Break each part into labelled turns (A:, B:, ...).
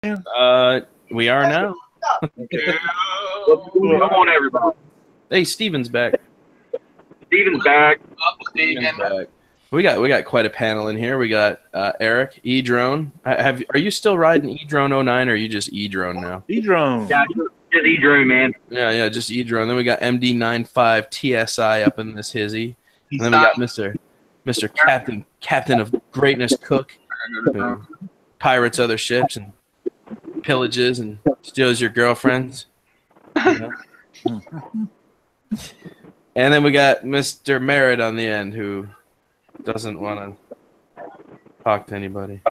A: We are now.
B: Come on, everybody.
A: Hey, Steven's back.
B: Steven's back.
A: Steven's back. We got quite a panel in here. We got Eric, E-Drone. Are you still riding E-Drone 09 or are you just E-Drone now?
C: E-Drone.
B: Yeah, just E-Drone, man.
A: Yeah, just E-Drone. Then we got MD95 TSI up in this hizzy. And then we got Mr. Captain of Greatness Cook, who pirates other ships and pillages and steals your girlfriends. You know? And then we got Mr. Merritt on the end, who doesn't want to talk to anybody.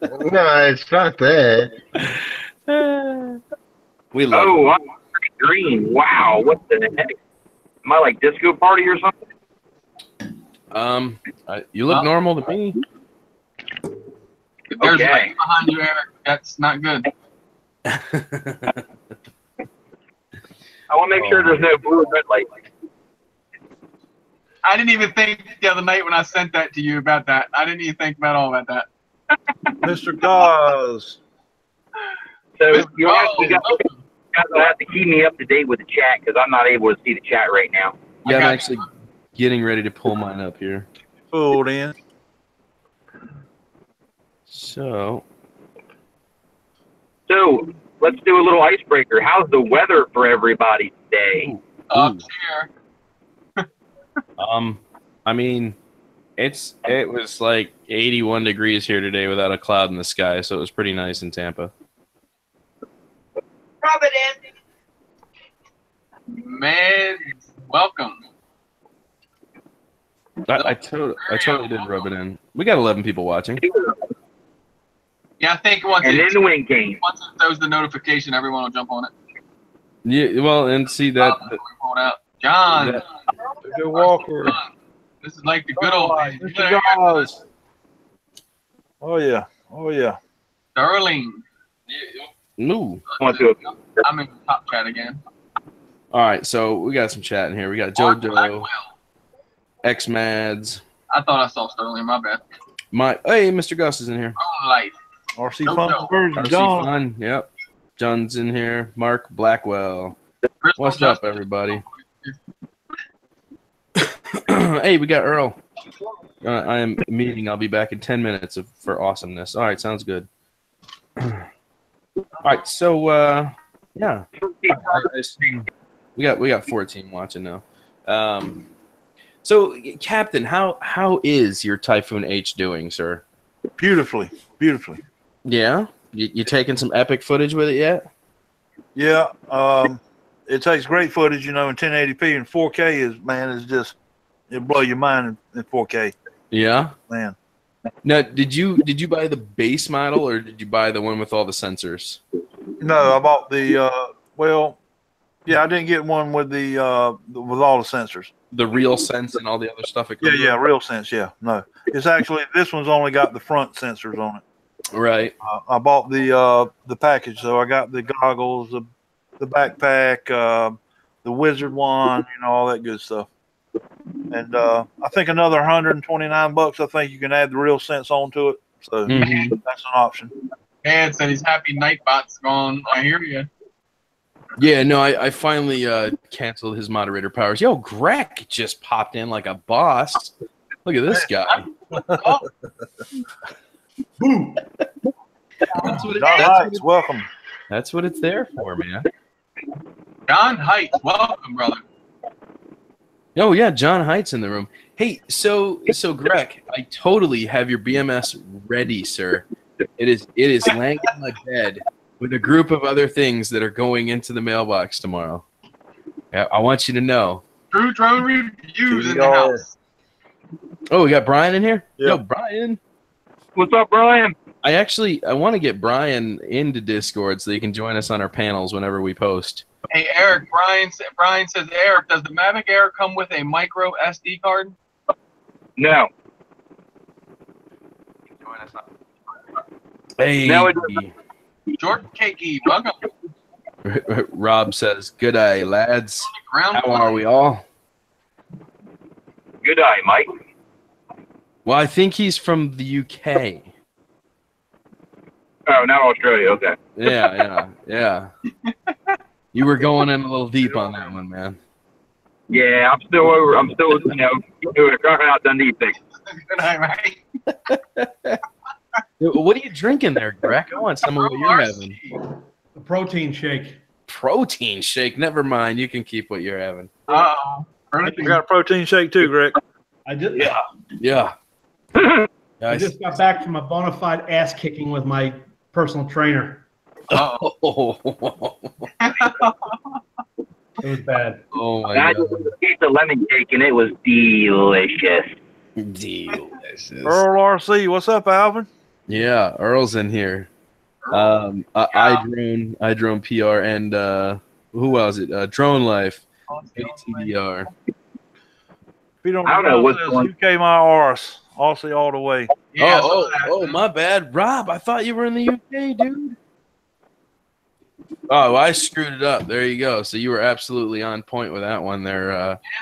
D: No, it's not that.
A: We love it.
B: Oh, I'm green. Wow, what the heck? Am I like disco party or something?
A: You look normal to me.
E: There's
B: Okay.
E: light behind you, Eric. That's not good.
B: I want to make sure there's no blue and red light.
E: I didn't even think the other night when I sent that to you about that. I didn't even think about all about that.
C: Mr. Gauze.
B: So
E: Mr.
B: you guys will have to keep me up to date with the chat because I'm not able to see the chat right now.
A: Yeah, I'm actually getting ready to pull mine up here.
C: Pulled in.
A: So
B: let's do a little icebreaker. How's the weather for everybody today?
E: Up here.
A: I mean, it was like 81 degrees here today without a cloud in the sky, so it was pretty nice in Tampa.
F: Providence.
E: Man, welcome.
A: I totally did rub it in. We got 11 people watching.
E: Yeah, I think once
B: And
E: it
B: then the win game.
E: throws the notification, everyone will jump on it.
A: Yeah, well, and see that.
E: Pulled out. John.
C: Mr. Walker.
E: This is like the good old days.
C: Mr. Gauze. Oh, yeah. Oh, yeah.
E: Sterling.
A: Ooh.
E: I'm in the top chat again.
A: All right, so we got some chat in here. We got JoJo, X-Mads.
E: I thought I saw Sterling. My bad.
A: Hey, Mr. Gus is in here.
E: Own life.
C: RC
E: No,
C: Fun
E: no.
C: Version.
A: RC
C: John.
A: Fun, yep. John's in here. Mark Blackwell.
E: Crystal
A: What's up,
E: Justice.
A: everybody? Hey, we got Earl. I am meeting. I'll be back in 10 minutes for awesomeness. All right, sounds good. All right, so yeah, we got 14 watching now. So, Captain, how is your Typhoon H doing, sir?
C: Beautifully. Beautifully.
A: Yeah, you taking some epic footage with it yet?
C: Yeah. It takes great footage, you know, in 1080p, and 4K is just, it'll blow your mind in 4K.
A: Yeah.
C: Man.
A: Now, did you buy the base model or did you buy the one with all the sensors?
C: No, I bought the I didn't get one with with all the sensors.
A: The Real Sense and all the other stuff.
C: Yeah, Real Sense. Yeah, no, it's actually this one's only got the front sensors on it.
A: Right.
C: I bought the package, so I got the goggles, the backpack, the wizard wand, you know, all that good stuff. And I think another $129. I think you can add the Real Sense onto it, so that's an option.
E: Ed said his happy Nightbot's gone. I hear you.
A: Yeah, no, I finally canceled his moderator powers. Yo, Greg just popped in like a boss. Look at this guy.
C: Boom. Welcome.
A: That's what it's there for, man.
E: John Heights, welcome, brother.
A: Oh yeah, John Height's in the room. Hey, so Greg, I totally have your BMS ready, sir. It is laying in my bed with a group of other things that are going into the mailbox tomorrow. I want you to know.
E: True Drone Reviews in the house.
A: Oh, we got Brian in here?
C: Yep.
A: Yo, Brian.
B: What's up, Brian?
A: I want to get Brian into Discord so he can join us on our panels whenever we post.
E: Hey, Eric, Brian says, Eric, does the Mavic Air come with a micro SD card?
B: No.
E: Join us on.
A: Hey.
B: No, it doesn't.
E: Jordan Cakey, welcome.
A: Rob says, "Good day, lads.
E: Ground
A: How are we all?"
B: Good eye, Mike.
A: Well, I think he's from the UK.
B: Oh, not Australia. Okay.
A: Yeah. You were going in a little deep on that one, man.
B: Yeah, I'm still over. I'm still, doing a Crocodile Dundee thing.
E: Good night, right?
A: What are you drinking there, Greg? I want some of what you're having.
F: A protein shake.
A: Protein shake. Never mind. You can keep what you're having.
E: Uh-oh.
C: I got a protein shake too, Greg.
F: I did.
A: Yeah.
F: I just got back from a bona fide ass kicking with my personal trainer.
A: Oh.
F: It was bad.
A: Oh my
B: I
A: god.
B: just ate a piece of lemon cake and it was delicious.
A: Delicious.
C: Earl RC, what's up, Alvin?
A: Yeah, Earl's in here. I drone PR and who was it? Drone Life. ATVR.
C: If you don't
B: I don't know what's
C: this,
B: going-
C: UK my arse. Aussie all the way.
E: Yeah,
A: Oh, my bad. Rob, I thought you were in the UK, dude. Oh, I screwed it up. There you go. So you were absolutely on point with that one there.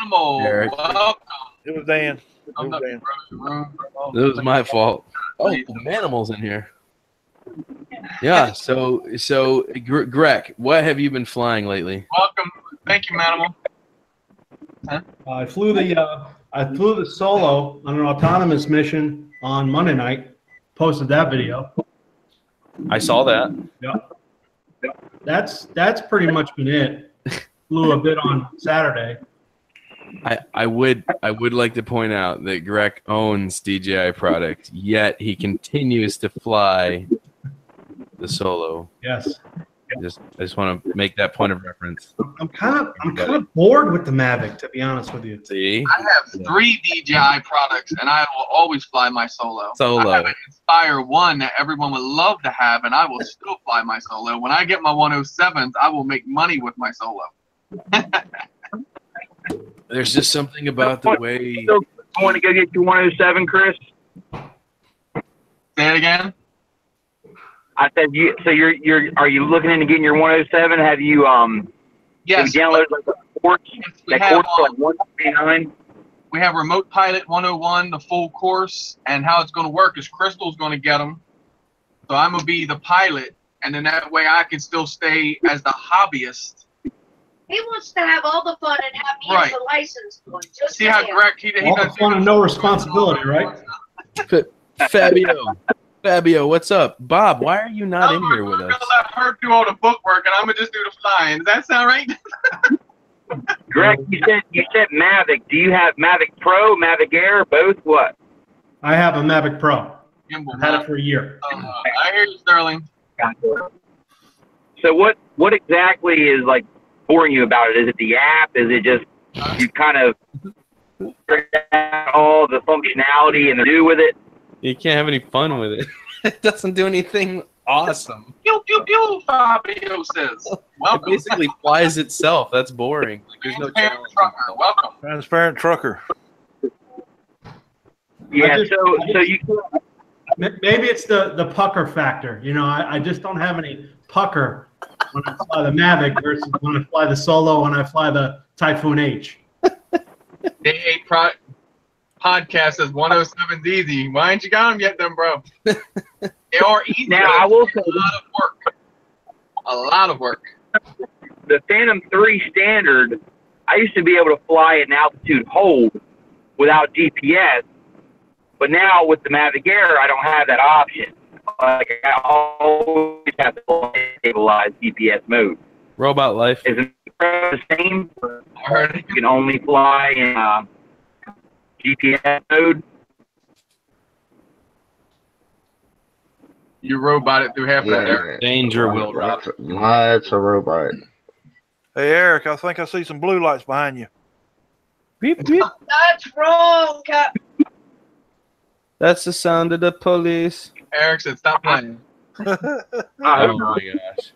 E: Animal.
A: Eric.
E: Welcome.
C: It was Dan.
E: I'm not
C: Dan.
A: That was my fault. Oh, Manimal's in here. Yeah, so Greg, what have you been flying lately?
E: Welcome. Thank you, Manimal.
F: I flew the solo on an autonomous mission on Monday night. Posted that video.
A: I saw that.
F: That's pretty much been it. Flew a bit on Saturday.
A: I would like to point out that Greg owns DJI product, yet he continues to fly the solo.
F: Yes.
A: I just want to make that point of reference.
F: I'm kind of bored with the Mavic, to be honest with you.
A: See?
E: I have 3 DJI products, and I will always fly my solo.
A: Solo.
E: I have an Inspire 1 that everyone would love to have, and I will still fly my solo. When I get my 107s, I will make money with my solo.
A: There's just something about the way.
B: So, I want to go get your 107, Chris.
E: Say it again.
B: I said, are you looking into getting your 107? Have you
E: Yes.
B: have you downloaded like a course?
E: We
B: That
E: have,
B: course for like 139.
E: we have Remote Pilot 101, the full course, and how it's going to work is Crystal's going to get them. So I'm going to be the pilot, and then that way I can still stay as the hobbyist.
G: He wants to have all the fun and have me as the license point. Just
E: See how
G: saying.
E: Greg, he
F: All the
E: does
F: fun and no responsibility, right?
A: Fabio, what's up? Bob, why are you not in here with
E: I'm
A: us?
E: gonna let her do all the book work, and I'm gonna just do the flying. Does that sound right?
B: Greg, you said Mavic. Do you have Mavic Pro, Mavic Air, both? What?
F: I have a Mavic Pro.
E: Gimbal,
F: I've had it for a year.
E: I hear you, Sterling.
B: So what exactly is like boring you about it? Is it the app? Is it just you kind of figured out all the functionality and the do with it?
A: You can't have any fun with it. It doesn't do anything awesome.
E: Pew, pew, pew, Fabio says.
A: It
E: Welcome.
A: basically flies itself. That's boring. There's no
E: Transparent
A: challenge.
E: trucker. Welcome.
C: Transparent trucker.
B: Yeah.
F: just-
B: So you
F: Maybe it's the pucker factor. You know, I just don't have any pucker when I fly the Mavic versus when I fly the Solo, when I fly the Typhoon H.
E: Day 8 podcast says 107's easy. Why ain't you got them yet, then, bro? They are easy.
B: Now, I will say-
E: a lot of work. A lot of work.
B: the Phantom 3 standard, I used to be able to fly at an altitude hold without GPS, but now with the Mavic Air, I don't have that option. Like I always have to stabilize GPS mode.
A: Robot life.
B: Is it the same?
E: I heard it.
B: You can only fly in GPS mode.
E: You robot it through half of that there.
A: Danger, Will Rob.
D: That's a robot.
C: Hey, Eric, I think I see some blue lights behind you.
A: Beep, beep.
G: That's wrong, Cap.
A: That's the sound of the police.
E: Eric said, stop playing.
A: Oh my gosh.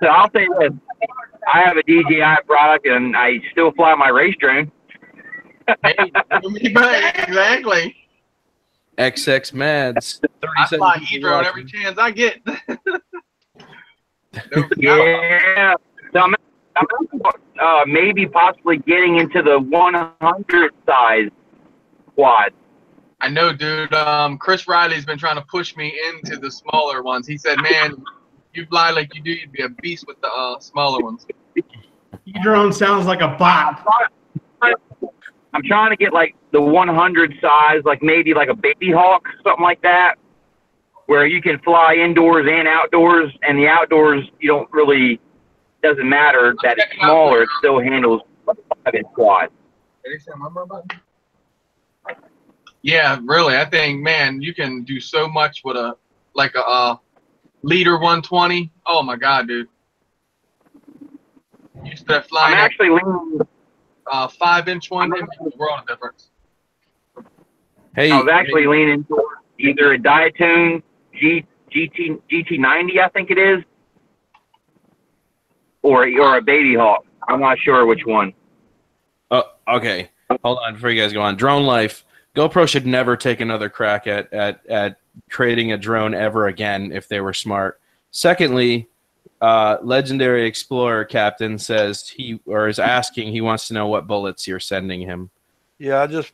B: So I'll say this. I have a DJI product and I still fly my race drone.
E: Hey, me back. Exactly.
A: XX Mads. 30
E: I fly
A: seconds
E: E-drone
A: watching.
E: every chance I get.
B: Yeah. So I'm maybe possibly getting into the 100 size quad.
E: I know, dude. Chris Riley's been trying to push me into the smaller ones. He said, "Man, you fly like you do, you'd be a beast with the smaller ones."
F: Your drone sounds like a bot.
B: I'm trying to get like the 100 size, like maybe like a baby hawk, something like that, where you can fly indoors and outdoors. And the outdoors, you don't really, doesn't matter that it's smaller, it still handles 5-inch quad.
E: Yeah, really. I think, man, you can do so much with a leader 120. Oh my God, dude. You start flying.
B: I'm actually leaning.
E: 5-inch one. It makes a world of difference.
A: Hey,
B: I was actually leaning toward either a Diatoon GT90, I think it is, or a Baby Hawk. I'm not sure which one.
A: Oh, okay. Hold on before you guys go on. Drone life. GoPro should never take another crack at creating a drone ever again if they were smart. Secondly, Legendary Explorer Captain says he wants to know what bullets you're sending him.
C: Yeah, I just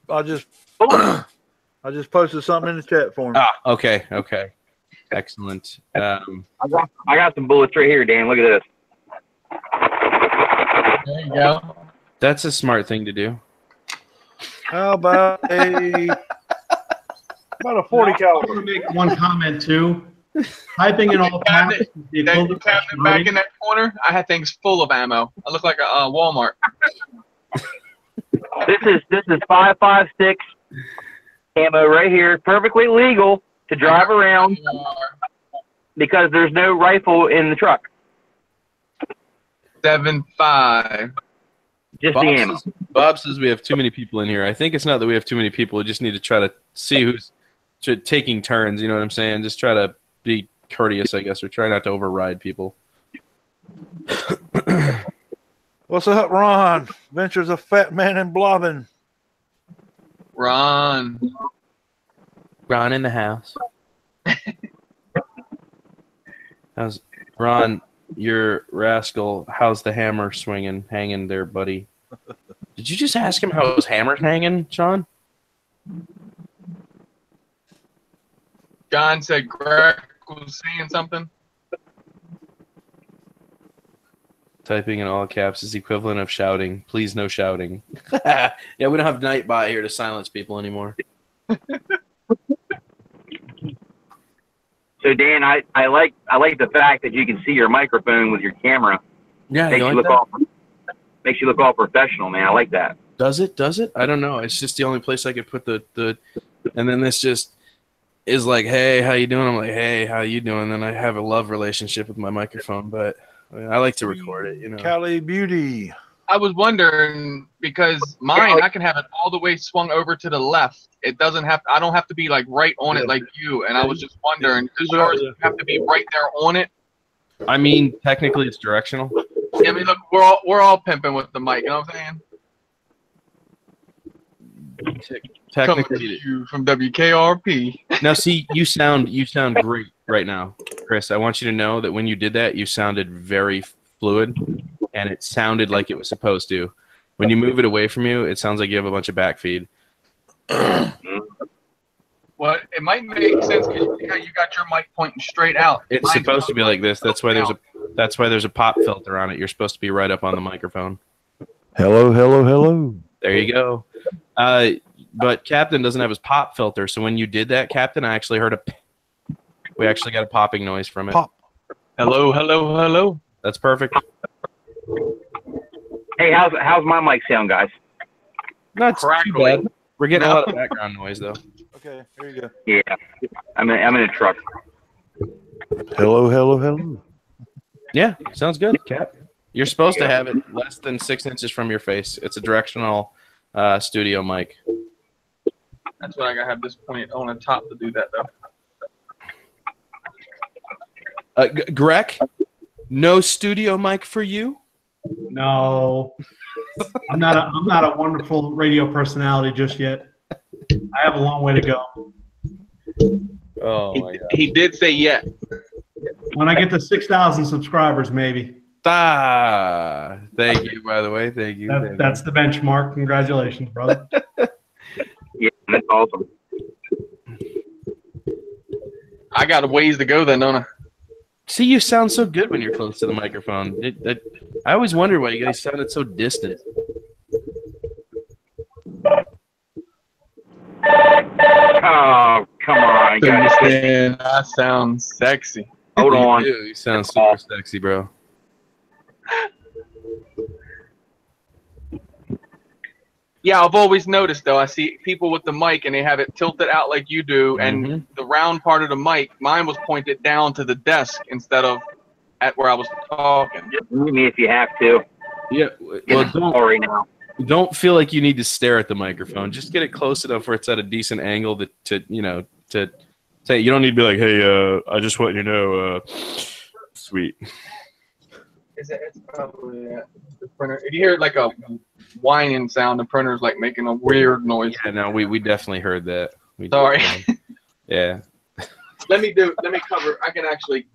C: posted something in the chat for him.
A: Okay. Excellent.
B: I got some bullets right here, Dan. Look at this.
E: There you go.
A: That's a smart thing to do.
C: How about a 40
F: I
C: caliber?
F: want to make one comment too. Typing in all caps.
E: That cabinet back in that corner, I had things full of ammo. I look like a Walmart.
B: This is 5.56 ammo right here, perfectly legal to drive around because there's no rifle in the truck.
E: 7.5.
B: Just the ammo.
A: Bob says we have too many people in here. I think it's not that we have too many people. We just need to try to see who's taking turns. You know what I'm saying? Just try to be courteous, I guess, or try not to override people.
C: What's up, Ron? Ventures a fat man in blobbing.
E: Ron
A: in the house. How's Ron? You're rascal. How's the hammer hanging there, buddy? Did you just ask him how his hammer's hanging, Sean?
E: John said Greg was saying something.
A: Typing in all caps is the equivalent of shouting. Please, no shouting. Yeah, we don't have Nightbot here to silence people anymore.
B: So Dan, I like the fact that you can see your microphone with your camera.
A: Yeah,
B: Makes you look all professional, man. I like that.
A: Does it? I don't know. It's just the only place I could put the and then this just is like, hey, how you doing? I'm like, hey, how you doing? Then I have a love relationship with my microphone, but I like to record it, you know.
C: Cali Beauty.
E: I was wondering because mine, I can have it all the way swung over to the left. It doesn't have. I don't have to be like right on it like you. And I was just wondering, does yours have to be right there on it?
A: I mean, technically, it's directional.
E: Yeah, I mean, look, we're all pimping with the mic. You know what I'm saying? Coming to
A: Technically,
E: you from WKRP.
A: now see, you sound great right now, Chris. I want you to know that when you did that, you sounded very fluid, and it sounded like it was supposed to. When you move it away from you, it sounds like you have a bunch of backfeed.
E: Well, it might make sense because you got your mic pointing straight out.
A: It's supposed to be like this. That's why there's a pop filter on it. You're supposed to be right up on the microphone.
C: Hello.
A: There you go. But Captain doesn't have his pop filter, so when you did that, Captain, I actually heard we actually got a popping noise from it.
C: Pop.
E: Hello.
A: That's perfect.
B: Hey, how's my mic sound, guys?
A: Not too bad. We're getting a lot of background noise though.
C: Okay, here you go.
B: Yeah, I'm in a truck.
C: Hello.
A: Yeah, sounds good, Cap. You're supposed to have it less than 6 inches from your face. It's a directional studio mic.
E: That's what I gotta have this point on the top to do that though.
A: Greg, no studio mic for you?
F: No, I'm not a wonderful radio personality just yet. I have a long way to go.
A: Oh my God.
E: He did say yeah.
F: When I get to 6,000 subscribers, maybe.
A: Thank you, by the way. Thank you.
F: That's the benchmark. Congratulations, brother.
B: Yeah, that's awesome.
E: I got a ways to go then, don't I?
A: See, you sound so good when you're close to the microphone. I always wonder why you guys sounded so distant.
B: Oh, come on, guys.
E: Understand? That sounds sexy.
B: Hold on.
A: You sound super sexy, bro.
E: Yeah, I've always noticed though. I see people with the mic and they have it tilted out like you do, and the round part of the mic, mine was pointed down to the desk instead of at where I was talking.
B: Just mute me if you have to.
A: Yeah. Well,
B: Sorry now.
A: don't feel like you need to stare at the microphone. Just get it close enough where it's at a decent angle to say. You don't need to be like, hey, I just want you to know, sweet.
E: It's probably the printer. If you hear like a whining sound, the printer's like making a weird noise.
A: Yeah, no, we definitely heard that.
E: Sorry.
A: Yeah.
E: Let me cover. I can actually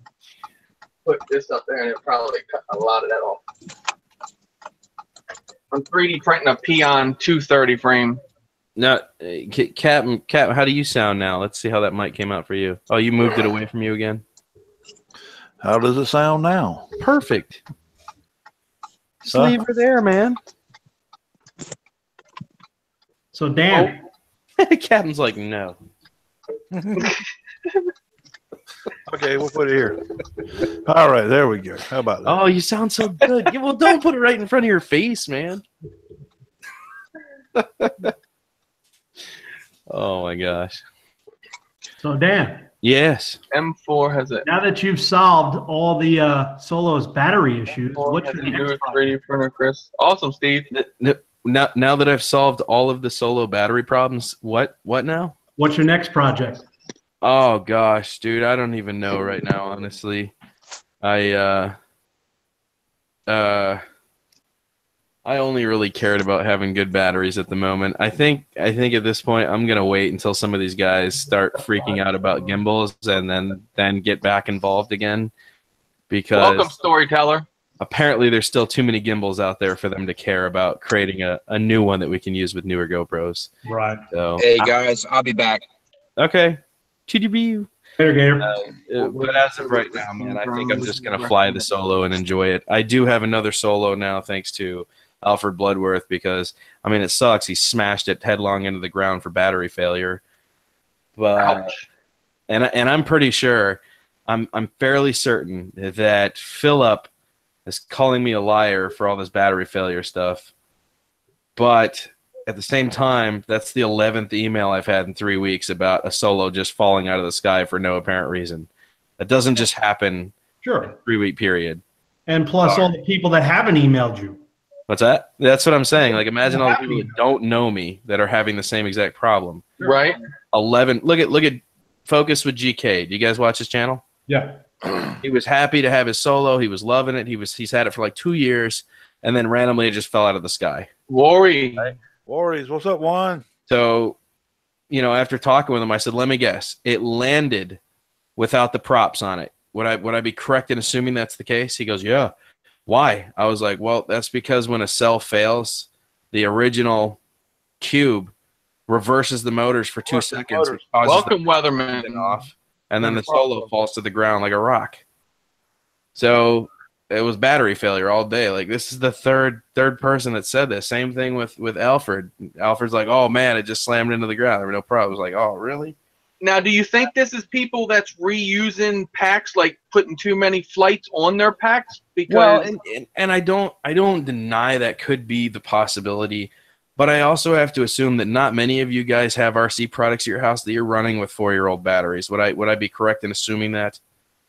E: put this up there, and it'll probably cut a lot of that off. I'm 3D printing a Peon 230 frame.
A: Now, Captain, how do you sound now? Let's see how that mic came out for you. Oh, you moved it away from you again?
C: How does it sound now?
A: Perfect. Just leave her there, man.
F: So, Dan.
A: Captain's like, no.
C: Okay, we'll put it here. All right, there we go. How about that?
A: Oh, you sound so good. Yeah, well, don't put it right in front of your face, man. Oh, my gosh.
F: So, Dan.
A: Yes.
E: M4 has it.
F: Now that you've solved all the Solo's battery issues, what's your next
E: 3D printer, Chris? Awesome, Steve.
A: Now that I've solved all of the Solo battery problems, what now?
F: What's your next project?
A: Oh gosh, dude, I don't even know right now, honestly. I only really cared about having good batteries at the moment. I think at this point I'm gonna wait until some of these guys start freaking out about gimbals and then get back involved again. Because
E: welcome, storyteller.
A: Apparently there's still too many gimbals out there for them to care about creating a new one that we can use with newer GoPros.
F: Right.
A: So,
H: hey guys, I'll be back.
A: Okay. TDB.
F: Later, Gator.
A: But as of right now, man, I think I'm just gonna fly the Solo and enjoy it. I do have another Solo now, thanks to Alfred Bloodworth, because I mean it sucks. He smashed it headlong into the ground for battery failure. But and I'm pretty sure, I'm fairly certain that Philip is calling me a liar for all this battery failure stuff. But at the same time, that's the 11th email I've had in 3 weeks about a Solo just falling out of the sky for no apparent reason. That doesn't just happen.
F: Sure.
A: In a 3-week period.
F: And plus all the people that haven't emailed you.
A: What's that? That's what I'm saying. Like, imagine all the people that don't know me that are having the same exact problem.
E: Right.
A: 11. Look at Focus with GK. Do you guys watch his channel?
F: Yeah.
A: He was happy to have his Solo. He was loving it. He's had it for like 2 years, and then randomly it just fell out of the sky.
E: Worry.
A: Right?
C: Worries. What's up, Juan?
A: So, after talking with him, I said, "Let me guess. It landed without the props on it. Would I be correct in assuming that's the case?" He goes, "Yeah." Why? I was like, "Well, that's because when a cell fails, the original cube reverses the motors for 2 seconds. Which causes
E: welcome, Weatherman.
A: Off, and then the Solo falls to the ground like a rock." So it was battery failure all day. Like, this is the third person that said this. Same thing with Alfred. Alfred's like, "Oh man, it just slammed into the ground. There were no problems." I was like, "Oh really?"
E: Now, do you think this is people that's reusing packs, like putting too many flights on their packs? Because
A: and I don't deny that could be the possibility, but I also have to assume that not many of you guys have RC products at your house that you're running with 4-year-old batteries. Would I be correct in assuming that?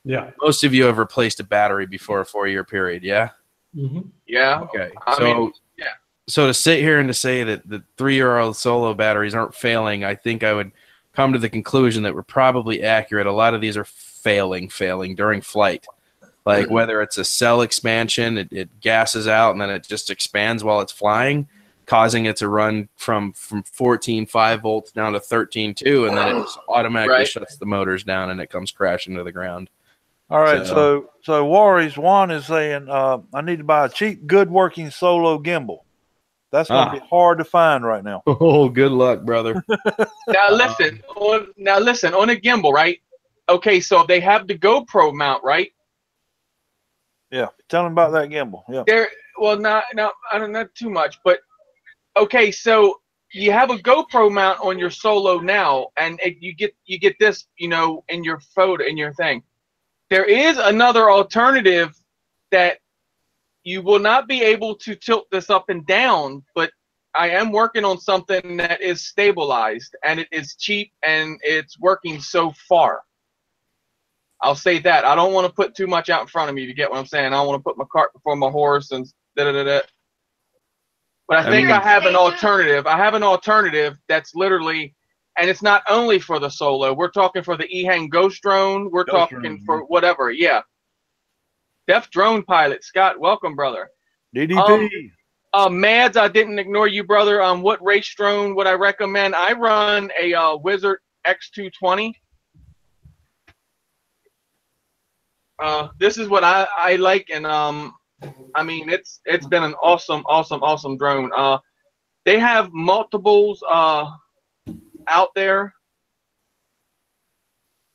F: Yeah.
A: Most of you have replaced a battery before a 4-year period, yeah?
F: Mm-hmm.
E: Yeah.
A: Okay.
E: Yeah.
A: So to sit here and to say that the 3-year-old Solo batteries aren't failing, I think I would come to the conclusion that we're probably accurate. A lot of these are failing during flight. Like whether it's a cell expansion, it gasses out and then it just expands while it's flying, causing it to run from 14.5 volts down to 13.2, and then it just automatically shuts the motors down and it comes crashing to the ground.
C: All right, so Warriors Juan is saying I need to buy a cheap, good working Solo gimbal. That's going to be hard to find right now.
A: Oh, good luck, brother.
E: Now listen, on a gimbal, right? okay, so they have the GoPro mount, right?
C: Yeah. Tell them about that gimbal. Yeah.
E: There, well, I don't know too much, but okay, so you have a GoPro mount on your Solo now, and you get this, you know, in your photo, in your thing. There is another alternative that you will not be able to tilt this up and down, but I am working on something that is stabilized, and it is cheap, and it's working so far. I'll say that. I don't want to put too much out in front of me, to get what I'm saying. I don't want to put my cart before my horse and da-da-da-da. But I think I have an alternative. I have an alternative that's literally, and it's not only for the Solo. We're talking for the EHang Ghost Drone. We're talking for whatever. Yeah. Deaf Drone Pilot. Scott, welcome, brother.
C: DDP.
E: Mads, I didn't ignore you, brother. What race drone would I recommend? I run a Wizard X220. This is what I like, and I mean, it's been an awesome drone. They have multiples out there.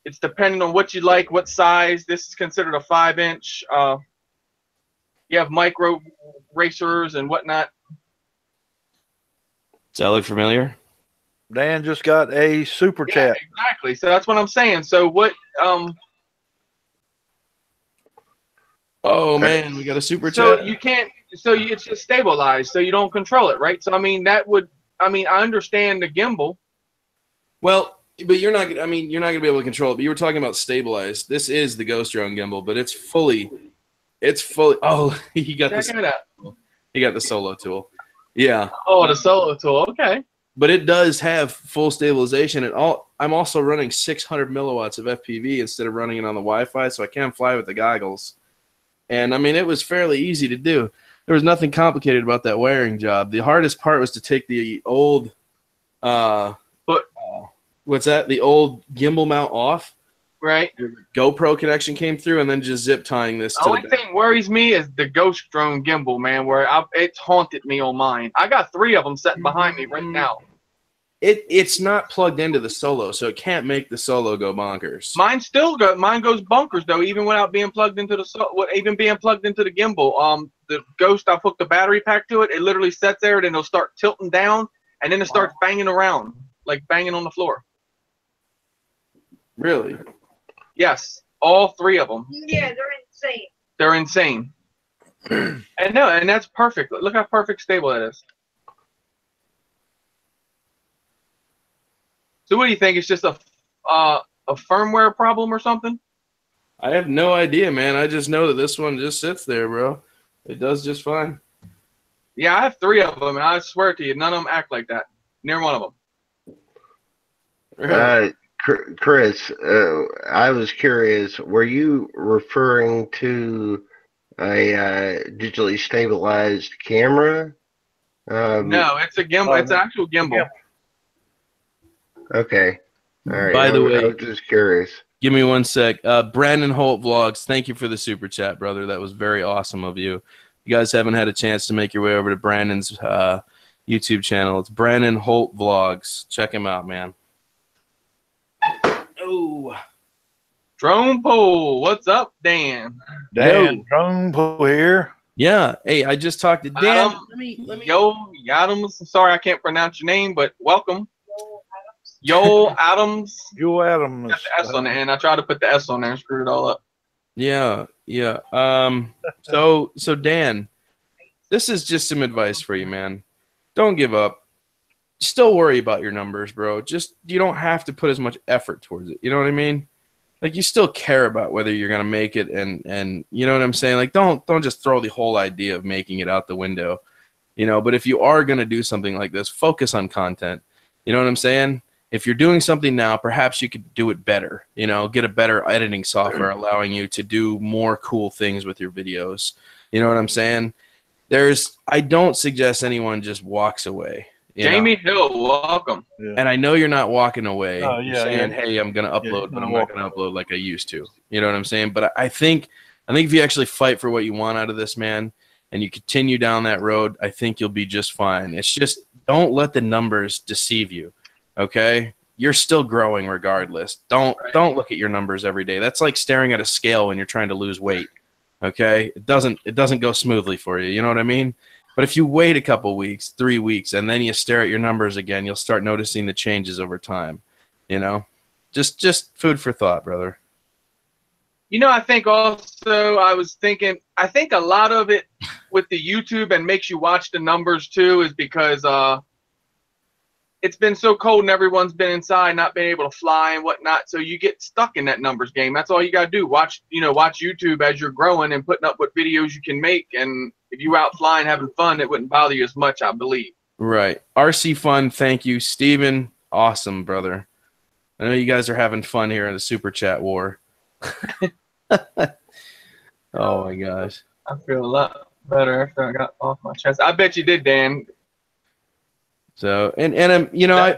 E: It's depending on what you like, what size. This is considered a 5-inch. You have micro racers and whatnot.
A: Does that look familiar?
C: Dan just got a super chat.
E: Exactly. So that's what I'm saying. So what?
A: Oh man, we got a super
E: So
A: chat.
E: you can't. So it's just stabilized, so you don't control it, right? So I mean, that would. I mean, I understand the gimbal.
A: Well, but you're not. I mean, you're not gonna be able to control it. But you were talking about stabilized. This is the Ghost Drone gimbal, but it's fully. Oh, he got
E: Check it out.
A: He got the Solo tool. Yeah.
E: Oh, the Solo tool. Okay.
A: But it does have full stabilization, and I'm also running 600 milliwatts of FPV instead of running it on the Wi-Fi, so I can fly with the goggles. And I mean, it was fairly easy to do. There was nothing complicated about that wiring job. The hardest part was to take the old, what's that? The old gimbal mount off.
E: Right.
A: The GoPro connection came through, and then just zip tying this.
E: The only thing worries me is the Ghost Drone gimbal, man. Where it's haunted me on mine. I got 3 of them sitting behind me right now.
A: It's not plugged into the Solo, so it can't make the Solo go bonkers.
E: Mine goes bonkers though, even without being plugged into even being plugged into the gimbal. The Ghost, I've hooked the battery pack to it. It literally sits there, and then it'll start tilting down, and then it starts banging around, like banging on the floor.
A: Really?
E: Yes, all 3 of them.
G: Yeah, they're insane.
E: They're insane. and that's perfect. Look how perfect stable that is. So what do you think? It's just a firmware problem or something?
A: I have no idea, man. I just know that this one just sits there, bro. It does just fine.
E: Yeah, I have 3 of them, and I swear to you, none of them act like that. Near one of them.
D: Chris, I was curious. Were you referring to a digitally stabilized camera?
E: No, it's a gimbal. It's an actual gimbal.
D: Okay. All right.
A: By the way,
D: I was just curious.
A: Give me one sec. Brandon Holt Vlogs, thank you for the super chat, brother. That was very awesome of you. You guys haven't had a chance to make your way over to Brandon's YouTube channel. It's Brandon Holt Vlogs. Check him out, man. Oh.
E: Drone Pole. What's up, Dan?
C: Dan, Drone Pole here.
A: Yeah. Hey, I just talked to Dan.
E: Yo, Adams. Sorry I can't pronounce your name, but welcome. Yo, Adams.
C: Yo, Adams.
E: Got the S on the end. I tried to put the S on there and screwed it all up.
A: Yeah. So Dan, this is just some advice for you, man. Don't give up. Still worry about your numbers, bro. Just, you don't have to put as much effort towards it. You know what I mean? Like, you still care about whether you're gonna make it, and you know what I'm saying? Like, don't just throw the whole idea of making it out the window. You know, but if you are gonna do something like this, focus on content. You know what I'm saying? If you're doing something now, perhaps you could do it better. You know, get a better editing software allowing you to do more cool things with your videos. You know what I'm saying? I don't suggest anyone just walks away.
E: Jamie Hill, welcome.
C: Yeah.
A: And I know you're not walking away
C: yeah,
A: saying, hey, I'm going to upload, but I'm not going to upload like I used to. You know what I'm saying? But I think if you actually fight for what you want out of this, man, and you continue down that road, I think you'll be just fine. It's just, don't let the numbers deceive you. Okay? you're still growing regardless. Don't look at your numbers every day. That's like staring at a scale when you're trying to lose weight. Okay? It doesn't go smoothly for you. You know what I mean? But if you wait a couple weeks, 3 weeks, and then you stare at your numbers again, you'll start noticing the changes over time. You know? Just food for thought, brother.
E: You know, I think also I was thinking, I think a lot of it with the YouTube and makes you watch the numbers too is because it's been so cold and everyone's been inside, not being able to fly and whatnot. So you get stuck in that numbers game. That's all you got to do. Watch YouTube as you're growing and putting up what videos you can make. And if you out flying, having fun, it wouldn't bother you as much, I believe. Right.
A: RC Fun, thank you. Steven, awesome, brother. I know you guys are having fun here in the Super Chat war. Oh, my gosh.
E: I feel a lot better after I got off my chest. I bet you did, Dan.
A: So, and you know,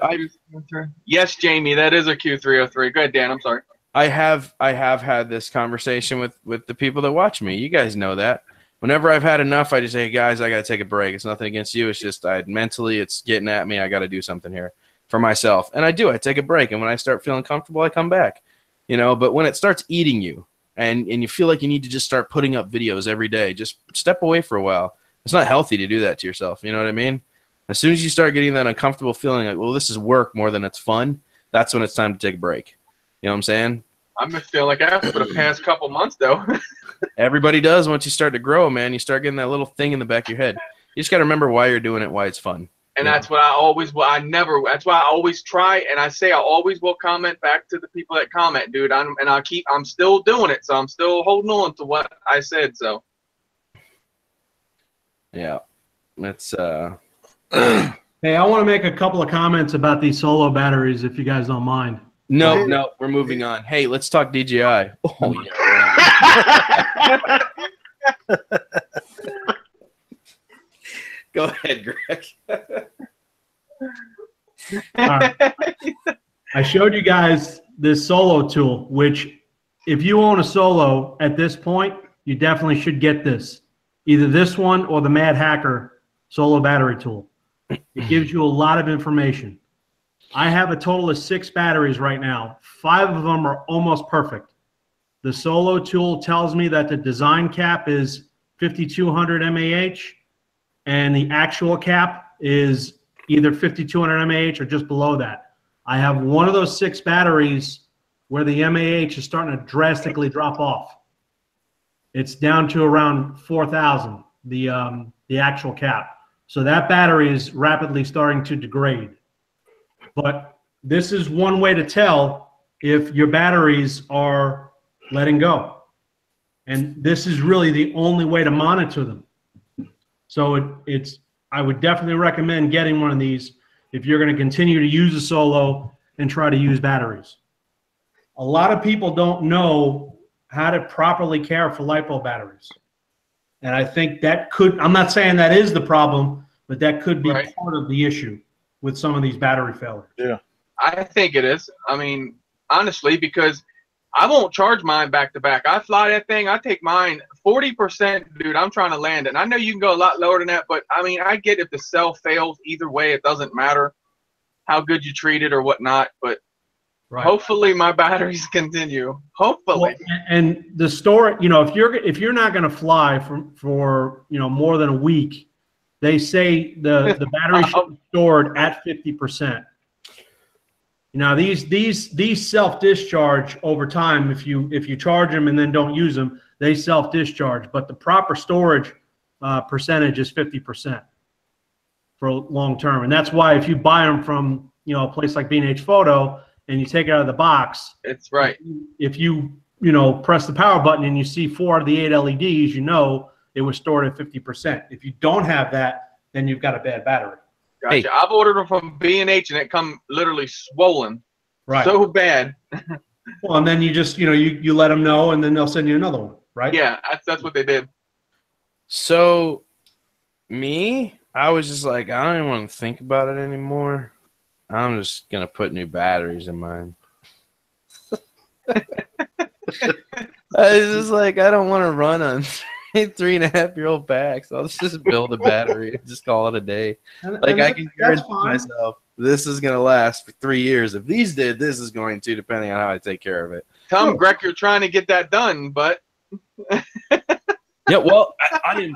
E: yes, Jamie, that is a Q303. Go ahead, Dan. I'm sorry.
A: I have had this conversation with the people that watch me. You guys know that. Whenever I've had enough, I just say, hey, guys, I got to take a break. It's nothing against you. It's just mentally, it's getting at me. I got to do something here for myself. And I do. I take a break. And when I start feeling comfortable, I come back. You know, but when it starts eating you and you feel like you need to just start putting up videos every day, just step away for a while. It's not healthy to do that to yourself. You know what I mean? As soon as you start getting that uncomfortable feeling like, well, this is work more than it's fun, that's when it's time to take a break. You know what I'm saying?
E: I've been feeling like that for the past couple months, though.
A: Everybody does once you start to grow, man. You start getting that little thing in the back of your head. You just got to remember why you're doing it, why it's fun.
E: And that's what that's why I always try, and I say I always will comment back to the people that comment, dude. I'm still doing it, so I'm still holding on to what I said, so.
A: Yeah. It's,
F: Hey, I want to make a couple of comments about these solo batteries, if you guys don't mind.
A: No, we're moving on. Hey, let's talk DJI. Oh, yeah. Go ahead, Greg.
F: All right. I showed you guys this solo tool, which if you own a solo at this point, you definitely should get this. Either this one or the Mad Hacker solo battery tool. It gives you a lot of information. I have a total of 6 batteries right now. 5 of them are almost perfect. The solo tool tells me that the design cap is 5200 mAh and the actual cap is either 5200 mAh or just below that. I have one of those 6 batteries where the mAh is starting to drastically drop off. It's down to around 4,000, the actual cap. So that battery is rapidly starting to degrade. But this is one way to tell if your batteries are letting go. And this is really the only way to monitor them. So I would definitely recommend getting one of these if you're going to continue to use a solo and try to use batteries. A lot of people don't know how to properly care for LiPo batteries. And I think that I'm not saying that is the problem, but that could be part of the issue with some of these battery failures.
C: Yeah.
E: I think it is. I mean, honestly, because I won't charge mine back to back. I fly that thing. I take mine 40%, dude. I'm trying to land it. And I know you can go a lot lower than that, but I mean, I get if the cell fails either way, it doesn't matter how good you treat it or whatnot. But hopefully my batteries continue. Hopefully.
F: Well, and the store, you know, if you're not going to fly for more than a week, they say the battery should be stored at 50%. Now these self-discharge over time. If you charge them and then don't use them, they self-discharge. But the proper storage percentage is 50% for long term, and that's why if you buy them from a place like B&H Photo and you take it out of the box,
E: it's right.
F: If you press the power button and you see 4 out of the 8 LEDs, it was stored at 50%. If you don't have that, then you've got a bad battery.
E: Gotcha. Hey. I've ordered them from B&H and it come literally swollen.
F: Right.
E: So bad.
F: Well, and then you just, you let them know and then they'll send you another one, right?
E: Yeah, that's what they did.
A: So, I was just like, I don't even want to think about it anymore. I'm just going to put new batteries in mine. I was just like, I don't want to run on 3.5-year-old backs. I'll just build a battery and just call it a day. I can guarantee myself this is going to last for 3 years. If these did, this is going to, depending on how I take care of it.
E: Tell him, Greg, you're trying to get that done, but
A: Yeah, well, I'm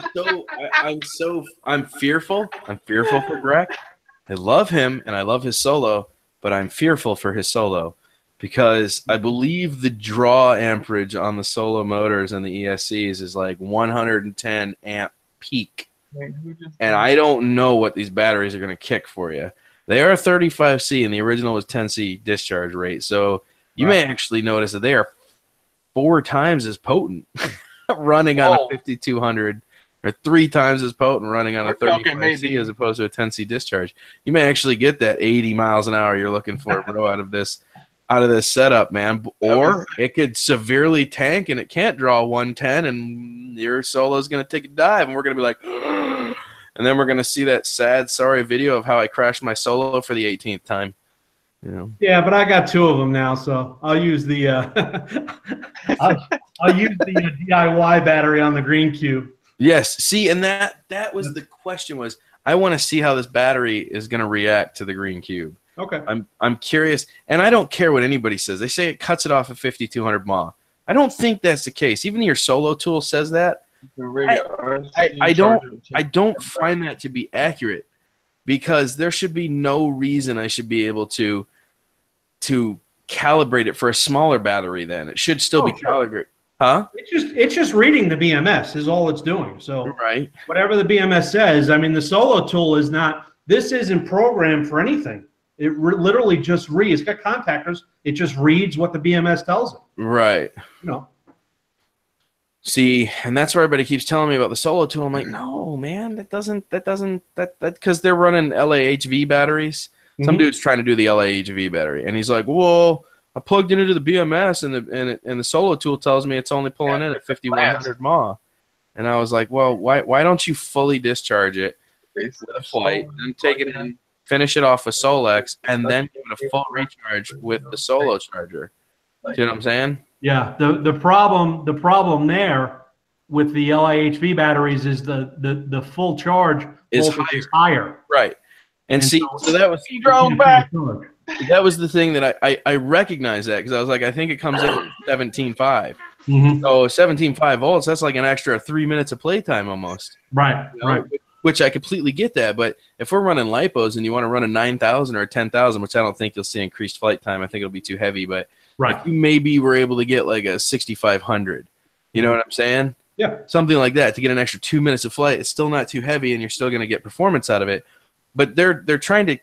A: fearful. I'm fearful for Greg. I love him and I love his solo, but I'm fearful for his solo because I believe the draw amperage on the solo motors and the ESCs is like 110 amp peak. And I don't know what these batteries are going to kick for you. They are 35C and the original was 10C discharge rate. So you may actually notice that they are 4 times as potent running on a 5200 or 3 times as potent running on a 35C as opposed to a 10C discharge. You may actually get that 80 miles an hour you're looking for, bro, out of this setup, man. Or it could severely tank and it can't draw 110 and your solo is going to take a dive and we're going to be like, and then we're going to see that sad, sorry video of how I crashed my solo for the 18th time. You know? Yeah,
F: but I got 2 of them now, so I'll use the I'll use the DIY battery on the green cube.
A: Yes. See, and that was the question was I want to see how this battery is going to react to the green cube.
F: Okay.
A: I'm curious, and I don't care what anybody says. They say it cuts it off at 5200 mAh. I don't think that's the case. Even your solo tool says that. I don't find that to be accurate because there should be no reason I should be able to calibrate it for a smaller battery. Then it should still be calibrated. Huh?
F: It's just reading the BMS is all it's doing. So
A: right.
F: Whatever the BMS says, I mean, the solo tool is not. This isn't programmed for anything. It literally just reads. It's got contactors. It just reads what the BMS tells it.
A: Right.
F: You know.
A: See, and that's where everybody keeps telling me about the solo tool. I'm like, no, man, that because they're running LAHV batteries. Some dude's trying to do the LAHV battery, and he's like, well, I plugged it into the BMS, and the solo tool tells me it's only pulling in at 5100 mAh. And I was like, well, why don't you fully discharge it with a flight, and take it in, finish it off with Solex, and then give it a full recharge with the solo charger? Do you know what I'm saying?
F: Yeah. The problem there with the LIHV batteries is the full charge
A: is
F: higher.
A: Right. And see, so that was that was the thing that I recognize that because I was like, I think it comes in at 17.5. So 17.5 volts, that's like an extra 3 minutes of playtime almost.
F: Right.
A: You know? Right. Which I completely get that, but if we're running lipos and you want to run a 9,000 or a 10,000, which I don't think you'll see increased flight time, I think it'll be too heavy. But if you maybe were able to get like a 6,500, you know what I'm saying?
F: Yeah.
A: Something like that to get an extra 2 minutes of flight. It's still not too heavy, and you're still going to get performance out of it. But they're trying to,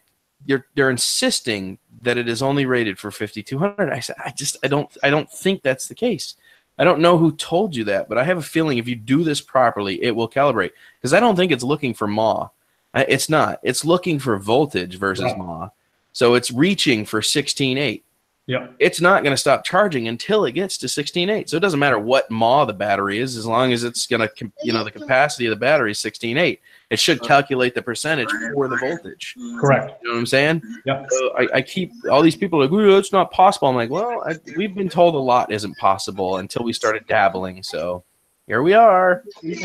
A: they're insisting that it is only rated for 5,200. I said, I don't think that's the case. I don't know who told you that, but I have a feeling if you do this properly, it will calibrate. Because I don't think it's looking for mAh. It's not. It's looking for voltage versus mAh. So it's reaching for 16.8.
F: Yeah.
A: It's not going to stop charging until it gets to 16.8. So it doesn't matter what mAh the battery is, as long as it's going to, the capacity of the battery is 16.8. It should calculate the percentage for the voltage.
F: Correct.
A: You know what I'm saying?
F: Yep.
A: So I keep all these people like, oh, it's not possible. I'm like, well, we've been told a lot isn't possible until we started dabbling. So here we are.
F: And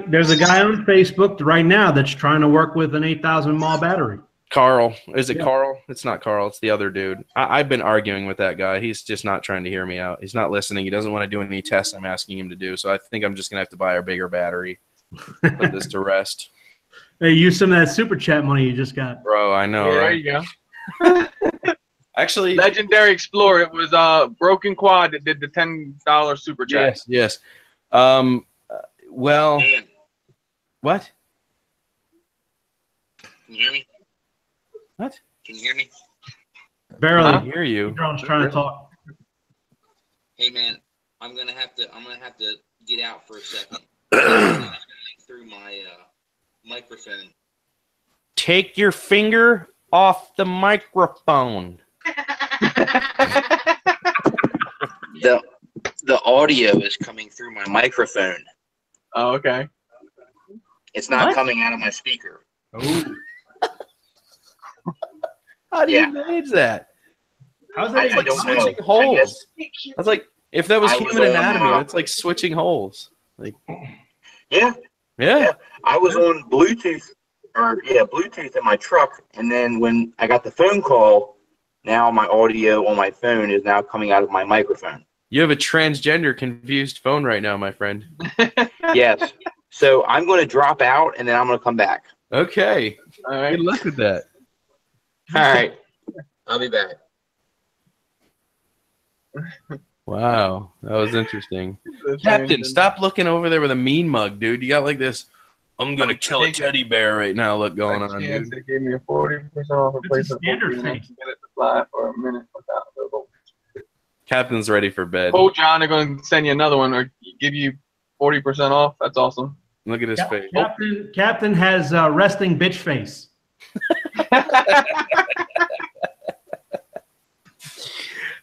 F: there's a guy on Facebook right now that's trying to work with an 8,000 mAh battery.
A: Carl. Is it Carl? It's not Carl. It's the other dude. I've been arguing with that guy. He's just not trying to hear me out. He's not listening. He doesn't want to do any tests I'm asking him to do. So I think I'm just going to have to buy a bigger battery. Put this to rest.
F: Hey, use some of that super chat money you just got.
A: Bro, I know, right?
E: There you go.
A: Actually,
E: Legendary Explorer. It was Broken Quad that did the $10 super chat.
A: Yes. Well, what?
H: Can you hear me?
A: What?
H: Can you hear me?
F: Barely.
A: Hear you.
F: Drone's trying to talk.
H: Hey man, I'm gonna have to get out for a second. Through my microphone.
A: Take your finger off the microphone.
H: The audio is coming through my microphone.
E: Oh, okay.
H: It's not coming out of my speaker.
F: Oh.
A: How do you manage that?
F: How's that?
H: I don't know.
A: Switching holes. That's like if that was human anatomy. That's like switching holes. Like
H: yeah. I was on Bluetooth
B: Bluetooth in my truck, and then when I got the phone call, now my audio on my phone is now coming out of my microphone.
A: You have a transgender confused phone right now, my friend.
B: Yes. So I'm going to drop out, and then I'm going to come back.
A: Okay.
E: All right.
A: Good luck with that.
B: All right. I'll be back.
A: Wow, that was interesting. Captain, stop looking over there with a mean mug, dude. You got like this, I'm going to kill a teddy bear right now look going on, dude.
E: They gave me a 40% off replacement
F: standard
E: and I
F: thing.
E: can get it to fly for a minute without the vote.
A: Captain's ready for bed.
E: Oh, John, they're going to send you another one or give you 40% off. That's awesome.
A: Look at his face.
F: Captain has resting bitch face.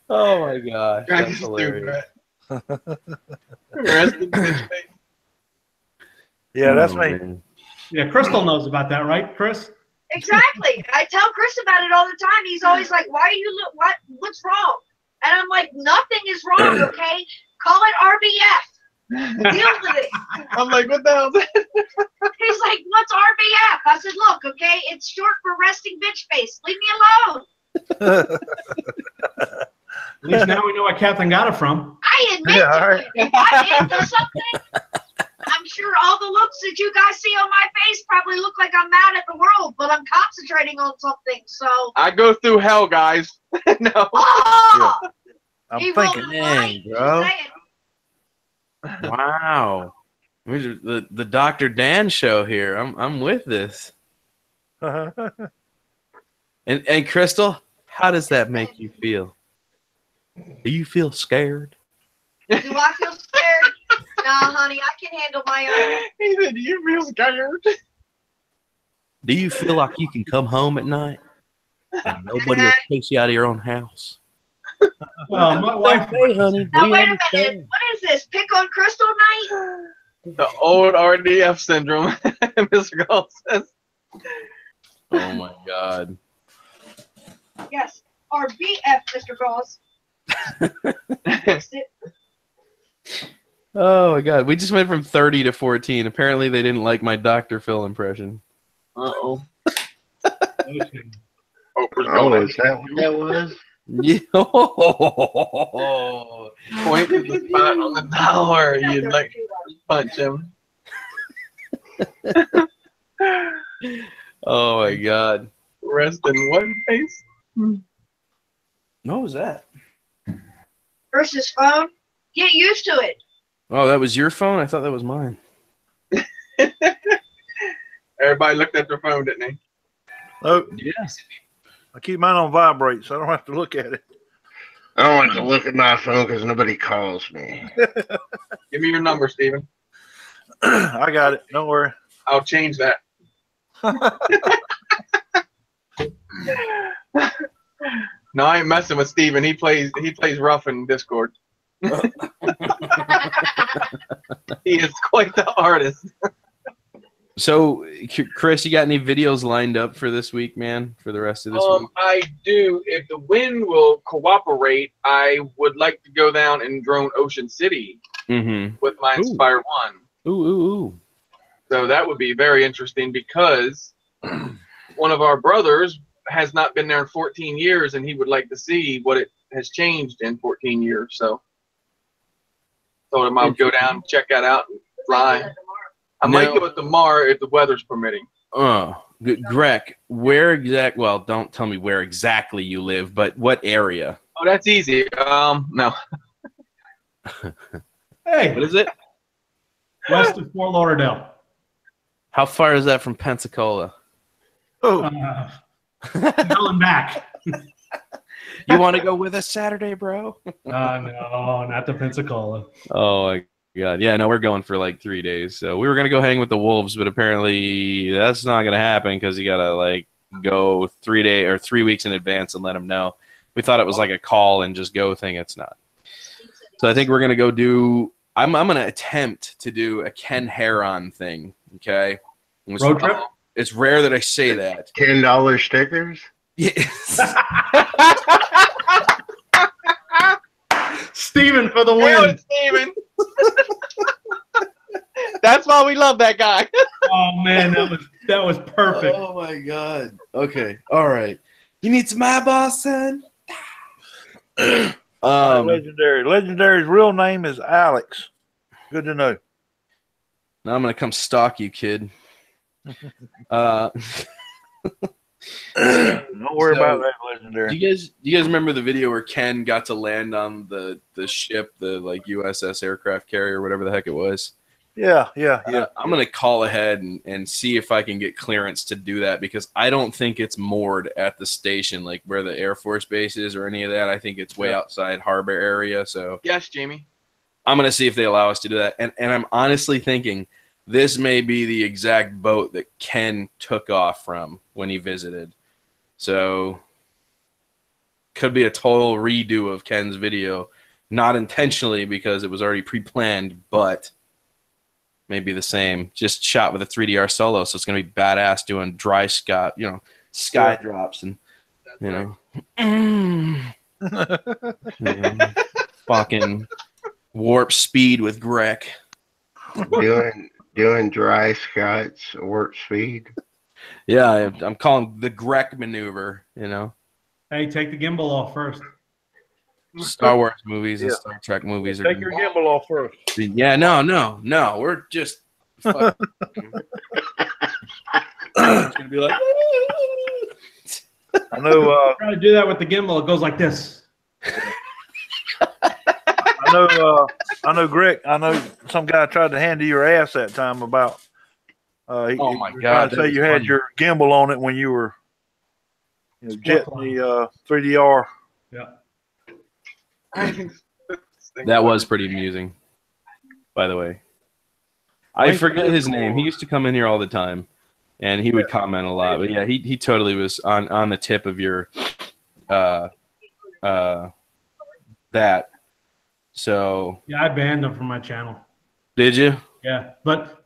A: Oh my gosh,
E: That's
A: that's hilarious.
C: Yeah, that's
A: Oh,
C: me.
A: man.
F: Yeah, Crystal knows about that, right, Chris?
G: Exactly. I tell Chris about it all the time. He's always like, "Why are you look? What's wrong?" And I'm like, "Nothing is wrong. Okay, call it RBF. Deal with it."
E: I'm like, what the hell?
G: He's like, "What's RBF?" I said, "Look, okay, it's short for resting bitch face. Leave me alone."
F: At least now we know where Captain got it from.
G: I admit
C: Yeah, all
G: to
C: right.
G: it. If I'm into something, I'm sure all the looks that you guys see on my face probably look like I'm mad at the world, but I'm concentrating on something. So.
E: I go through hell, guys. No.
G: Oh!
C: I'm
G: He
C: thinking.
G: rolled
A: Dang,
G: the
A: bro.
G: dice, just saying.
A: Wow. The Dr. Dan show here. I'm with this. And Crystal, how does that make you feel? Do you feel scared?
G: Do I feel scared? Nah, honey, I can handle my own.
E: He said, "Do you feel scared?"
A: Do you feel like you can come home at night and nobody will chase you out of your own house?
F: Well, my wife.
A: Hey, honey.
G: Now,
A: we
G: wait a
A: understand.
G: minute. What is this? Pick on Crystal night?
E: The old RDF syndrome, Mr. Gall says.
A: Oh my God.
G: Yes. Or BF, Mr. Goss. Fixed it.
A: Oh my God. We just went from 30 to 14. Apparently they didn't like my Dr. Phil impression.
E: Uh-oh.
D: Oh, is that what that was?
A: Yeah.
E: Point to the spot on the dollar. You'd like punch him.
A: Oh my God.
E: Rest in one face.
A: What was that?
G: Versus phone. Get used to it.
A: Oh, that was your phone? I thought that was mine.
E: Everybody looked at their phone, didn't they?
C: Oh,
A: Yes.
C: I keep mine on vibrate, so I don't have to look at it.
D: I don't like to look at my phone because nobody calls me.
E: Give me your number, Steven.
C: I got it. Don't worry.
E: I'll change that. No, I ain't messing with Steven. He plays rough in Discord. He is quite the artist.
A: So, Chris, you got any videos lined up for this week, man? For the rest of this week?
E: I do. If the wind will cooperate, I would like to go down and drone Ocean City with my Inspire 1.
A: Ooh.
E: So that would be very interesting because one of our brothers has not been there in 14 years, and he would like to see what it has changed in 14 years. So told him I would go down, check that out, and fly. I might go with the Mar if the weather's permitting.
A: Greg, well, don't tell me where exactly you live, but what area?
E: Oh, that's easy. No.
F: Hey,
A: What is it?
F: west of Fort Lauderdale.
A: How far is that from Pensacola?
C: Oh,
F: Going back.
A: You want to go with us Saturday, bro?
F: No, not to Pensacola.
A: Oh my God. Yeah, no, we're going for like 3 days. So we were going to go hang with the Wolves, but apparently that's not going to happen because you got to like go 3 weeks in advance and let them know. We thought it was like a call and just go thing. It's not. So I think we're going to go do, I'm going to attempt to do a Ken Heron thing. Okay.
F: Road trip?
A: It's rare that I say that.
D: $10 stickers?
A: Yes.
F: Steven for the
E: Nailed
F: win.
E: it, Steven. That's why we love that guy.
F: Oh man, that was perfect.
A: Oh my god. Okay. All right. You need some eyeballs, son?
C: Legendary. Legendary's real name is Alex. Good to know.
A: Now I'm gonna come stalk you, kid.
C: Don't worry about that, Legendary.
A: Do you guys remember the video where Ken got to land on the ship, the like USS aircraft carrier, whatever the heck it was?
C: Yeah.
A: I'm gonna call ahead and see if I can get clearance to do that, because I don't think it's moored at the station, like where the Air Force base is or any of that. I think it's way outside harbor area. So
E: Yes, Jamie.
A: I'm gonna see if they allow us to do that. And I'm honestly thinking this may be the exact boat that Ken took off from when he visited. So could be a total redo of Ken's video, not intentionally because it was already pre-planned, but maybe the same, just shot with a 3DR solo. So it's gonna be badass doing dry sky, sky drops and fucking warp speed with Greg.
D: Doing dry Scots warp speed.
A: Yeah, I'm calling the Greg maneuver.
F: Hey, take the gimbal off first.
A: Star Wars movies and Star Trek movies
C: Take your gimbal off first.
A: Yeah, no. We're just fucking it's gonna be like.
C: I know.
F: Try to do that with the gimbal. It goes like this.
C: I know, Greg. I know some guy tried to handle your ass that time about.
A: Oh my
C: he
A: God!
C: Say you had your gimbal on it when you were jetting the 3DR.
F: Yeah.
A: That was pretty amusing, by the way. I forget his name. He used to come in here all the time, and he would comment a lot. But yeah, he totally was on the tip of your that. So
F: yeah, I banned him from my channel.
A: Did you?
F: Yeah, but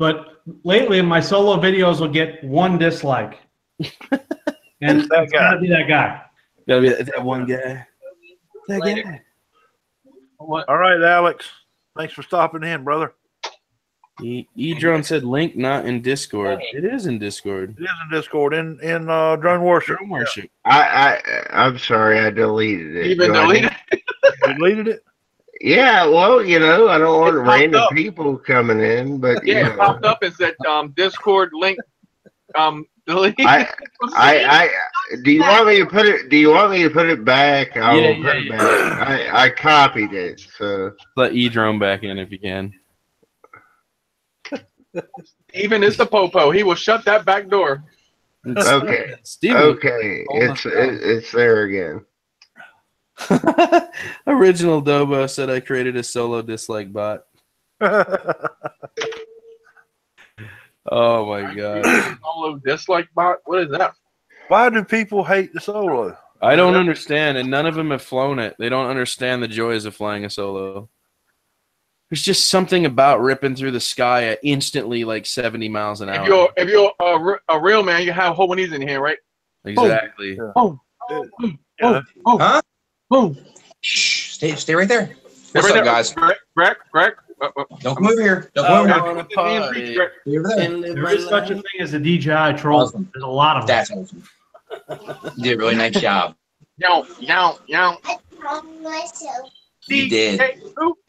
F: lately my solo videos will get 1 dislike, and it's gotta be that guy.
A: Gotta be that one guy. That guy.
C: All right, Alex. Thanks for stopping in, brother.
A: E-Drone said link not in Discord. It is in Discord.
C: It is in Discord in Drone Worship.
A: Drone Worship.
D: I'm sorry, I deleted it.
E: Even deleted it?
C: You deleted it?
D: Yeah, well, I don't want random people coming in, but
E: it popped up and said Discord link delete.
D: Do you want me to put it? Do you want me to put it back? I will put it back. I copied it, so
A: let E-Drone back in if you can.
E: Even is the popo. He will shut that back door.
D: Okay.
A: Steven,
D: okay, it's there again.
A: Original Dobo said I created a solo dislike bot. Oh my God.
E: Solo dislike bot? What is that?
C: Why do people hate the solo?
A: I don't understand, and none of them have flown it. They don't understand the joys of flying a solo. There's just something about ripping through the sky at instantly like 70 miles an hour.
E: If you're a real man, you have hope when he's in here, right?
A: Exactly.
I: Huh?
E: Boom.
I: Shh, stay right there. What's up, guys?
E: Greg.
I: Don't come over here. Don't come over here.
A: Party.
I: Stay over there.
F: There is such a thing as a DJI troll.
I: Awesome.
F: There's a lot of them.
I: That's awesome. You did a really nice job.
E: Yow.
I: You did.
E: Who?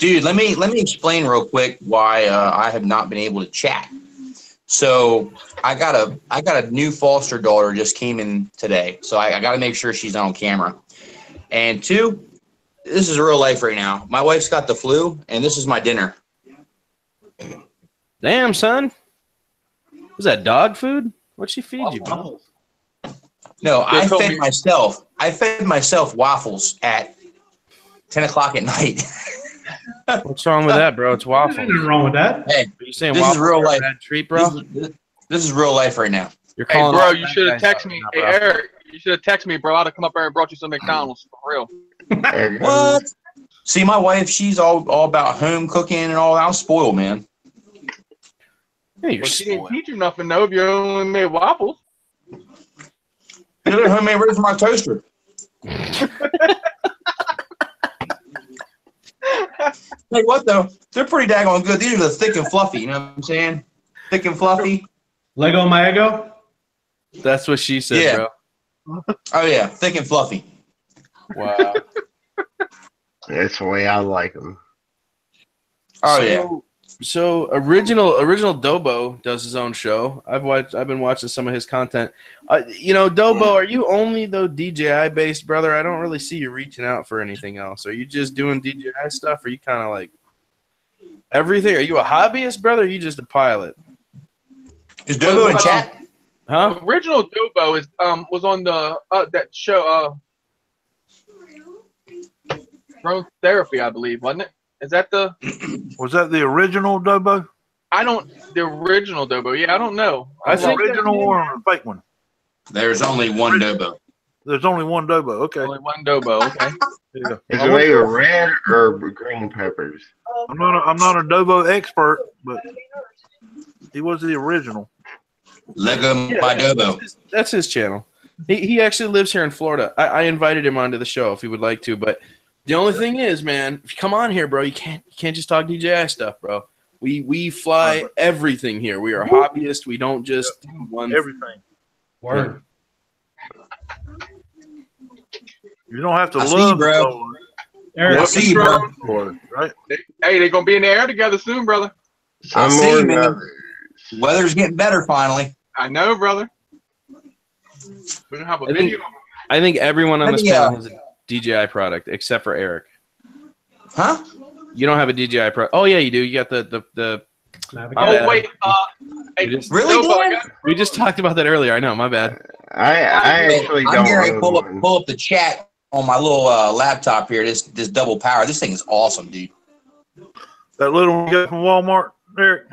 I: Dude, let me explain real quick why I have not been able to chat. So I got a new foster daughter just came in today, so I got to make sure she's on camera. And 2, this is real life right now. My wife's got the flu, and this is my dinner.
A: Damn, son. Was that dog food? What'd she feed you, bro?
I: No, I fed myself waffles at 10 o'clock at night.
A: What's wrong with that, bro? It's waffles.
F: There's nothing wrong with that.
I: Hey,
A: Are you saying
I: this
A: waffles
I: is real
A: are a
I: life.
A: bad treat, bro?
I: This is real life right now.
A: You're
E: Hey,
A: calling
E: bro,
A: all
E: you
A: bad
E: should have
A: guys
E: texted me.
A: out
E: Hey,
A: now, bro.
E: Eric, you should have texted me, bro. I'd have come up there and brought you some McDonald's for real.
I: What? See, my wife, she's all about home cooking and all. I'm spoiled, man.
A: Yeah, you're
E: Well, she didn't
A: spoiled.
E: teach you nothing, though, if you only made waffles.
I: You know, homemade ready for my toaster. Hey, what though? They're pretty daggone good. These are the thick and fluffy. You know what I'm saying? Thick and fluffy.
F: Lego my ego?
A: That's what she said,
I: Yeah.
A: bro.
I: Oh yeah, thick and fluffy.
A: Wow.
D: That's the way I like them.
I: Oh
A: so,
I: yeah.
A: So original Dobo does his own show. I've been watching some of his content. Dobo, are you only though DJI based, brother? I don't really see you reaching out for anything else. Are you just doing DJI stuff? Or are you kind of like everything? Are you a hobbyist, brother? Or are you just a pilot?
I: Is Dobo in chat?
A: Huh?
E: Original Dobo is was on the that show Growth Therapy, I believe, wasn't it? Is that the?
C: Was that the original Dobo?
E: The original Dobo. Yeah, I don't know.
A: I think
C: the original or a fake one?
I: There's only one Dobo.
C: There's only one Dobo. Okay.
E: Only one Dobo. Okay.
C: Yeah.
D: Is it made with red or green peppers?
C: I'm not a Dobo expert, but he was the original.
I: Lego my Dobo.
A: That's his channel. He actually lives here in Florida. I invited him onto the show if he would like to, but the only thing is, man, if you come on here, bro, you can't just talk DJI stuff, bro. We fly everything here. We are hobbyists. We don't just do one
C: everything.
F: Word.
C: You don't have to
I: I see
C: love
I: you, bro.
C: Dobo,
F: Eric,
I: I see you, bro.
C: right?
E: Hey, they're gonna be in the air together soon, brother.
I: I
D: Some
I: see
D: more
I: you,
D: than
I: man.
D: others.
I: Weather's getting better finally.
E: I know, brother. We're gonna have a video.
A: I think everyone on this
I: Yeah.
A: panel has a DJI product except for Eric.
I: Huh?
A: You don't have a DJI product. Oh yeah, you do. You got the.
E: Oh wait, hey,
I: Really,
E: Dobo, I
I: Dan?
E: got-
A: We just talked about that earlier. I know. My bad.
D: I actually
I: I'm
D: don't
I: getting ready to
D: own one.
I: pull up the chat on my little laptop here. This double power. This thing is awesome, dude.
C: That little one you got from Walmart, Eric.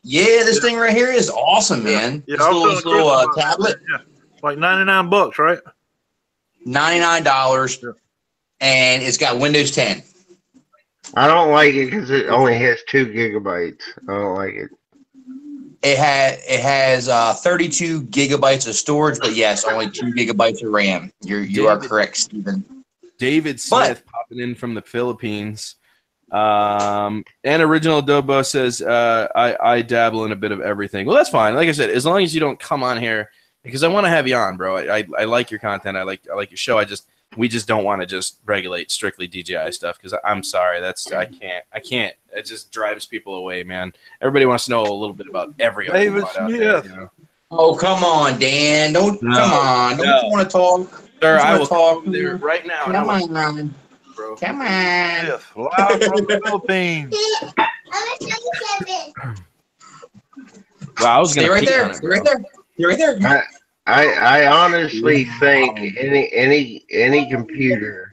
I: Yeah, this thing right here is awesome, man.
C: Yeah,
I: This
C: I was
I: little,
C: telling Chris about that.
I: tablet,
C: Yeah, like $99, right?
I: $99, and it's got Windows 10.
D: I don't like it because it only has 2 gigabytes. I don't like it.
I: It has 32 gigabytes of storage, but yes, only 2 gigabytes of RAM. You are correct, Stephen.
A: David Smith popping in from the Philippines. And Original Dobo says, I dabble in a bit of everything. Well, that's fine. Like I said, as long as you don't come on here, because I want to have you on, bro. I like your content. I like your show. We just don't want to just regulate strictly DJI stuff because I'm sorry. I can't. It just drives people away, man. Everybody wants to know a little bit about every other
C: David
A: pod out there,
C: Smith.
A: you know?
I: Oh, come on, Dan. Come on. Don't you want to talk?
A: Sir,
I: Don't you
A: I
I: wanna
A: will
I: talk
A: talk there right now.
I: Come on, Ryan.
A: Bro.
I: Come on.
C: Yes, live from the Philippines.
A: Wow, I was
I: Stay
A: gonna
I: right
A: peek
I: there.
A: on it,
I: Stay right
A: bro.
I: there. Stay right there.
D: I honestly think any computer,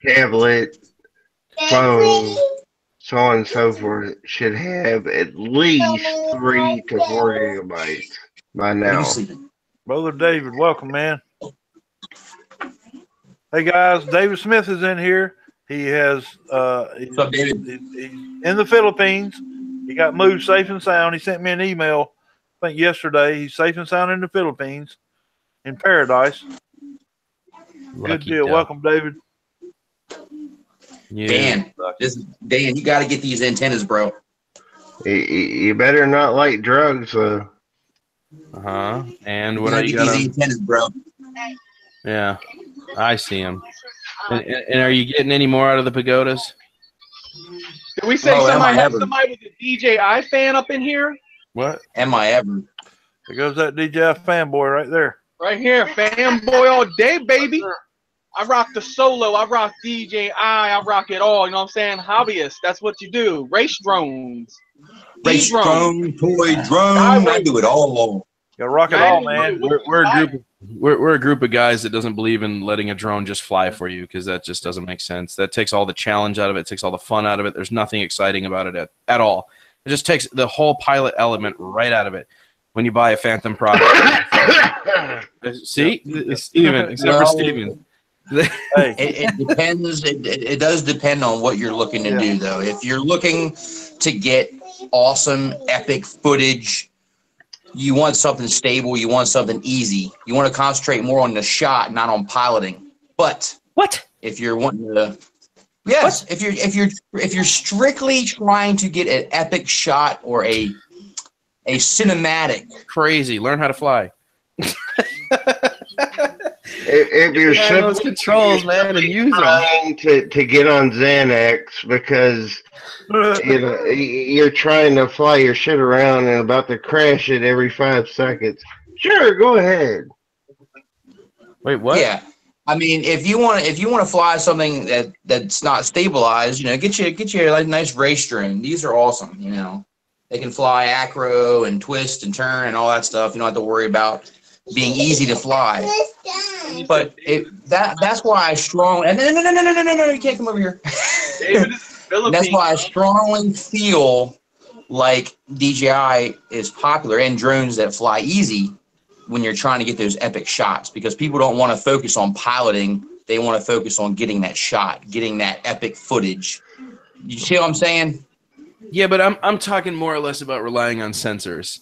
D: tablet, phone, so on and so forth, should have at least 3 to 4 gigabytes by now.
C: Brother David, welcome, man. Hey guys, David Smith is in here. He has
I: What's up, David?
C: he's in the Philippines. He got moved safe and sound. He sent me an email, I think yesterday. He's safe and sound in the Philippines, in paradise. Good
A: Lucky
C: deal.
A: duck.
C: Welcome, David.
A: Yeah.
I: Dan, Dan, you got to get these antennas, bro.
D: You better not like drugs, though.
A: And
I: You
A: what
I: got
A: are
I: to
A: you
I: get
A: got?
I: these antennas, bro.
A: Yeah, I see him. And are you getting any more out of the pagodas?
E: Did we say
I: Oh, am
E: somebody
I: I
E: had
I: ever.
E: somebody with a DJI fan up in here?
A: What?
I: Am I ever?
C: There goes that DJI fanboy right there.
E: Right here, fanboy all day, baby. I rock the solo. I rock DJI. I rock it all. You know what I'm saying? Hobbyist. That's what you do. Race drones.
I: Race drone, toy drone. I do it all.
C: You gotta rock it all, man.
A: We're a group of guys that doesn't believe in letting a drone just fly for you because that just doesn't make sense. That takes all the challenge out of it. Takes all the fun out of it. There's nothing exciting about it at all. It just takes the whole pilot element right out of it when you buy a Phantom product. See, Steven, except for Steven.
C: Hey,
I: It depends. It does depend on what you're looking to do, though. If you're looking to get awesome, epic footage, you want something stable. You want something easy. You want to concentrate more on the shot, not on piloting. But
A: What?
I: if you're wanting to, Yes, if you're strictly trying to get an epic shot or a cinematic.
A: Crazy. Learn how to fly.
D: If you're
A: those controls, man, and use them.
D: trying to get on Xanax because you're trying to fly your shit around and about to crash it every 5 seconds, sure, go ahead.
A: Wait, what?
I: Yeah, I mean, if you want to fly something that's not stabilized, get you a nice race drone. These are awesome. They can fly acro and twist and turn and all that stuff. You don't have to worry about being easy to fly. But that's why I strongly no, you can't come over here. That's why I strongly feel like DJI is popular and drones that fly easy when you're trying to get those epic shots, because people don't want to focus on piloting. They want to focus on getting that shot, getting that epic footage. You see what I'm saying?
A: Yeah, but I'm talking more or less about relying on sensors.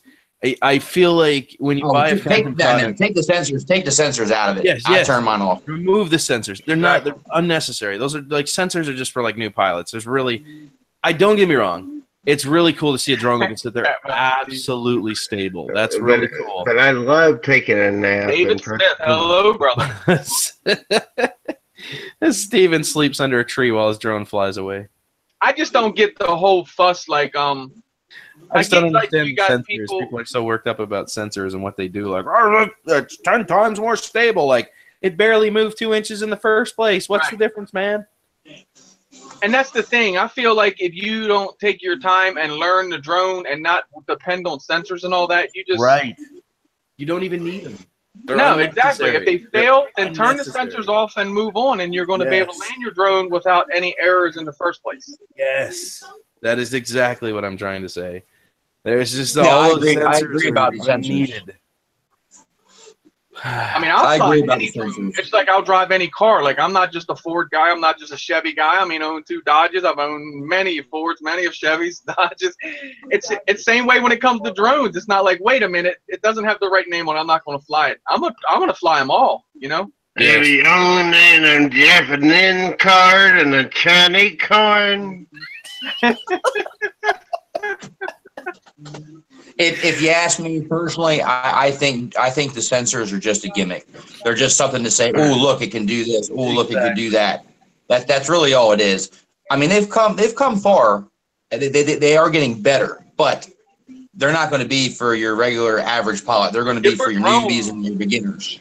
A: I feel like when you buy a Phantom product,
I: take the sensors out of it.
A: Yes,
I: I turn mine off.
A: Remove the sensors. They're unnecessary. Those are like sensors are just for like new pilots. I don't get me wrong. It's really cool to see a drone that can sit there absolutely stable. That's really cool.
D: But I love taking a nap.
E: David Smith, hello, brother.
A: Steven sleeps under a tree while his drone flies away.
E: I just don't get the whole fuss like
A: I just don't understand
E: like you got
A: sensors. People are so worked up about sensors and what they do. Like, oh, look, it's 10 times more stable. Like, it barely moved 2 inches in the first place. What's the difference, man?
E: And that's the thing. I feel like if you don't take your time and learn the drone and not depend on sensors and all that, you just
A: You don't even need them.
E: No, exactly. If they fail, then turn the sensors off and move on, and you're going to be able to land your drone without any errors in the first place.
A: Yes, that is exactly what I'm trying to say. There's just
I: I agree about the sensors.
A: Needed.
E: I mean, I agree about the sensors. It's like I'll drive any car. Like, I'm not just a Ford guy. I'm not just a Chevy guy. I mean, I own 2 Dodges. I've owned many Fords, many of Chevys, Dodges. It's same way when it comes to drones. It's not like, wait a minute, it doesn't have the right name on it. I'm not going to fly it. I'm going to fly them all,
D: Have you owned a Japanese card and a Chinese card?
I: If you ask me personally, I think the sensors are just a gimmick. They're just something to say, oh, look, it can do this. Oh, look, it can do that. That's really all it is. I mean, they've come far. They are getting better, but they're not going to be for your regular average pilot. They're going to be for your newbies and your beginners.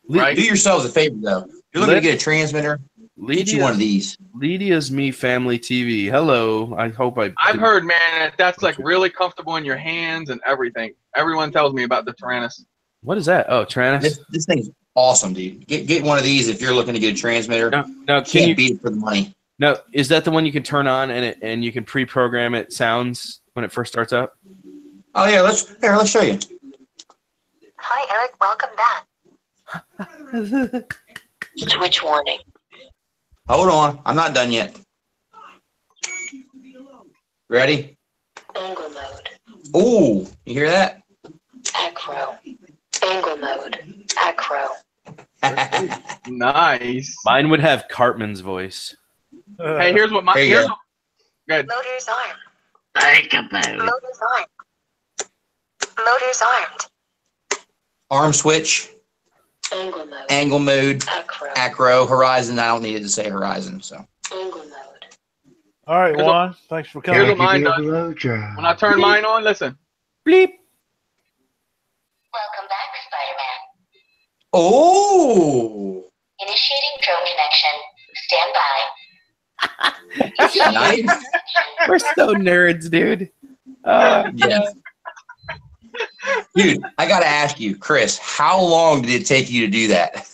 I: Right? Do yourselves a favor, though. If you're looking to get a transmitter, get you one of these.
A: Lydia's Me Family TV. Hello. I hope
E: I've heard, man, that's like really comfortable in your hands and everything. Everyone tells me about the Tyrannus.
A: What is that? Oh, Tyrannus.
I: This thing's awesome, dude. Get one of these if you're looking to get a transmitter.
A: No,
I: can't beat it for the money.
A: No, is that the one you can turn on and you can pre-program it sounds when it first starts up?
I: Oh yeah, let's show you.
J: Hi Eric, welcome back. Switch warning.
I: Hold on, I'm not done yet. Ready?
J: Angle mode.
I: Ooh, you hear that?
J: Acro. Angle mode. Acro.
E: Nice.
A: Mine would have Cartman's voice.
E: Hey, here's what my good.
J: Motor's armed.
D: Think about it.
J: Motor's armed. Motor's armed.
I: Arm switch.
J: Angle mode.
I: Angle mode.
J: Acro.
I: Acro. Horizon. I don't need it to say horizon. So.
J: Angle mode.
C: All right, Juan. Thanks for coming.
E: Here's what mine does. When I turn mine on, listen. Bleep.
J: Welcome back, Spider-Man.
I: Oh.
J: Initiating drone connection. Stand by.
I: Nice.
A: We're so nerds, dude.
I: Yes. Dude, I got to ask you, Chris, how long did it take you to do that?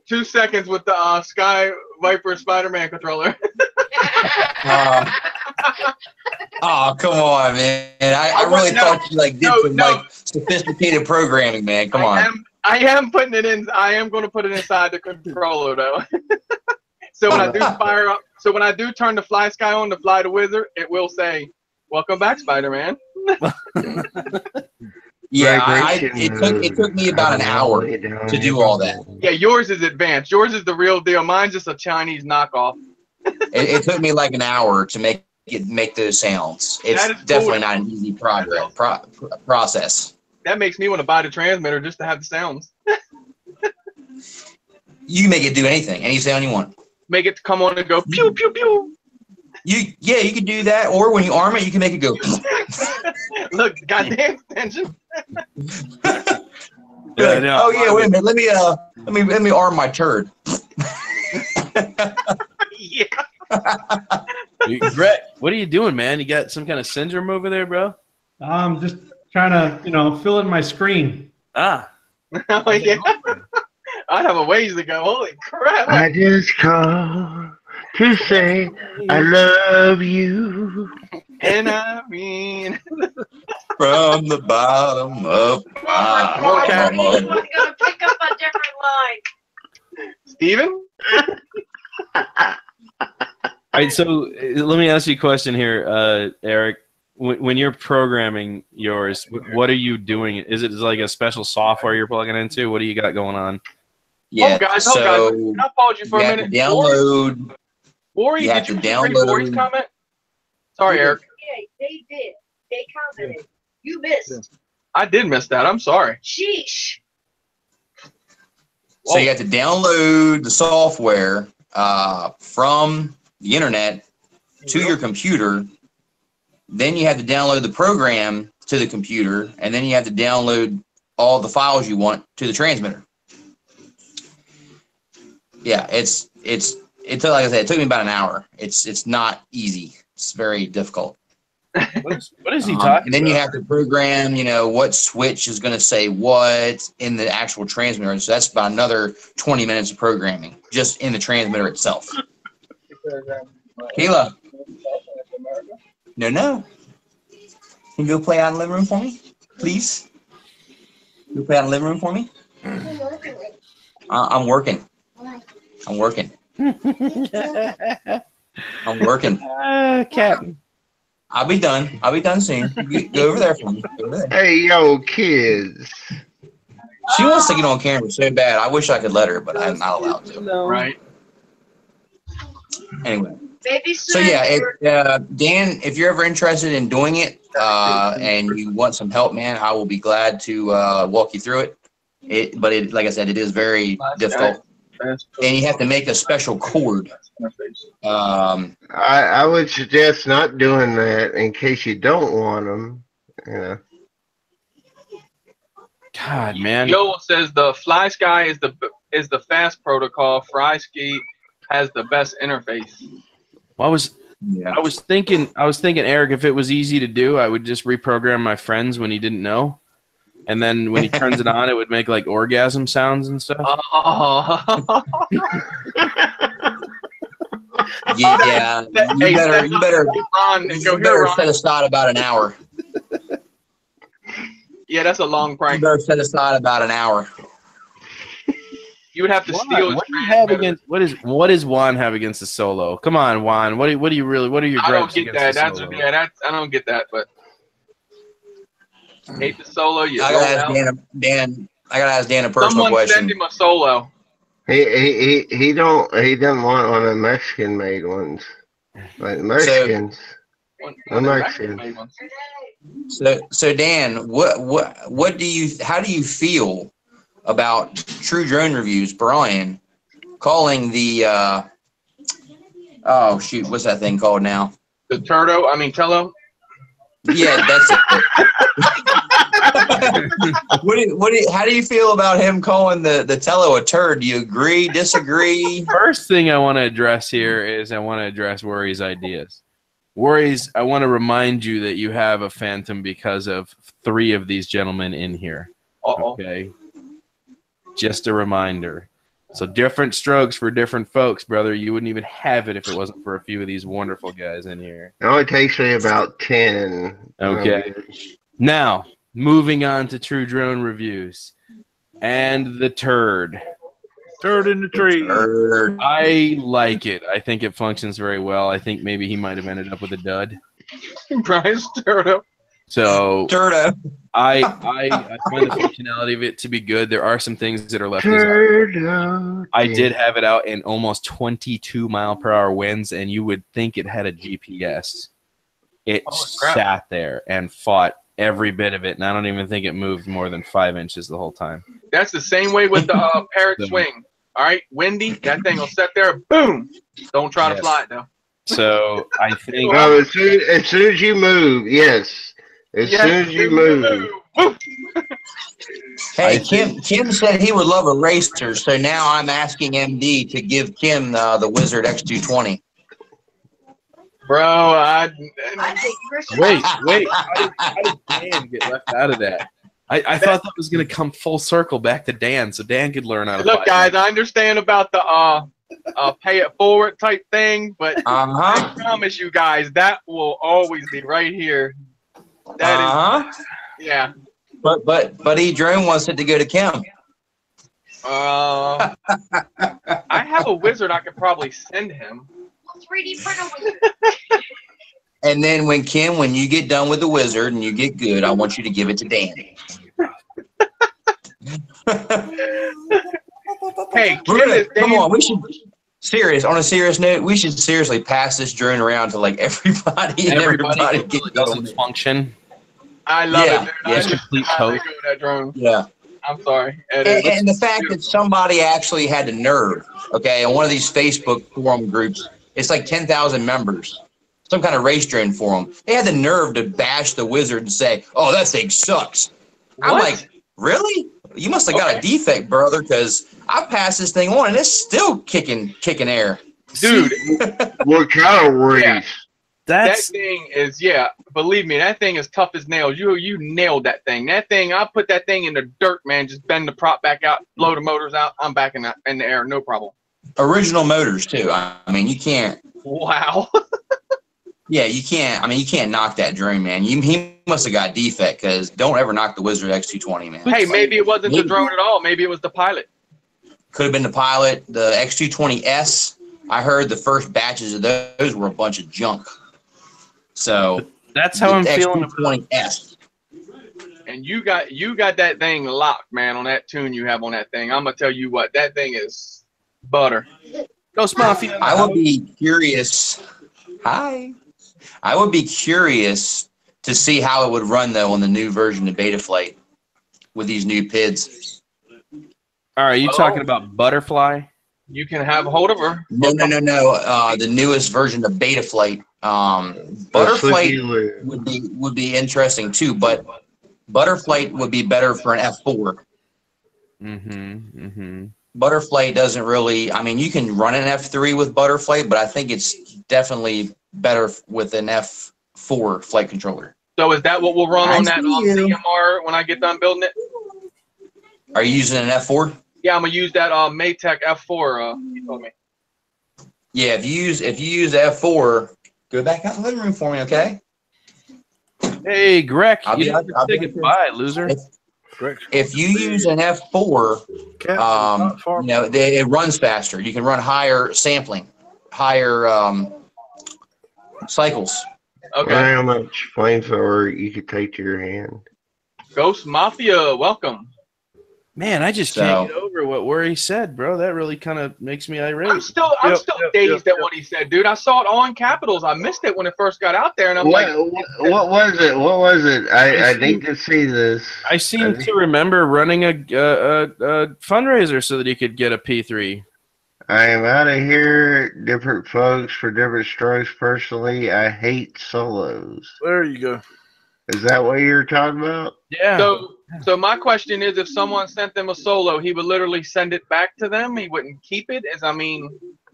E: 2 seconds with the Sky Viper Spider-Man controller.
I: Oh, come on, man. I really thought you did some sophisticated programming, man. Come on.
E: I am putting it in. I am going to put it inside the controller, though. So when I do fire up, so when I do turn the Fly Sky on to fly the Wizard, it will say, "Welcome back, Spider-Man."
I: Yeah,
D: Vibration
I: it took me about an hour to do all that.
E: Yeah, yours is advanced. Yours is the real deal. Mine's just a Chinese knockoff.
I: It took me like an hour to make those sounds. It's definitely not an easy process.
E: That makes me want to buy the transmitter just to have the sounds.
I: You can make it do anything, any sound you want.
E: Make it come on and go pew pew pew.
I: You can do that, or when you arm it, you can make it go.
E: Look, goddamn attention.
A: Yeah, no,
I: oh yeah, wait a minute. Let me arm my turd.
E: Yeah.
A: Brett, what are you doing, man? You got some kind of syndrome over there, bro?
F: I'm just trying to, fill in my screen.
A: Ah.
E: Oh yeah. I have a ways to go. Holy crap.
D: I just called to say I love you.
E: And I mean,
I: From the bottom of my
G: Oh,
E: Okay.
G: I'm going to pick up a different line.
E: Steven?
A: All right, so let me ask you a question here, Eric. When you're programming yours, what are you doing? Is it like a special software you're plugging into? What do you got going on?
I: Yeah,
E: guys,
I: so
E: Can I pause you for a
I: you have
E: minute?
I: to download.
E: Ori,
I: You have
E: did
I: to
E: you read
I: download-
E: Ori's comment? Sorry, Eric.
G: Yeah, they did. They commented. You missed.
E: I did miss that. I'm sorry.
G: Sheesh.
I: So you have to download the software from the internet to your computer. Then you have to download the program to the computer, and then you have to download all the files you want to the transmitter. Yeah, it's like I said, it took me about an hour. It's not easy. It's very difficult.
A: What is he talking
I: And then you
A: about?
I: have to program, what switch is going to say what in the actual transmitter. So that's about another 20 minutes of programming just in the transmitter itself. Kayla. No. Can you go play out in the living room for me, please? You play out in the living room for me? I'm working. I'm working.
A: Captain.
I: I'll be done. I'll be done soon. You go over there for me. Go over there.
D: Hey, yo, kids.
I: She wants to get on camera so bad. I wish I could let her, but I'm not allowed to.
A: No.
E: Right.
I: Anyway.
G: Maybe
I: So
G: soon.
I: yeah, Dan, if you're ever interested in doing it and you want some help, man, I will be glad to walk you through it. But like I said, it is very difficult, and you have to make a special cord.
D: I would suggest not doing that in case you don't want them.
A: God, man.
E: Joel says the Fly Sky is the fast protocol. FrySky has the best interface.
A: Well, I was thinking, Eric, if it was easy to do, I would just reprogram my friends when he didn't know, and then when he turns it on, it would make like orgasm sounds and stuff.
E: Oh.
I: Yeah, you better
E: Ron, go here, Ron.
I: set aside about an hour.
E: Yeah, that's a long
I: You
E: prank.
I: better set aside about an hour.
E: You would have to steal his
A: What do you have against? What does Juan have against the solo? Come on, Juan. What do you really? What are your
E: I don't
A: gripes
E: get
A: against
E: that.
A: the
E: That's
A: solo?
E: I don't get that, but hate the solo. You
I: I
E: roll
I: gotta ask
E: out.
I: Dan. I gotta ask Dan a personal
E: Someone
I: question.
E: send him a solo.
D: He doesn't want one of the Mexican made ones. Like Mexicans.
E: One
D: No
E: of the
D: Mexicans.
E: made ones.
I: So Dan, how do you feel about True Drone Reviews, Brian, calling the oh shoot, what's that thing called now?
E: The Tello.
I: Yeah, that's it. How do you feel about him calling the Tello a turd? Do you agree, disagree?
A: First thing I want to address here is I want to address Worry's ideas. Worry's, I want to remind you that you have a Phantom because of 3 of these gentlemen in here.
E: Uh-oh.
A: Okay? Just a reminder. So different strokes for different folks, brother. You wouldn't even have it if it wasn't for a few of these wonderful guys in here.
D: It only takes me about 10.
A: Okay. Now, moving on to True Drone Reviews. And the turd.
C: Turd in the tree.
A: I like it. I think it functions very well. I think maybe he might have ended up with a dud.
E: Brian stirred up.
A: So
I: Turdo.
A: I find the functionality of it to be good. There are some things that are left desired. I did have it out in almost 22-mile-per-hour winds, and you would think it had a GPS. It sat there and fought every bit of it, and I don't even think it moved more than 5 inches the whole time.
E: That's the same way with the parrot swing. All right, windy, that thing will sit there, boom. Don't try to fly it though.
A: So I think.
D: Well, as soon as you move, yes. As soon as you move.
I: Hey, Kim said he would love a racer, so now I'm asking MD to give Kim the Wizard X220.
E: Bro,
G: I think Chris.
A: Wait. How did Dan get left out of that? I thought that was going to come full circle back to Dan, so Dan could learn how to fly.
E: Look, guys, I understand about the pay it forward type thing, but I promise you guys that will always be right here. That is, yeah.
I: But E-Drone wants it to go to Kim.
E: I have a wizard I could probably send him.
G: 3D printer wizard.
I: And then when you get done with the wizard and you get good, I want you to give it to Dan.
E: Hey,
I: come on, we should on a serious note, we should seriously pass this drone around to like everybody and everybody
A: it doesn't function.
E: I love it, dude.
A: It's complete code.
E: That drone.
I: Yeah.
E: I'm sorry.
I: And the fact that somebody actually had the nerve, okay, on one of these Facebook forum groups, it's like 10,000 members, some kind of race drone forum. They had the nerve to bash the wizard and say, "Oh, that thing sucks." I'm like, really? You must have got a defect, brother, because I passed this thing on and it's still kicking air.
E: Dude.
D: What kind of race?
E: Yeah. That thing is, believe me, that thing is tough as nails. You nailed that thing. That thing, I put that thing in the dirt, man. Just bend the prop back out, blow the motors out. I'm back in the air, no problem.
I: Original motors too. I mean, you can't.
E: Wow.
I: Yeah, you can't. I mean, you can't knock that drone, man. He must have got defect, because don't ever knock the Wizard X220, man.
E: Hey, maybe it wasn't the drone at all. Maybe it was the pilot.
I: Could have been the pilot. The X220S. I heard the first batches of those were a bunch of junk. So
A: that's how I'm feeling
I: about S.
E: And you got that thing locked, man, on that tune you have on that thing. I'm gonna tell you what, that thing is butter.
A: Ghost Mafia.
I: I would be curious. Hi. I would be curious to see how it would run though on the new version of Betaflight with these new PIDs.
A: All right, you talking about Butterfly?
E: You can have hold of her.
I: No. The newest version of Betaflight. Butterflight would be interesting too, but Butterflight would be better for an F4. Butterflight doesn't really. I mean, you can run an F3 with Butterflight, but I think it's definitely better with an F4 flight controller.
E: So is that what we'll run on that CMR when I get done building it?
I: Are you using an F4?
E: Yeah, I'm gonna use that Maytech F4. You told me.
I: Yeah, if you use F4, go back out in the living room for me, okay?
A: Hey, Greg, you didn't say goodbye, loser.
I: If you use an F4, it runs faster. You can run higher sampling, higher cycles.
D: Okay. How much flamethrower you could take to your hand?
E: Ghost Mafia, welcome.
A: Man, I just can't get over what he said, bro. That really kind of makes me irate.
E: I'm still dazed at what he said, dude. I saw it on Capitals. I missed it when it first got out there, and I'm
D: what was it? What was it? I need to see this.
A: I seem to remember running a fundraiser so that he could get a P3.
D: I am out of here. Different folks for different strokes. Personally, I hate solos.
C: There you go.
D: Is that what you're talking about?
A: Yeah.
E: So my question is, if someone sent them a solo, he would literally send it back to them. He wouldn't keep it.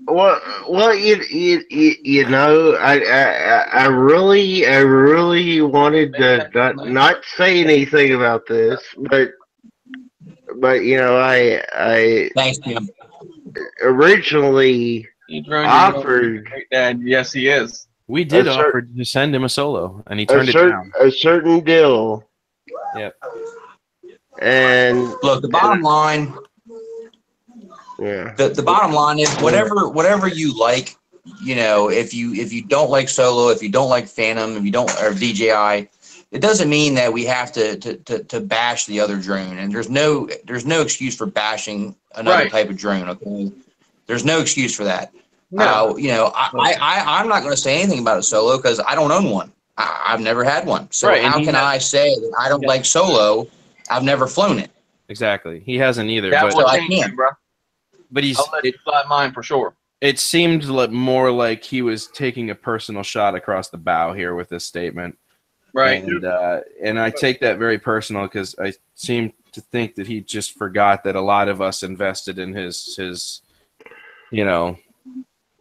D: Well, you know, I really wanted to not say anything about this, but you know, I
I: thanks, Tim.
D: Originally offered.
E: And yes, he is.
A: We did offer to send him a solo, and he turned it down.
D: A certain deal.
A: Yep.
D: And
I: look, the bottom line.
D: Yeah.
I: The bottom line is whatever you like. You know, if you don't like solo, if you don't like Phantom, if you don't or DJI, it doesn't mean that we have to bash the other drone. And there's no excuse for bashing another type of drone. Okay, there's no excuse for that.
E: No.
I: You know, I'm not going to say anything about a Solo because I don't own one. I've never had one. So how can I say that I don't like Solo? I've never flown it.
A: Exactly. He hasn't either.
E: That
A: But
E: will change you, bro.
A: But
E: I'll let you fly mine for sure.
A: It seemed more like he was taking a personal shot across the bow here with this statement.
E: Right.
A: And I take that very personal because I seem to think that he just forgot that a lot of us invested in his you know,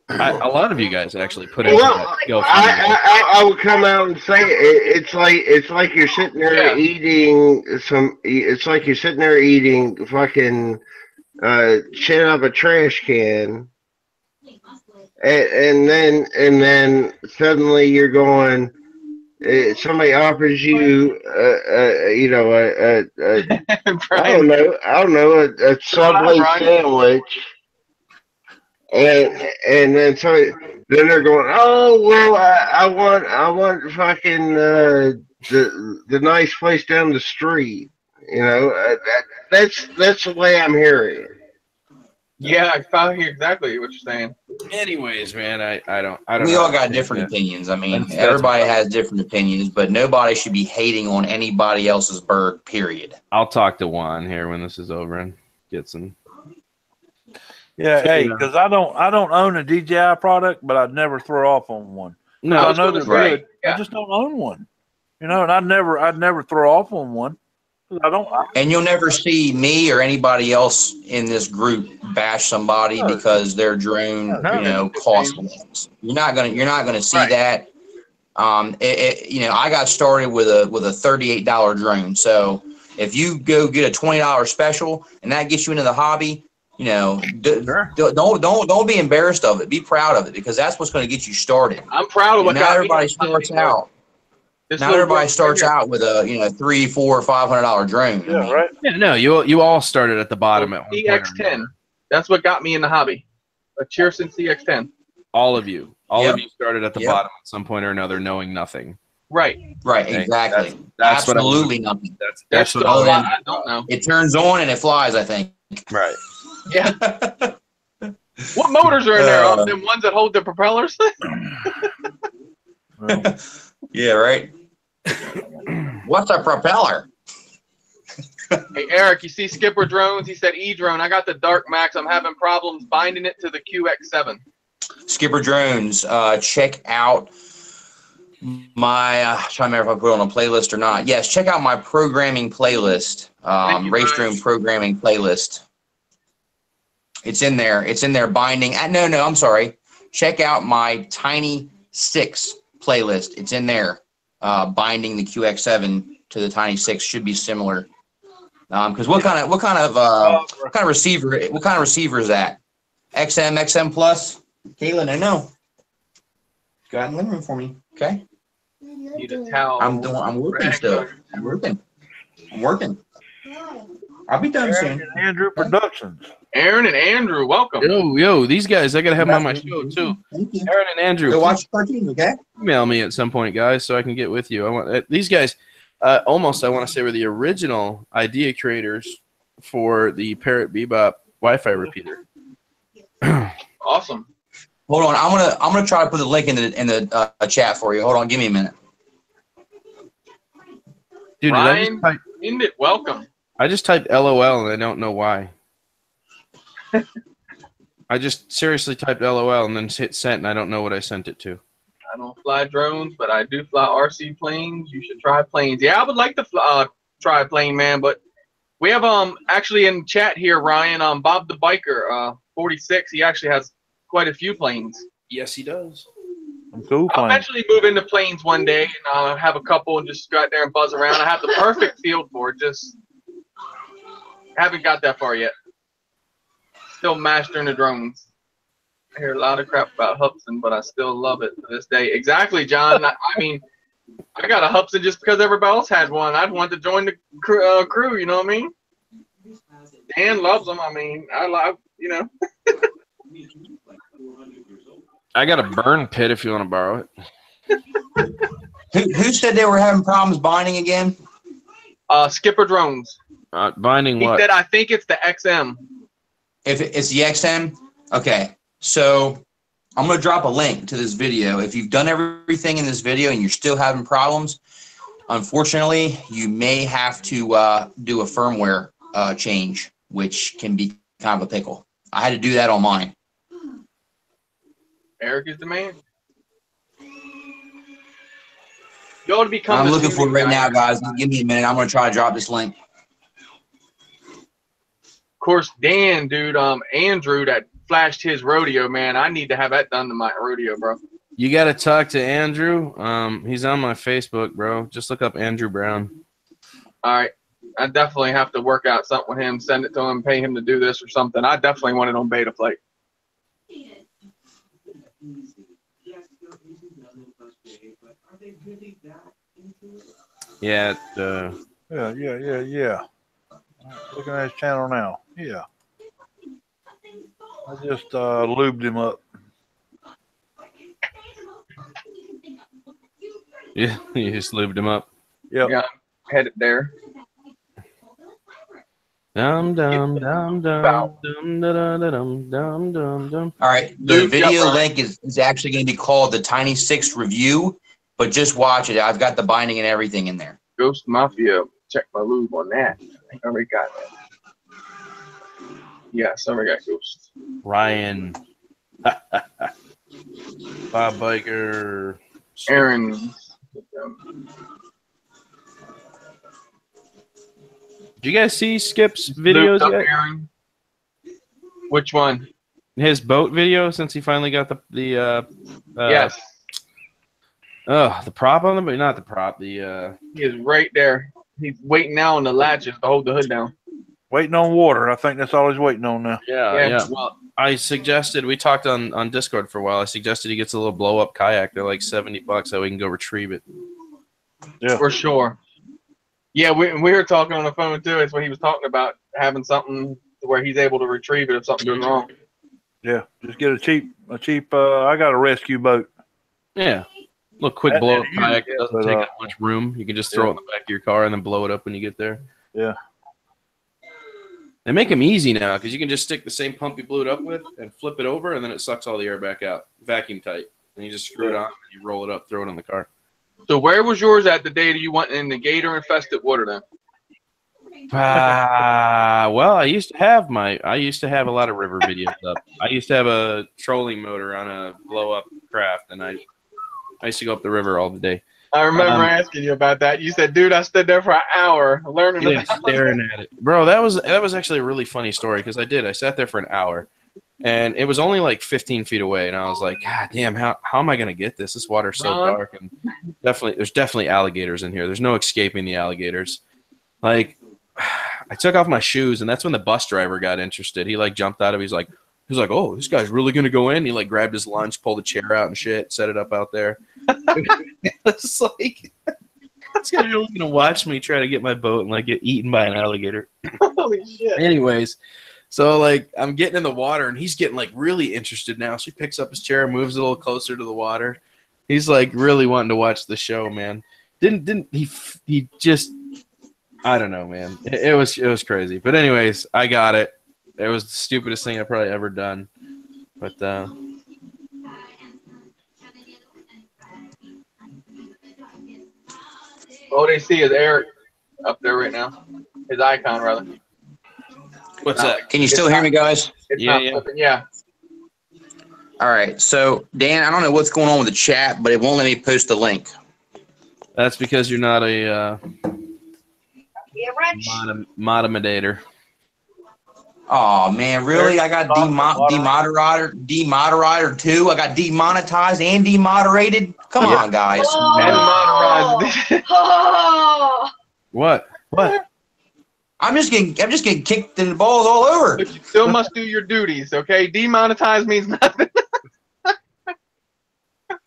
A: a lot of you guys actually put into that GoFundMe.
D: I would come out and say it's like you're sitting there eating some. It's like you're sitting there eating fucking shit out of a trash can, and then suddenly you're going. Somebody offers you, you know, I don't know, a Subway sandwich. And then then they're going, oh well, I want fucking the nice place down the street, you know. That's the way I'm hearing it.
E: Yeah, I found here exactly what you're saying.
A: Anyways, man, I don't.
I: We all got different opinions. I mean, everybody has different opinions, but nobody should be hating on anybody else's bird. Period.
A: I'll talk to Juan here when this is over and get some.
C: Yeah, hey, because I don't own a DJI product, but I'd never throw off on one.
A: No,
C: I know they're good. Yeah. I just don't own one, you know, and I'd never throw off on one.
I: And you'll never see me or anybody else in this group bash somebody because their drone, you know, costs less. You're not gonna see that. You know, I got started with a $38 drone. So if you go get a $20 special and that gets you into the hobby, you know, don't be embarrassed of it. Be proud of it because that's what's going to get you started.
E: I'm proud of what
I: not everybody starts out. Not everybody starts out with a $300, $400, or $500 drone.
C: Yeah, I mean, right.
A: Yeah, no, you all started at the bottom at one point.
E: CX10. That's what got me in the hobby. A Cheerson CX10.
A: All of you started at the bottom at some point or another, knowing nothing.
E: Right.
I: Exactly.
A: That's
I: absolutely nothing.
A: That's what
E: I don't know.
I: It turns on and it flies. I think.
A: Right.
E: Yeah. What motors are in there? The ones that hold the propellers?
I: Yeah, right. What's a propeller?
E: Hey, Eric, you see Skipper Drones? He said E-Drone. I got the Dark Max. I'm having problems binding it to the QX7.
I: Skipper Drones, check out my, I'm trying to remember if I put it on a playlist or not. Yes, check out my programming playlist, Race Drone programming playlist. It's in there. It's in there binding. No, I'm sorry. Check out my Tiny 6 playlist. It's in there. Binding the QX7 to the Tiny 6 should be similar. Because what kind of receiver is that? XM Plus? Caitlin, I know. Go out in the living room for me, okay?
E: Need a towel.
I: I'm working still. I'm working. I'll be done soon.
C: Andrew Productions.
E: Aaron and Andrew, welcome.
A: Yo, these guys, I gotta have them on my show too.
I: Thank you.
A: Aaron and Andrew,
I: go watch the cartoon, okay?
A: Email me at some point, guys, so I can get with you. I want these guys. I want to say were the original idea creators for the Parrot Bebop Wi-Fi repeater.
E: Awesome.
I: Hold on, I'm gonna try to put the link in the chat for you. Hold on, give me a minute.
A: Dude,
E: Ryan, welcome.
A: I just typed LOL and I don't know why. I just seriously typed LOL and then hit sent and I don't know what I sent it to.
E: I don't fly drones, but I do fly RC planes. You should try planes. Yeah, I would like to try a plane, man. But we have actually in chat here, Ryan, Bob the Biker, 46. He actually has quite a few planes.
A: Yes, he does.
C: Cool.
E: I'll eventually move into planes one day and have a couple and just go out there and buzz around. I have the perfect field for it. Just haven't got that far yet. Still mastering the drones. I hear a lot of crap about Hubson, but I still love it to this day. Exactly, John. I mean, I got a Hubson just because everybody else had one. I'd want to join the crew, you know what I mean? Dan loves them. I mean, I love, you know.
A: I got a burn pit if you want to borrow it.
I: Who said they were having problems binding again?
E: Skipper Drones.
A: Binding
E: He
A: what?
E: said, I think it's the XM.
I: If it's the XM, okay. So I'm going to drop a link to this video. If you've done everything in this video and you're still having problems, unfortunately, you may have to do a firmware change, which can be kind of a pickle. I had to do that on mine.
E: Eric is the man. You ought to become.
I: I'm looking for it right now, guys. Give me a minute. I'm going to try to drop this link.
E: Of course, Dan, dude, Andrew that flashed his rodeo, man. I need to have that done to my rodeo, bro.
A: You got to talk to Andrew. He's on my Facebook, bro. Just look up Andrew Brown.
E: All right. I definitely have to work out something with him, send it to him, pay him to do this or something. I definitely want it on beta plate.
A: Yeah.
C: Yeah. Looking at his channel now. Yeah. I just lubed him up.
A: Yeah, you just lubed him up.
C: Yep.
E: Yeah, headed there.
A: Dum dum dum dum dum dum dum dum dum.
I: All right, the video link is actually going to be called the Tiny Six Review, but just watch it. I've got the binding and everything in there.
E: Ghost Mafia, check my lube on that. I already got that. Yes, I already got Ghost.
A: Ryan. Bob Biker.
E: Aaron.
A: Did you guys see Skip's videos yet?
E: Aaron. Which one?
A: His boat video, since he finally got the
E: yes.
A: Oh, the prop on them, but not the prop. The
E: he is right there. He's waiting now on the latches to hold the hood down.
C: Waiting on water. I think that's all he's waiting on now.
A: Yeah. Well, I suggested, we talked on Discord for a while. I suggested he gets a little blow up kayak. They're like $70 so we can go retrieve it.
C: Yeah,
E: for sure. Yeah, we were talking on the phone too. It's what he was talking about, having something where he's able to retrieve it if something goes wrong.
C: Yeah, just get a cheap. I got a rescue boat.
A: Yeah, little quick blow up kayak. It doesn't take
C: but,
A: that much room. You can just throw it in the back of your car and then blow it up when you get there.
C: Yeah.
A: They make them easy now because you can just stick the same pump you blew it up with and flip it over, and then it sucks all the air back out, vacuum tight. And you just screw it on, and you roll it up, throw it on the car.
E: So where was yours at the day that you went in the gator infested water then?
A: Well, I used to have a lot of river videos up. I used to have a trolling motor on a blow up craft, and I used to go up the river all the day.
E: I remember asking you about that. You said, "Dude, I stood there for an hour learning about
A: staring at it, bro." That was actually a really funny story because I sat there for an hour, and it was only like 15 feet away, and I was like, "God damn, how am I gonna get this? This water's so dark, and there's definitely alligators in here. There's no escaping the alligators." Like, I took off my shoes, and that's when the bus driver got interested. He like jumped out of. He's like, "Oh, this guy's really gonna go in." He like grabbed his lunch, pulled a chair out and shit, set it up out there. It's like, this guy's really gonna watch me try to get my boat and like get eaten by an alligator.
E: Holy shit!
A: Anyways, so like I'm getting in the water, and he's getting like really interested now. So he picks up his chair, moves a little closer to the water. He's like really wanting to watch the show, man. Didn't he just? I don't know, man. It was crazy. But anyways, I got it. It was the stupidest thing I've probably ever done. But
E: all they see is Eric up there right now. His icon, rather.
A: What's that?
I: Can you still hear me, guys?
E: Yeah.
I: All right. So, Dan, I don't know what's going on with the chat, but it won't let me post the link.
A: That's because you're not a moderator.
I: Oh man, really? I got demoderator too. I got demonetized and demoderated. Come on, guys.
G: Oh.
A: What?
I: I'm just getting kicked in the balls all over.
E: But you still must do your duties, okay? Demonetized means nothing.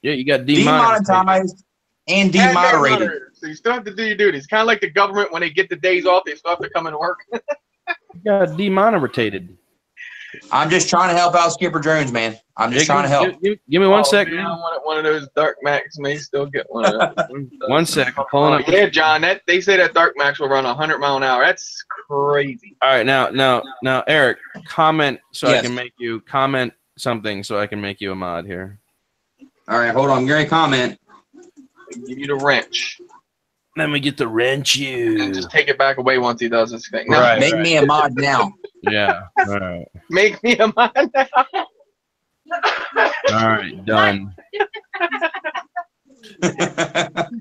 A: Yeah, you got
I: demonetized and demoderated.
E: So you still have to do your duties. Kind of like the government when they get the days off, they still have to come and work.
A: You got demonetized.
I: I'm just trying to help out Skipper Drones, man. I'm just trying to help.
A: Give me one sec,
E: Man,
A: man.
E: I wanted one of those Dark Max. May still get one of those.
A: One sec. I'm pulling up.
E: Yeah, John. That they say that Dark Max will run 100 mile an hour. That's crazy.
A: All right, now, Eric, comment so I
I: Yes.
A: can make you comment something so I can make you a mod here.
I: All right, hold on. I'm going to comment.
E: Give you the wrench.
A: Then we get the wrench
E: And
A: you.
E: just take it back away once he does this thing. No,
A: Right.
I: Make me a mod now.
A: Yeah. All right.
E: make me a mod now.
A: All right. Done.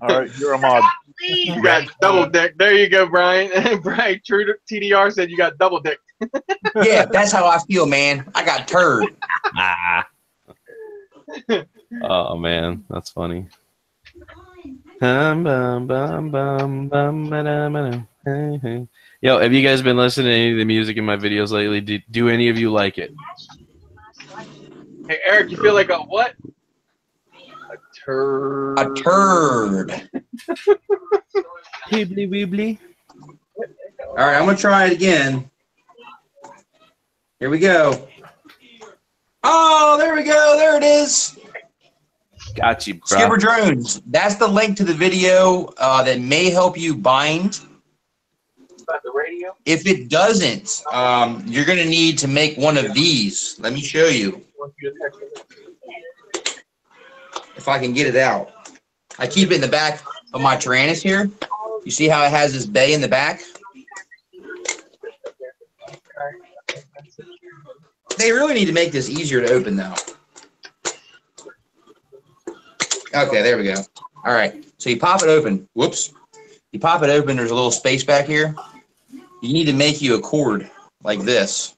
C: All right, you're a mod.
G: Please.
E: You got double dick. There you go, Brian. Brian, true to TDR said you got double dick.
I: Yeah, that's how I feel, man. I got turd.
A: Ah. Oh man, that's funny. Bum, bum, bum, bum, bum, ba-dum, ba-dum. Hey, hey. Yo, have you guys been listening to any of the music in my videos lately? Do any of you like it?
E: Hey, Eric, you feel like a what? A turd.
I: A turd.
A: Weebly weebly.
I: All right, I'm going to try it again. Here we go. Oh, there we go. There it is.
A: Got you, bro.
I: Skipper Drones. That's the link to the video that may help you bind.
E: About the radio?
I: If it doesn't, you're going to need to make one of these. Let me show you. If I can get it out. I keep it in the back of my Tyrannus here. You see how it has this bay in the back? They really need to make this easier to open, though. Okay, there we go. All right, so you pop it open. Whoops. You pop it open, there's a little space back here. You need to make you a cord like this,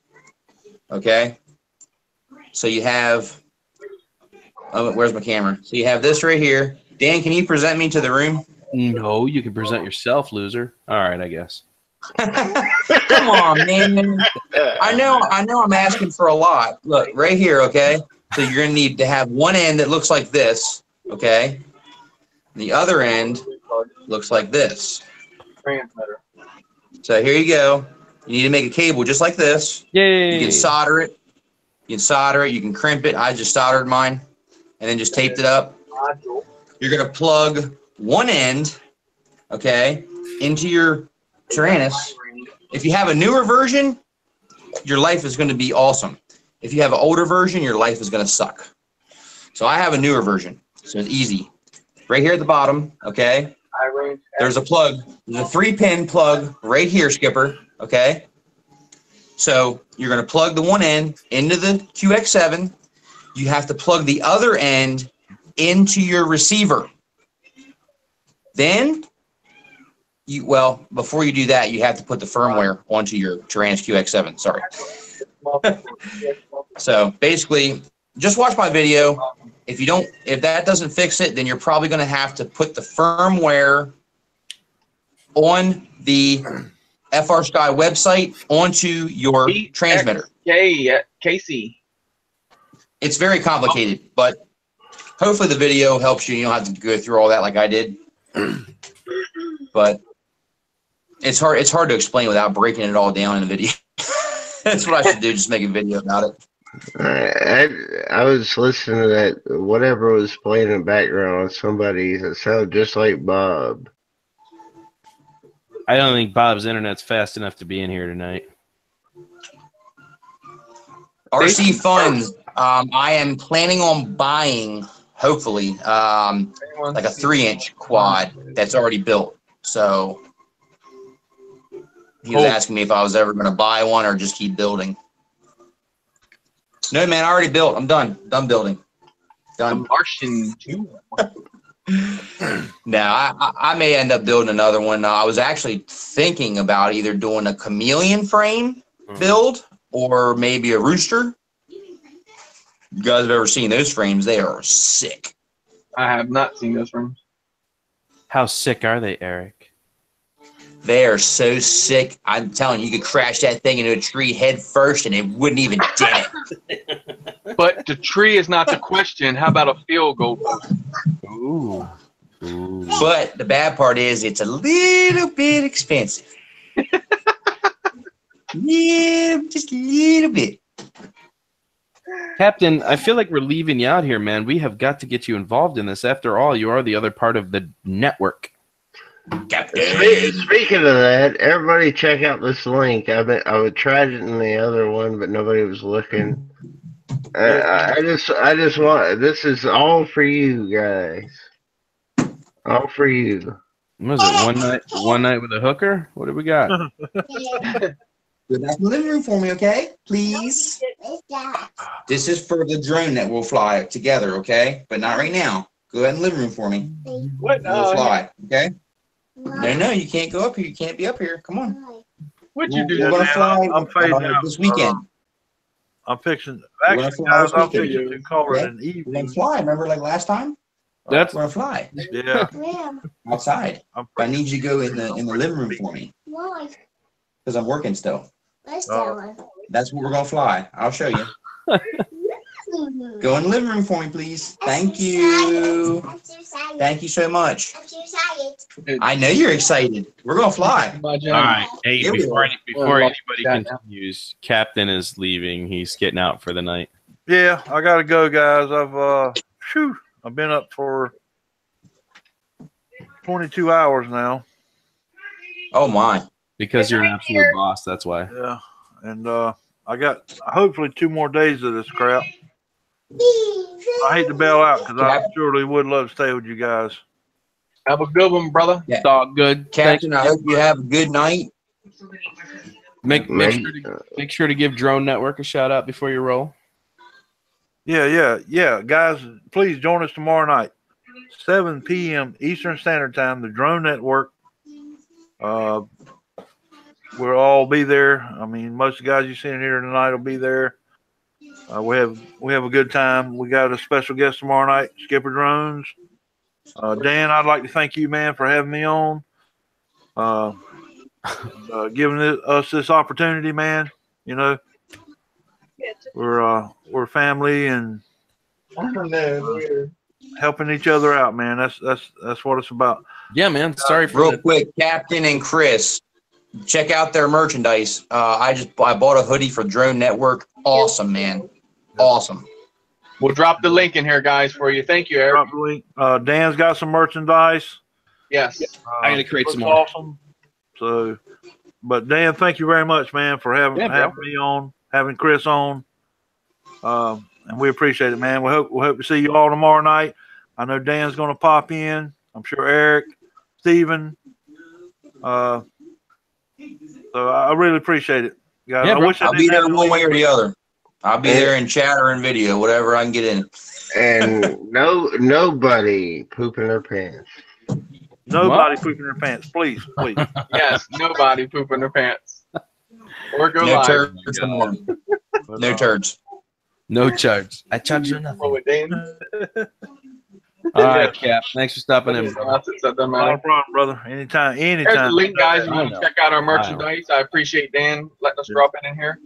I: okay? So you have, oh, where's my camera? So you have this right here. Dan, can you present me to the room?
A: No, you can present yourself, loser. All right, I guess.
I: Come on, man. I know I'm asking for a lot. Look, right here, okay? So you're gonna need to have one end that looks like this, okay? The other end looks like this.
E: Transmitter.
I: So here you go. You need to make a cable just like this.
A: Yay!
I: You can solder it. You can solder it. You can crimp it. I just soldered mine and then just taped it up. You're gonna plug one end, okay, into your Tyrannus. If you have a newer version, your life is going to be awesome. If you have an older version, your life is going to suck. So I have a newer version, so it's easy. Right here at the bottom, okay, there's a plug. There's a 3-pin plug right here, Skipper, okay? So you're going to plug the one end into the QX7. You have to plug the other end into your receiver. Then, before you do that, you have to put the firmware onto your Tyrannus QX7. Sorry. So basically, just watch my video. If that doesn't fix it, then you're probably going to have to put the firmware on the FR Sky website onto your transmitter.
E: Casey.
I: It's very complicated, but hopefully the video helps you. You don't have to go through all that like I did. But it's hard to explain without breaking it all down in a video. That's what I should do, just make a video about it.
D: I was listening to that, whatever was playing in the background, somebody that sounded just like Bob.
A: I don't think Bob's internet's fast enough to be in here tonight.
I: RC funds. I am planning on buying, hopefully, like a 3-inch quad that's already built. So he was asking me if I was ever going to buy one or just keep building. No, man, I already built. I'm done. Done building. Done.
E: Martian 2.
I: Now, I may end up building another one. I was actually thinking about either doing a chameleon frame build or maybe a rooster. You guys have ever seen those frames? They are sick.
E: I have not seen those frames.
A: How sick are they, Eric?
I: They are so sick. I'm telling you, you could crash that thing into a tree head first and it wouldn't even dent it.
E: But the tree is not the question. How about a field goal?
A: Ooh. Ooh.
I: But the bad part is it's a little bit expensive. Yeah, just a little bit.
A: Captain, I feel like we're leaving you out here, man. We have got to get you involved in this. After all, you are the other part of the network.
D: Speaking of that, everybody check out this link. I tried it in the other one, but nobody was looking. I just want, this is all for you guys. All for you.
A: What was it? One night with a hooker? What do we got?
I: Go back to the living room for me, okay? Please. This is for the drone that will fly together, okay? But not right now. Go ahead in the living room for me.
E: What?
I: We'll fly, okay? No, you can't go up here. You can't be up here. Come on.
E: What'd you do?
I: We're gonna fly
C: I'm fading out
I: this weekend.
C: I'm fixing.
I: We're gonna
C: Actually,
I: fly
C: guys,
I: this
C: I'm
I: weekend.
C: fixing to call it an
I: We're
C: evening.
I: gonna fly. Remember, like last time?
A: That's
I: We're gonna fly
C: Yeah.
I: outside.
C: I'm
I: But I need you to go in the living room for me because I'm working still. That's where we're gonna fly. I'll show you. Go in the living room for me, please. Thank you. Thank you so much. I know you're excited. We're gonna fly.
A: all right. Hey,
I: Here we
A: before,
I: are.
A: before anybody continues, Captain is leaving. He's getting out for the night.
C: Yeah, I gotta go, guys. I've been up for 22 hours now.
I: Oh my.
A: Because you're an absolute boss, that's why.
C: Yeah, and I got hopefully 2 more days of this crap. I hate to bail out because I surely would love to stay with you guys.
E: Have a good one, brother.
A: It's all good.
I: Captain, I hope you have a good night.
A: Make sure to give Drone Network a shout out before you roll.
C: Yeah, guys, please join us tomorrow night, 7 p.m. Eastern Standard Time. The Drone Network. We'll all be there. I mean, most of the guys you seen here tonight will be there. We have a good time. We got a special guest tomorrow night, Skipper Drones. Dan, I'd like to thank you, man, for having me on, giving us this opportunity, man. You know, we're family and helping each other out, man. That's what it's about.
A: Yeah, man. Sorry for
I: real quick, Captain and Chris. Check out their merchandise. I bought a hoodie for Drone Network. Awesome, man. Awesome.
E: We'll drop the link in here, guys, for you. Thank you, Eric.
C: Drop the link. Dan's got some merchandise.
E: Yes.
A: I gotta create some more.
C: Awesome. So, but Dan, thank you very much, man, for having me on, having Chris on. And we appreciate it, man. We hope to see you all tomorrow night. I know Dan's going to pop in. I'm sure Eric, Steven. So I really appreciate it, guys.
A: Yeah,
I: I'll be there one way or the other. I'll be there in chat or in video, whatever I can get in.
D: And nobody pooping their pants.
C: Nobody pooping their pants, please.
E: Yes, nobody pooping their pants. Or go
I: No
E: live.
I: turds tomorrow. No turds.
A: No charge. I charge you nothing.
E: With Dan.
A: All right, Cap. Thanks for stopping in, bro.
E: Not a
C: problem, brother. Anytime.
E: There's the link, guys. You want to check out our merchandise. I appreciate Dan letting us drop it in here.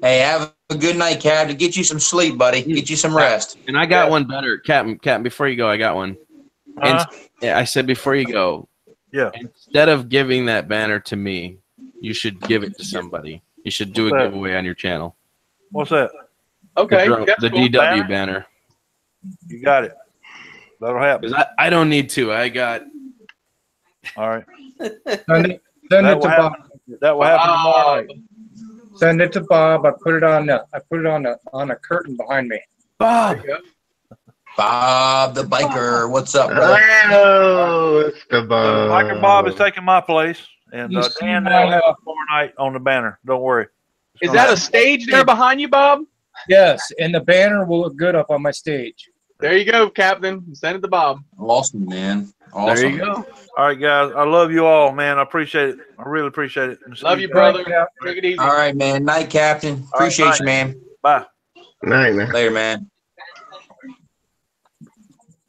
I: Hey, have a good night, Cap. To get you some sleep, buddy. Get you some rest.
A: And I got one better, Captain. Before you go, I got one. And I said before you go.
C: Yeah.
A: Instead of giving that banner to me, you should give it to somebody. You should do a giveaway on your channel.
C: What's that?
E: Okay.
A: The DW banner.
C: You got it. That'll happen.
A: I don't need to. I got.
C: All right.
K: Send it to Bob.
C: That will happen tomorrow night.
K: Send it to Bob. I put it on a curtain behind me.
A: Bob.
I: Bob the biker. What's up, brother?
D: Hello, it's the Bob.
C: Biker Bob is taking my place, and Dan will have tomorrow night on the banner. Don't worry.
E: Is that a stage there behind you, Bob?
K: Yes, and the banner will look good up on my stage.
E: There you go, Captain. Send it to Bob.
I: Awesome, man. Awesome.
A: There you go.
C: All right, guys. I love you all, man. I appreciate it. I really appreciate it.
E: Love you, brother. Take it easy.
I: All right, man. Night, Captain. Appreciate you, man.
C: Bye.
D: Night, man.
I: Later, man.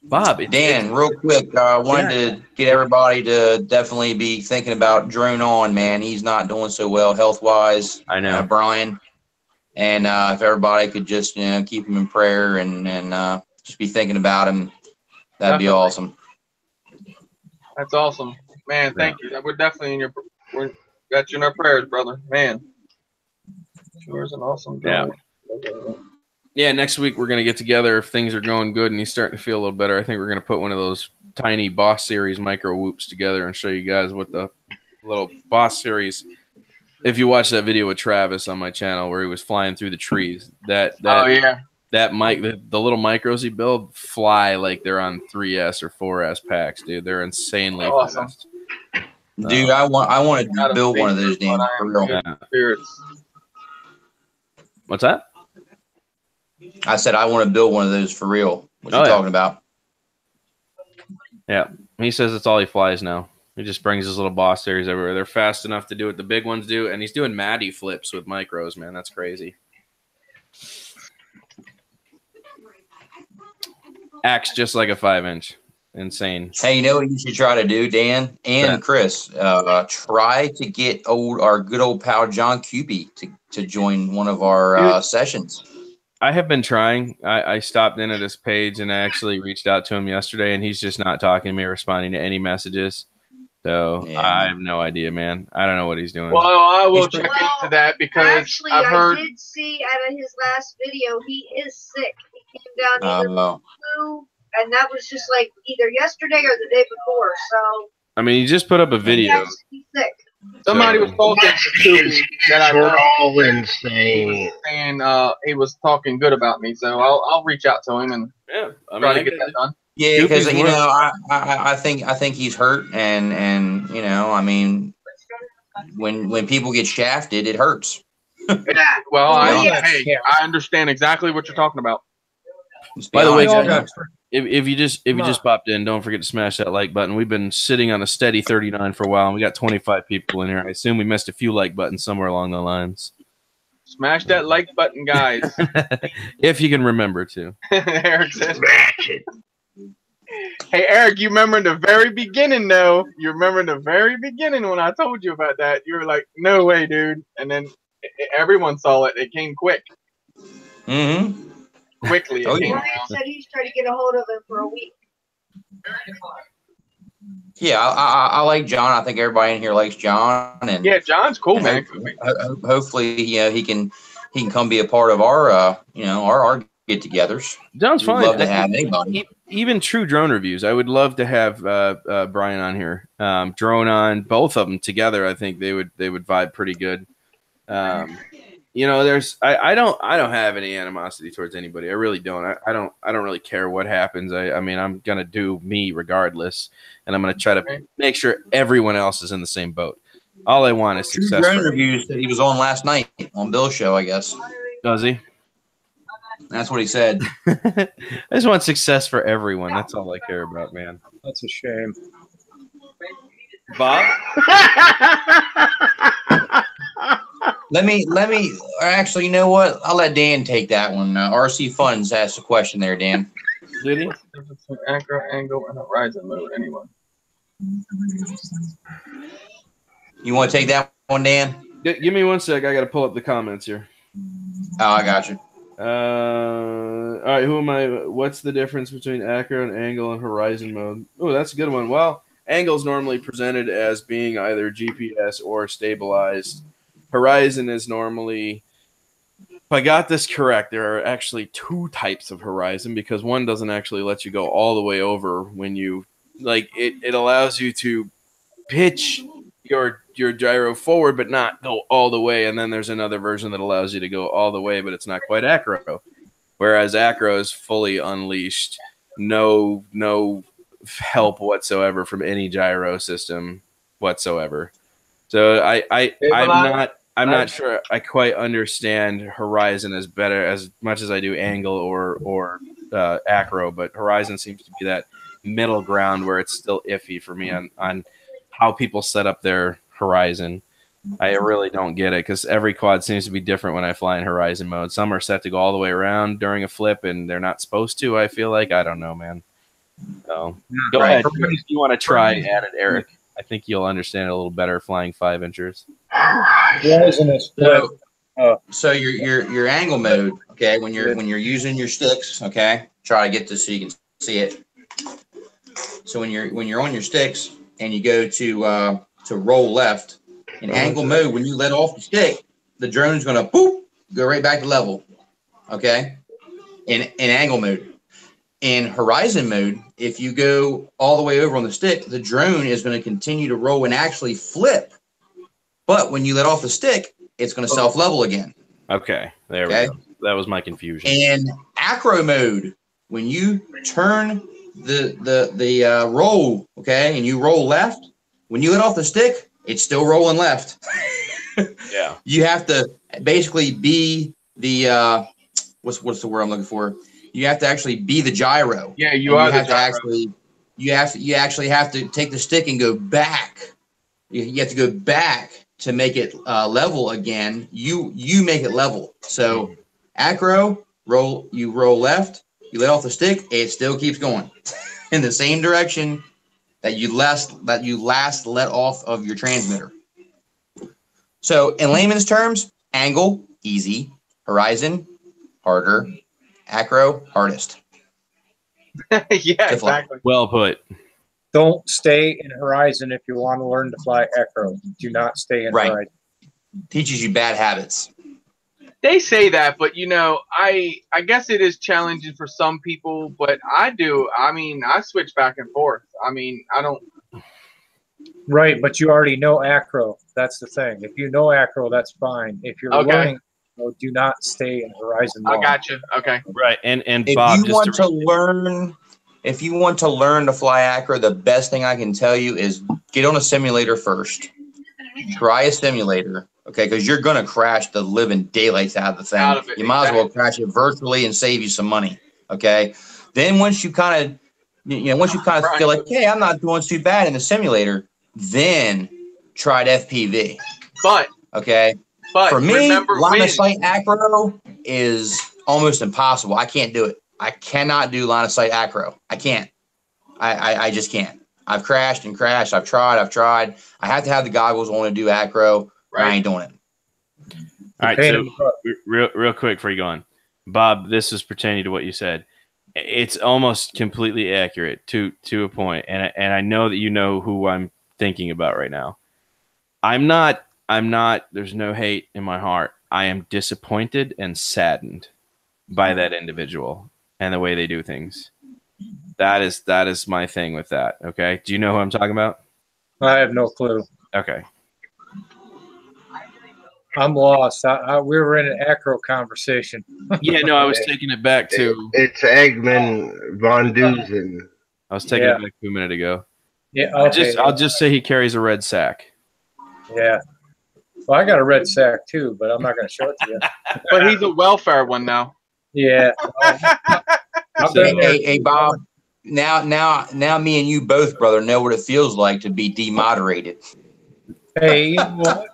A: Bob.
I: Dan, real quick, I wanted to get everybody to definitely be thinking about Drone On, man. He's not doing so well health-wise.
A: I know.
I: Brian. And if everybody could just, keep him in prayer and just be thinking about him, that'd be awesome.
E: That's awesome, man. Thank you. We're definitely got you in our prayers, brother. Man, sure is an awesome guy.
A: Yeah. Yeah, next week we're gonna get together if things are going good and he's starting to feel a little better. I think we're gonna put one of those tiny Boss Series micro whoops together and show you guys what the little Boss Series. If you watch that video with Travis on my channel where he was flying through the trees, that
E: Oh yeah.
A: that mic, the little micros he built fly like they're on 3S or 4S packs, dude. They're insanely
E: Awesome.
A: fast.
I: Dude, I want to build one of those, Dan, for real.
A: Yeah.
E: Spirits.
A: What's that?
I: I said I want to build one of those for real. What you
A: Oh, yeah.
I: talking about?
A: Yeah, he says it's all he flies now. He just brings his little Boss Series everywhere. They're fast enough to do what the big ones do, and he's doing Maddie flips with micros, man. That's crazy. Acts just like a 5-inch. Insane.
I: Hey, you know what you should try to do, Dan and Chris? Try to get our good old pal John Cupie to join one of our sessions.
A: I have been trying. I stopped in at his page and I actually reached out to him yesterday, and he's just not talking to me or responding to any messages. So
I: Yeah.
A: I have no idea, man. I don't know what he's doing.
E: Well, I will check into that because
G: Actually,
E: I've heard.
G: I did see out of his last video he is sick. He came down either with flu, and that was just like either yesterday or the day before. So
A: I mean, he just put up a
G: he
A: video.
G: has to be sick.
E: Somebody was talking to Cupie that I
D: We're
E: know.
D: all insane.
E: And he was talking good about me, so I'll reach out to him and
A: Yeah, I
E: try
A: mean,
E: to get that done.
I: Yeah, because
A: Cupie's
I: you
A: worth-
I: know, I think he's hurt, and you know, I mean, when people get shafted, it hurts.
E: Well,
G: Yeah.
E: I understand exactly what you're talking about.
A: By the way,
I: Honest,
A: guys, if you just popped in, don't forget to smash that like button. We've been sitting on a steady 39 for a while, and we got 25 people in here. I assume we missed a few like buttons somewhere along the lines.
E: Smash that like button, guys.
A: If you can remember to.
E: Eric says.
D: Smash it.
E: Hey, Eric, you remember in the very beginning, though? You remember in the very beginning when I told you about that? You were like, no way, dude. And then everyone saw it. It came quick.
I: Mm-hmm.
E: Quickly.
I: Oh,
E: It came
G: Ryan said he's trying to get a hold of him for a week.
I: Yeah, I like John. I think everybody in here likes John, and
E: Yeah, John's cool,
I: and
E: man.
I: hopefully, you know, he can come be a part of our you know, our get-togethers.
A: John's
I: We'd
A: fine.
I: love to have anybody.
A: Even true drone reviews. I would love to have Brian on here. Drone on, both of them together. I think they would vibe pretty good. You know, I don't have any animosity towards anybody. I really don't. I don't really care what happens. I mean, I'm gonna do me regardless, and I'm gonna try to make sure everyone else is in the same boat. All I want is
I: True
A: success.
I: drone
A: For
I: reviews that he was on last night on Bill's show, I guess.
A: Does he?
I: That's what he said.
A: I just want success for everyone. That's all I care about, man.
K: That's a shame.
A: Bob?
I: Let me. Actually, you know what? I'll let Dan take that one. RC Funds asked a question there, Dan.
A: Did he?
E: Acro, angle, and horizon mode. Anyone?
I: You want to take that one, Dan?
A: Give me 1 sec. I got to pull up the comments here.
I: Oh, I got you.
A: All right, who am I? What's the difference between acro and angle and horizon mode? Oh, that's a good one. Well, angle is normally presented as being either GPS or stabilized. Horizon is normally, if I got this correct, there are actually 2 types of horizon because one doesn't actually let you go all the way over when you, like, it allows you to pitch your gyro forward but not go all the way, and then there's another version that allows you to go all the way but it's not quite acro, whereas acro is fully unleashed, no help whatsoever from any gyro system whatsoever. So I'm not sure I quite understand horizon as much as I do angle or acro, but horizon seems to be that middle ground where it's still iffy for me on how people set up their horizon. I really don't get it because every quad seems to be different when I fly in horizon mode. Some are set to go all the way around during a flip and they're not supposed to, I feel like. I don't know, man. So go ahead. If you want to try at it, Eric. I think you'll understand it a little better flying 5 inches.
I: So your angle mode, okay, when you're using your sticks, okay, try to get this so you can see it. So when you're on your sticks and you go to roll left in angle mode, when you let off the stick, the drone's gonna boop go right back to level. Okay. in angle mode. In horizon mode, if you go all the way over on the stick, the drone is going to continue to roll and actually flip. But when you let off the stick, it's going to self-level again.
A: Okay, there we go. That was my confusion.
I: In acro mode, when you turn the roll, okay, and you roll left, when you let off the stick, it's still rolling left.
A: Yeah.
I: You have to basically be the what's the word I'm looking for? You have to actually be the gyro.
E: Yeah, you are the gyro.
I: You actually have to take the stick and go back. You have to go back to make it level again. You make it level. So acro roll, you roll left, you let off the stick, it still keeps going in the same direction that you last let off of your transmitter. So in layman's terms, angle easy, horizon harder, acro hardest.
E: Yeah, exactly.
A: Well put.
K: Don't stay in horizon if you want to learn to fly acro. Do not stay in horizon.
I: Teaches you bad habits.
E: They say that, but I guess it is challenging for some people, but I switch back and forth. I don't.
K: Right, but you already know acro. That's the thing. If you know acro, that's fine. If you're learning, do not stay in horizon.
E: I got you. Okay.
A: Right, and
I: if
A: Bob,
I: you want to learn, if you want to learn to fly acro, the best thing I can tell you is get on a simulator first. Try a simulator, okay? Because you're gonna crash the living daylights out of the thing. You might as well crash it virtually and save you some money, okay? Then once you kind of feel like, hey, I'm not doing too bad in the simulator, then try FPV.
E: But
I: for me, line of sight acro is almost impossible. I can't do it. I cannot do line of sight acro. I can't. I just can't. I've crashed and crashed. I've tried. I have to have the goggles on to do acro. Right. I ain't doing it.
A: All right. So real quick before you go on, Bob, this is pertaining to what you said. It's almost completely accurate to a point, and I know that you know who I'm thinking about right now. I'm not. There's no hate in my heart. I am disappointed and saddened by that individual and the way they do things. That is my thing with that. Okay. Do you know who I'm talking about?
K: I have no clue.
A: Okay.
K: I'm lost. We were in an acro conversation.
A: Yeah, no, I was taking it back to.
D: It's Eggman Von Dusen.
A: I was taking it back to a minute ago.
K: Yeah. Okay.
A: I'll just say he carries a red sack.
K: Yeah. Well, I got a red sack too, but I'm not going to show it to you.
E: But he's a welfare one now.
K: Yeah.
I: Hey, Bob. Now, me and you both, brother, know what it feels like to be demoderated.
K: Hey, you know what?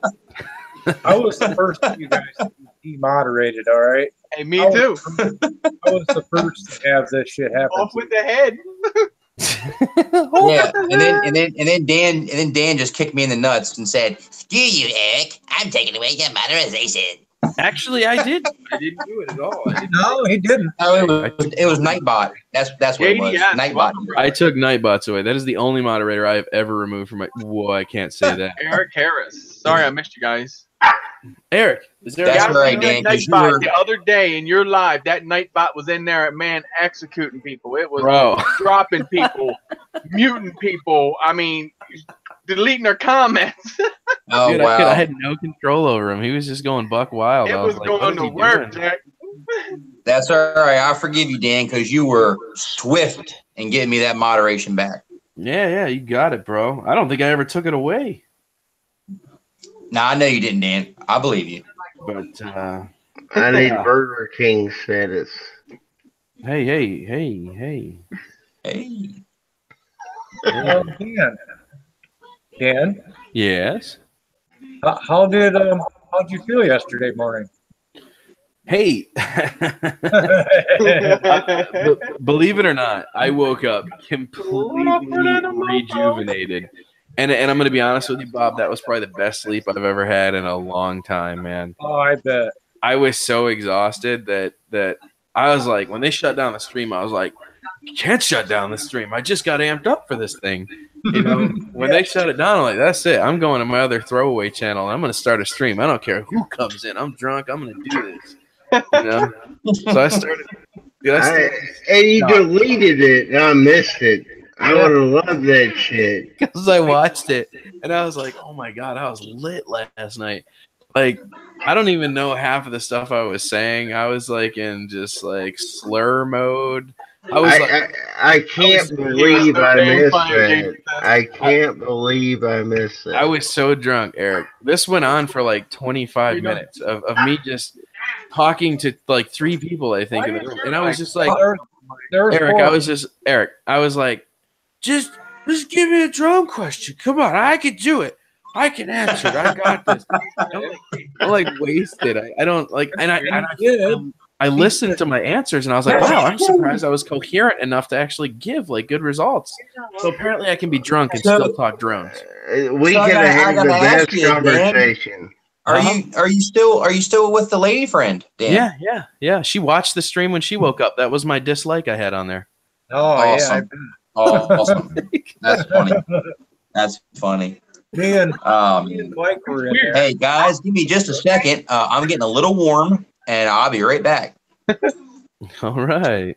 K: I was the first of you guys to be demoderated. All right.
E: Hey, me too.
K: I was the first to have this shit happen.
E: Off with the head.
I: Yeah, and then Dan just kicked me in the nuts and said, "Screw you, Eric! I'm taking away your modernization."
A: Actually, I did. I didn't do it at all.
K: No, he didn't.
I: No, it was Nightbot. That's what it was. Nightbot.
A: I took Nightbots away. That is the only moderator I have ever removed from my. Whoa, I can't say that.
E: Eric Harris. Sorry, I missed you guys.
A: Eric, is there?
I: That's right, Dan.
E: Nightbot the other day in your live, that Nightbot was in there, executing people. It was dropping people, muting people. I mean, deleting their comments.
I: Oh,
A: dude,
I: wow.
A: I had no control over him. He was just going buck wild.
E: It was going to work, Jack.
I: That's all right. I forgive you, Dan, because you were swift in getting me that moderation back.
A: Yeah, you got it, bro. I don't think I ever took it away.
I: No, I know you didn't, Dan. I believe you.
A: But
D: I need Burger King status.
A: Hey.
K: Dan?
A: Yes?
K: How'd you feel yesterday morning?
A: Hey, believe it or not, I woke up completely rejuvenated. And I'm going to be honest with you, Bob, that was probably the best sleep I've ever had in a long time, man.
K: Oh, I bet.
A: I was so exhausted that I was like, when they shut down the stream, I was like, you can't shut down the stream. I just got amped up for this thing. You know, when they shut it down, I'm like, that's it. I'm going to my other throwaway channel, and I'm going to start a stream. I don't care who comes in. I'm drunk. I'm going to do this. You know? So
D: And you deleted it, and I missed it. I would have loved that shit.
A: Because I watched it and I was like, oh my God, I was lit last night. Like, I don't even know half of the stuff I was saying. I was like in just like slur mode.
D: I can't believe I missed that. I can't believe I missed that.
A: I was so drunk, Eric. This went on for like 25 minutes of me just talking to like 3 people, I think, in the room. And I was just like, Eric, I was like, just give me a drone question. Come on, I can do it. I can answer it. I got this. I'm like wasted. I don't like, and I listened to my answers and I was like, wow, I'm surprised I was coherent enough to actually give like good results. So apparently I can be drunk and still talk drones.
D: We can have the best conversation.
I: Are you still with the lady friend, Dan?
A: Yeah. She watched the stream when she woke up. That was my dislike I had on there.
K: Oh,
I: awesome.
K: yeah.
I: Awesome. That's funny. That's funny.
K: Man,
I: Mike were in there. Hey guys, give me just a second. I'm getting a little warm, and I'll be right back.
A: All right.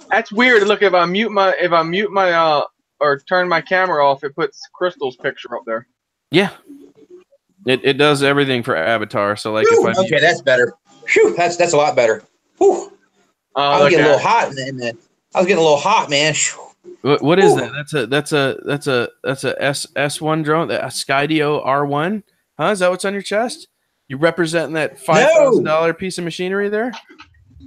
E: That's weird. Look, if I mute my or turn my camera off, it puts Crystal's picture up there.
A: Yeah. It does everything for Avatar. So like, if I
I: okay, that's better. Whew, that's a lot better. Whew. I was getting a little hot, man. I was getting a little hot, man.
A: What is that? That's a S1 drone, a Skydio R1. Huh? Is that what's on your chest? You representing that $5,000 piece of machinery there?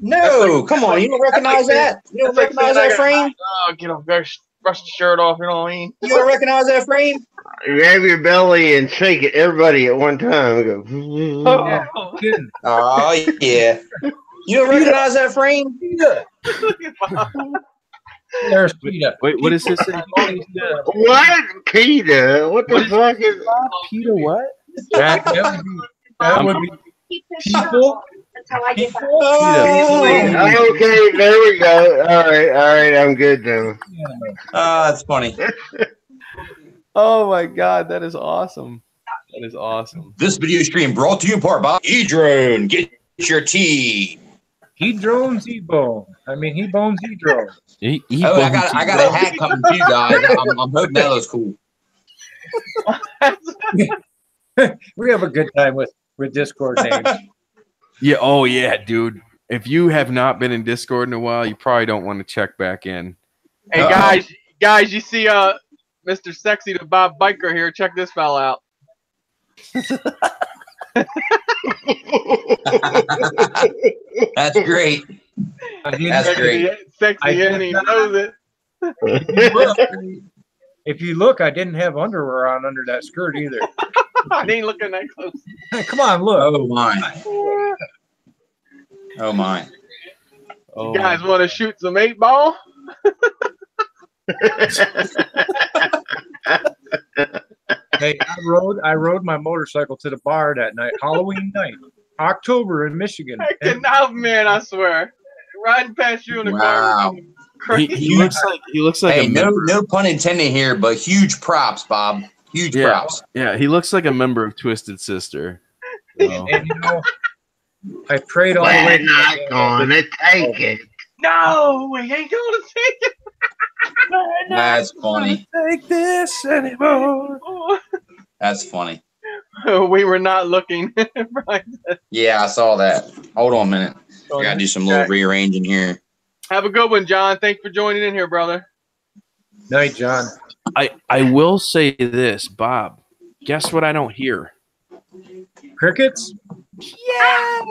I: No, come on. You don't recognize that? You don't recognize that frame?
E: Oh, get off, brush the shirt off. You know what I mean?
I: You don't recognize that frame?
D: Grab your belly and shake it, everybody at one time. Go.
I: Oh yeah. You don't recognize that frame?
K: There's PETA.
A: Wait, what is this?
D: What? PETA? What the fuck is
A: PETA? What?
K: That would be people.
G: That's how I get back.
D: Okay, there we go. All right, I'm good now.
I: That's funny.
A: Oh my God, that is awesome. That is awesome.
I: This video stream brought to you in part by E-Drone. Get your tea.
K: He drones, he bone. I mean, he bones, he drones.
I: I got a hat coming to you guys. I'm hoping that looks cool.
K: We have a good time with Discord names.
A: Yeah. Oh yeah, dude. If you have not been in Discord in a while, you probably don't want to check back in.
E: Hey guys, you see Mr. Sexy the Bob Biker here. Check this fella out.
I: That's great. That's great.
E: Sexy and he knows it.
K: If you look, I didn't have underwear on under that skirt either.
E: I ain't looking that close.
K: Hey, come on, look.
I: Oh my. Oh my.
E: You guys want to shoot some 8-ball?
K: Hey, I rode my motorcycle to the bar that night, Halloween night, October in Michigan.
E: Enough, man! I swear, riding past you in the car.
A: He looks like
I: hey, no pun intended here, but huge props, Bob. Huge props.
A: Yeah, he looks like a member of Twisted Sister. So.
K: And you know, I prayed all the way.
D: We're not going to take it.
E: No, we ain't gonna take it.
I: That's funny.
A: Take this anymore.
I: That's funny.
E: We were not looking.
I: Yeah, I saw that. Hold on a minute. I gotta do some little rearranging here.
E: Have a good one, John. Thanks for joining in here, brother.
K: Night, John.
A: I will say this, Bob. Guess what I don't hear?
K: Crickets?
A: Yeah.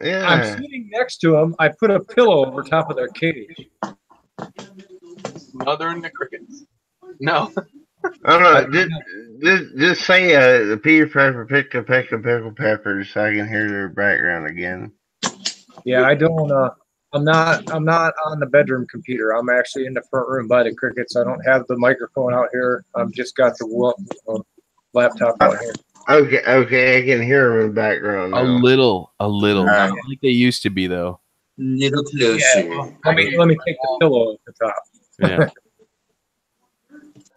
K: I'm sitting next to them. I put a pillow over top of their cage.
E: Mother and the crickets. No.
D: I don't know. Just say the Peter Pepper picked a peck of pickled peppers so I can hear their background again.
K: Yeah, I don't. I'm not on the bedroom computer. I'm actually in the front room by the crickets. I don't have the microphone out here. I've just got the laptop out here.
D: Okay, I can hear them in the background now.
A: A little. Not like they used to be, though.
I: Little closer.
K: Yeah, let me take the pillow at the top.
A: Yeah.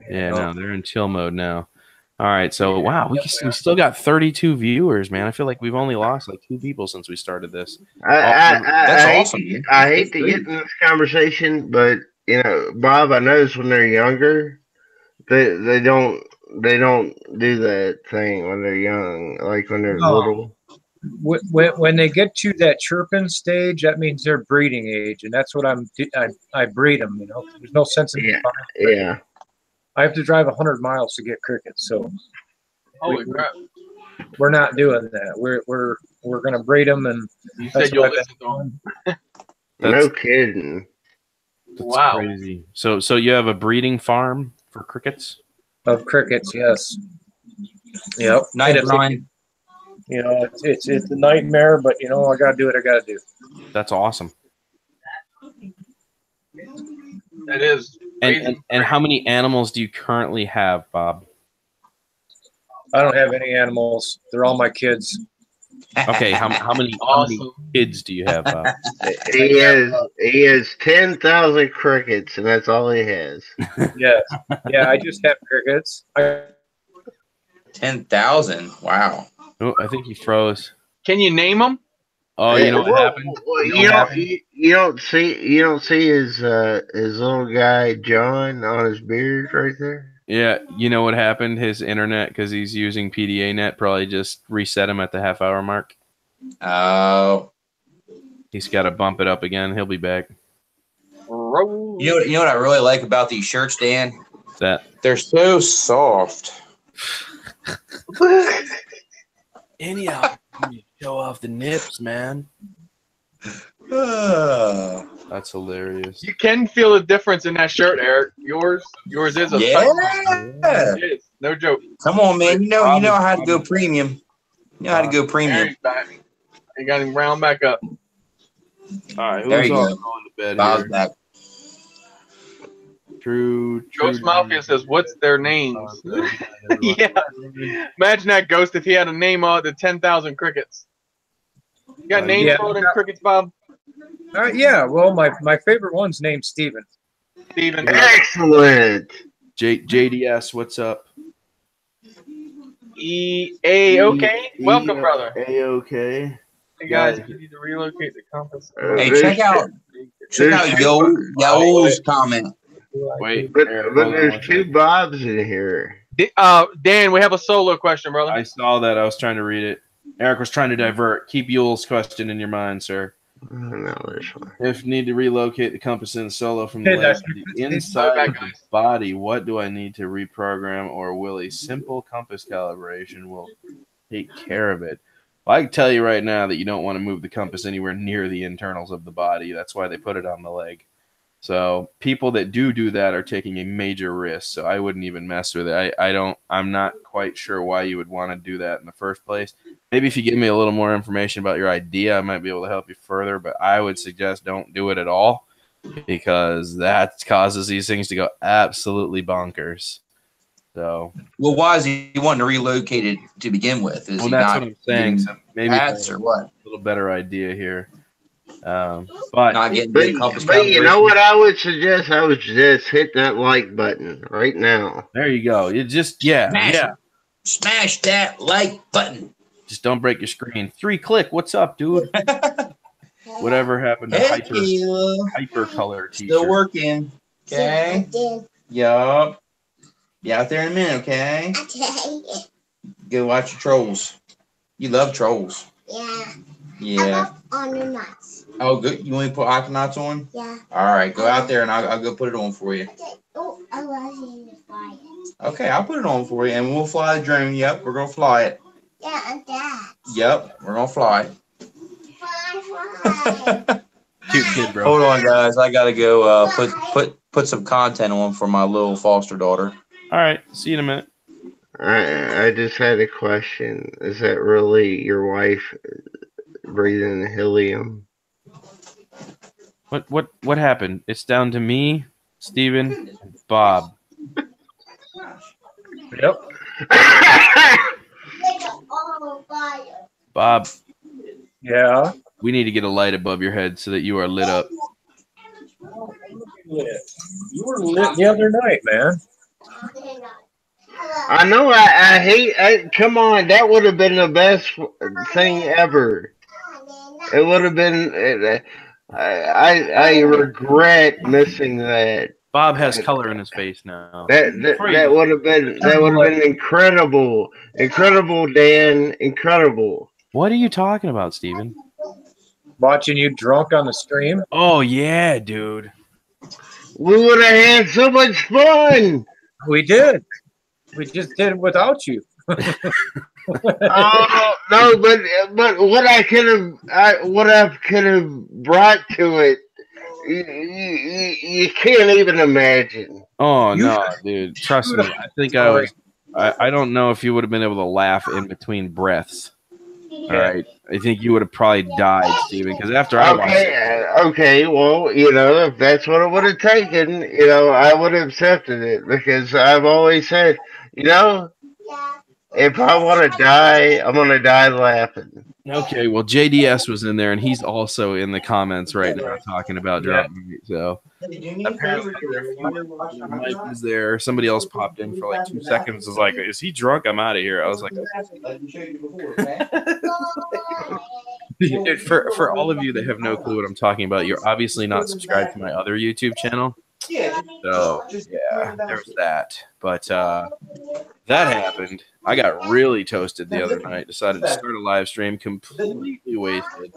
A: Yeah, no, they're in chill mode now. All right, so wow, we still got 32 viewers, man. I feel like we've only lost like 2 people since we started this.
I: That's awesome, dude.
D: I hate
I: That's
D: to
I: great.
D: get in this conversation, but you know, Bob, I notice when they're younger, they don't do that thing when they're young, like when they're
K: No.
D: little.
K: When they get to that chirping stage, that means they're breeding age, and that's what I breed them. You know, there's no sense in
D: Yeah,
K: buying
D: yeah.
K: I have to drive 100 miles to get crickets, so
E: Holy crap!
K: we're not doing that. We're gonna breed them, and
E: You
K: that's
E: said you'll
K: what I've
E: listen
K: been
E: to him.
D: No kidding.
A: That's
E: Wow.
A: crazy. So you have a breeding farm for crickets?
K: of crickets. Yes. Yep.
I: Night,
K: And it's,
I: Brian.
K: you know, it's a nightmare, but you know, I gotta do what I gotta do.
A: That's awesome.
E: That is crazy.
A: And how many animals do you currently have, Bob?
K: I don't have any animals. They're all my kids.
A: Okay, how many
E: Awesome.
A: kids do you have, Bob?
D: He has 10,000 crickets, and that's all he has.
K: Yes. Yeah, I just have crickets.
I: 10,000. Wow.
A: Oh, I think he froze.
E: Can you name them?
A: Oh, you know what happened?
D: Well,
A: You know what happened?
D: you don't see his little guy John on his beard right there.
A: Yeah, you know what happened? His internet, because he's using PDA net, probably just reset him at the half-hour mark.
I: Oh.
A: He's got to bump it up again. He'll be back.
I: You know what I really like about these shirts, Dan?
A: That
I: They're so soft.
A: anyhow, you show off the nips, man. That's hilarious.
E: You can feel the difference in that shirt, Eric. Yours is a
I: Yeah.
E: It is. No joke.
I: Come on, man. You know how to go premium. You know how to go premium.
E: Eric's back. You got him round back up.
A: All right,
I: There
A: who's
I: you
A: all
I: go.
A: going to bed
I: Bob's
A: here?
I: back.
A: True.
E: Ghost Mafia says, "What's their names?" Yeah. Imagine that, Ghost, if he had a name on the 10,000 crickets. You got names
K: Yeah.
E: for them crickets, Bob?
K: Yeah. Well, my favorite one's named Steven.
E: Steven.
D: Excellent.
A: JDS, what's up?
E: A-OK? Welcome, brother.
A: A-OK.
E: Hey, guys, you need to relocate the compass.
I: Hey, check out Yo's comment.
A: Wait,
D: But
A: Eric, hold on
D: there's
A: one
D: two
A: second.
D: Bobs in here.
E: Dan, we have a solo question, brother.
A: I saw that. I was trying to read it. Eric was trying to divert. Keep Yule's question in your mind, sir.
D: No, there's one.
A: If need to relocate the compass in solo from the
K: Hey,
A: leg
K: that's-
A: to the inside of the body, what do I need to reprogram, or will a simple compass calibration will take care of it? Well, I can tell you right now that you don't want to move the compass anywhere near the internals of the body. That's why they put it on the leg. So people that do that are taking a major risk. So I wouldn't even mess with it. I'm not quite sure why you would want to do that in the first place. Maybe if you give me a little more information about your idea, I might be able to help you further. But I would suggest don't do it at all, because that causes these things to go absolutely bonkers. So,
I: Well, why is he wanting to relocate it to begin with? Is
A: well,
I: he
A: that's
I: not
A: what I'm saying. So maybe
I: hats or what?
A: a little better idea here. But
I: Not getting
D: But,
I: the compass
D: but you know
I: calibration?
D: what I would suggest? I would suggest hit that like button right now.
A: there you go. You just
I: Smash that like button.
A: just don't break your screen. 3-click. What's up, dude? Whatever happened to
I: Heck yeah.
A: hyper color t-shirt?
I: Still working. Okay. Yup. Be out there in a minute, okay? Go watch your trolls. You love trolls.
J: Yeah.
I: Yeah.
J: On the nuts.
I: Oh, good. You want me to put Aquanauts on?
J: Yeah.
I: All right. Go out there and I'll go put it on for you.
J: Oh, I love you to fly it.
I: Okay, I'll put it on for you and we'll fly the drone. Yep, we're going to fly it.
J: Yeah, and that.
I: Yep, we're going to fly it.
J: Fly.
A: Cute kid, bro.
I: Hold on, guys. I got to go put some content on for my little foster daughter.
A: All right. See you in a minute.
D: I just had a question. Is that really your wife breathing helium?
A: What happened? It's down to me, Steven, and Bob.
K: Yep.
A: Bob,
K: Yeah.
A: we need to get a light above your head so that you are lit up.
K: You were lit the other night, man.
D: I know. I hate. Come on, that would have been the best thing ever. It would have been. I regret missing that.
A: Bob has color in his face now.
D: That would have been incredible, incredible, Dan, incredible.
A: What are you talking about, Steven?
K: Watching you drunk on the stream.
A: Oh yeah, dude.
D: We would have had so much fun.
K: We did. We just did it without you.
D: Oh no, but what I could have brought to it, you can't even imagine.
A: Oh no, dude. Trust me. I think I was. I don't know if you would have been able to laugh in between breaths. All right. I think you would have probably died, Steven, because after I watched it.
D: Okay, well, if that's what it would have taken, I would have accepted it because I've always said, if I want to die, I'm going to die laughing.
A: Okay, well, JDS was in there, and he's also in the comments right now talking about dropping me. So apparently, Mike was there. Somebody else popped in for like 2 seconds. Was like, "Is he drunk? I'm out of here." I was like, Dude, for all of you that have no clue what I'm talking about, you're obviously not subscribed to my other YouTube channel. So yeah, there's that. But that happened. I got really toasted the other night. Decided to start a live stream, completely wasted.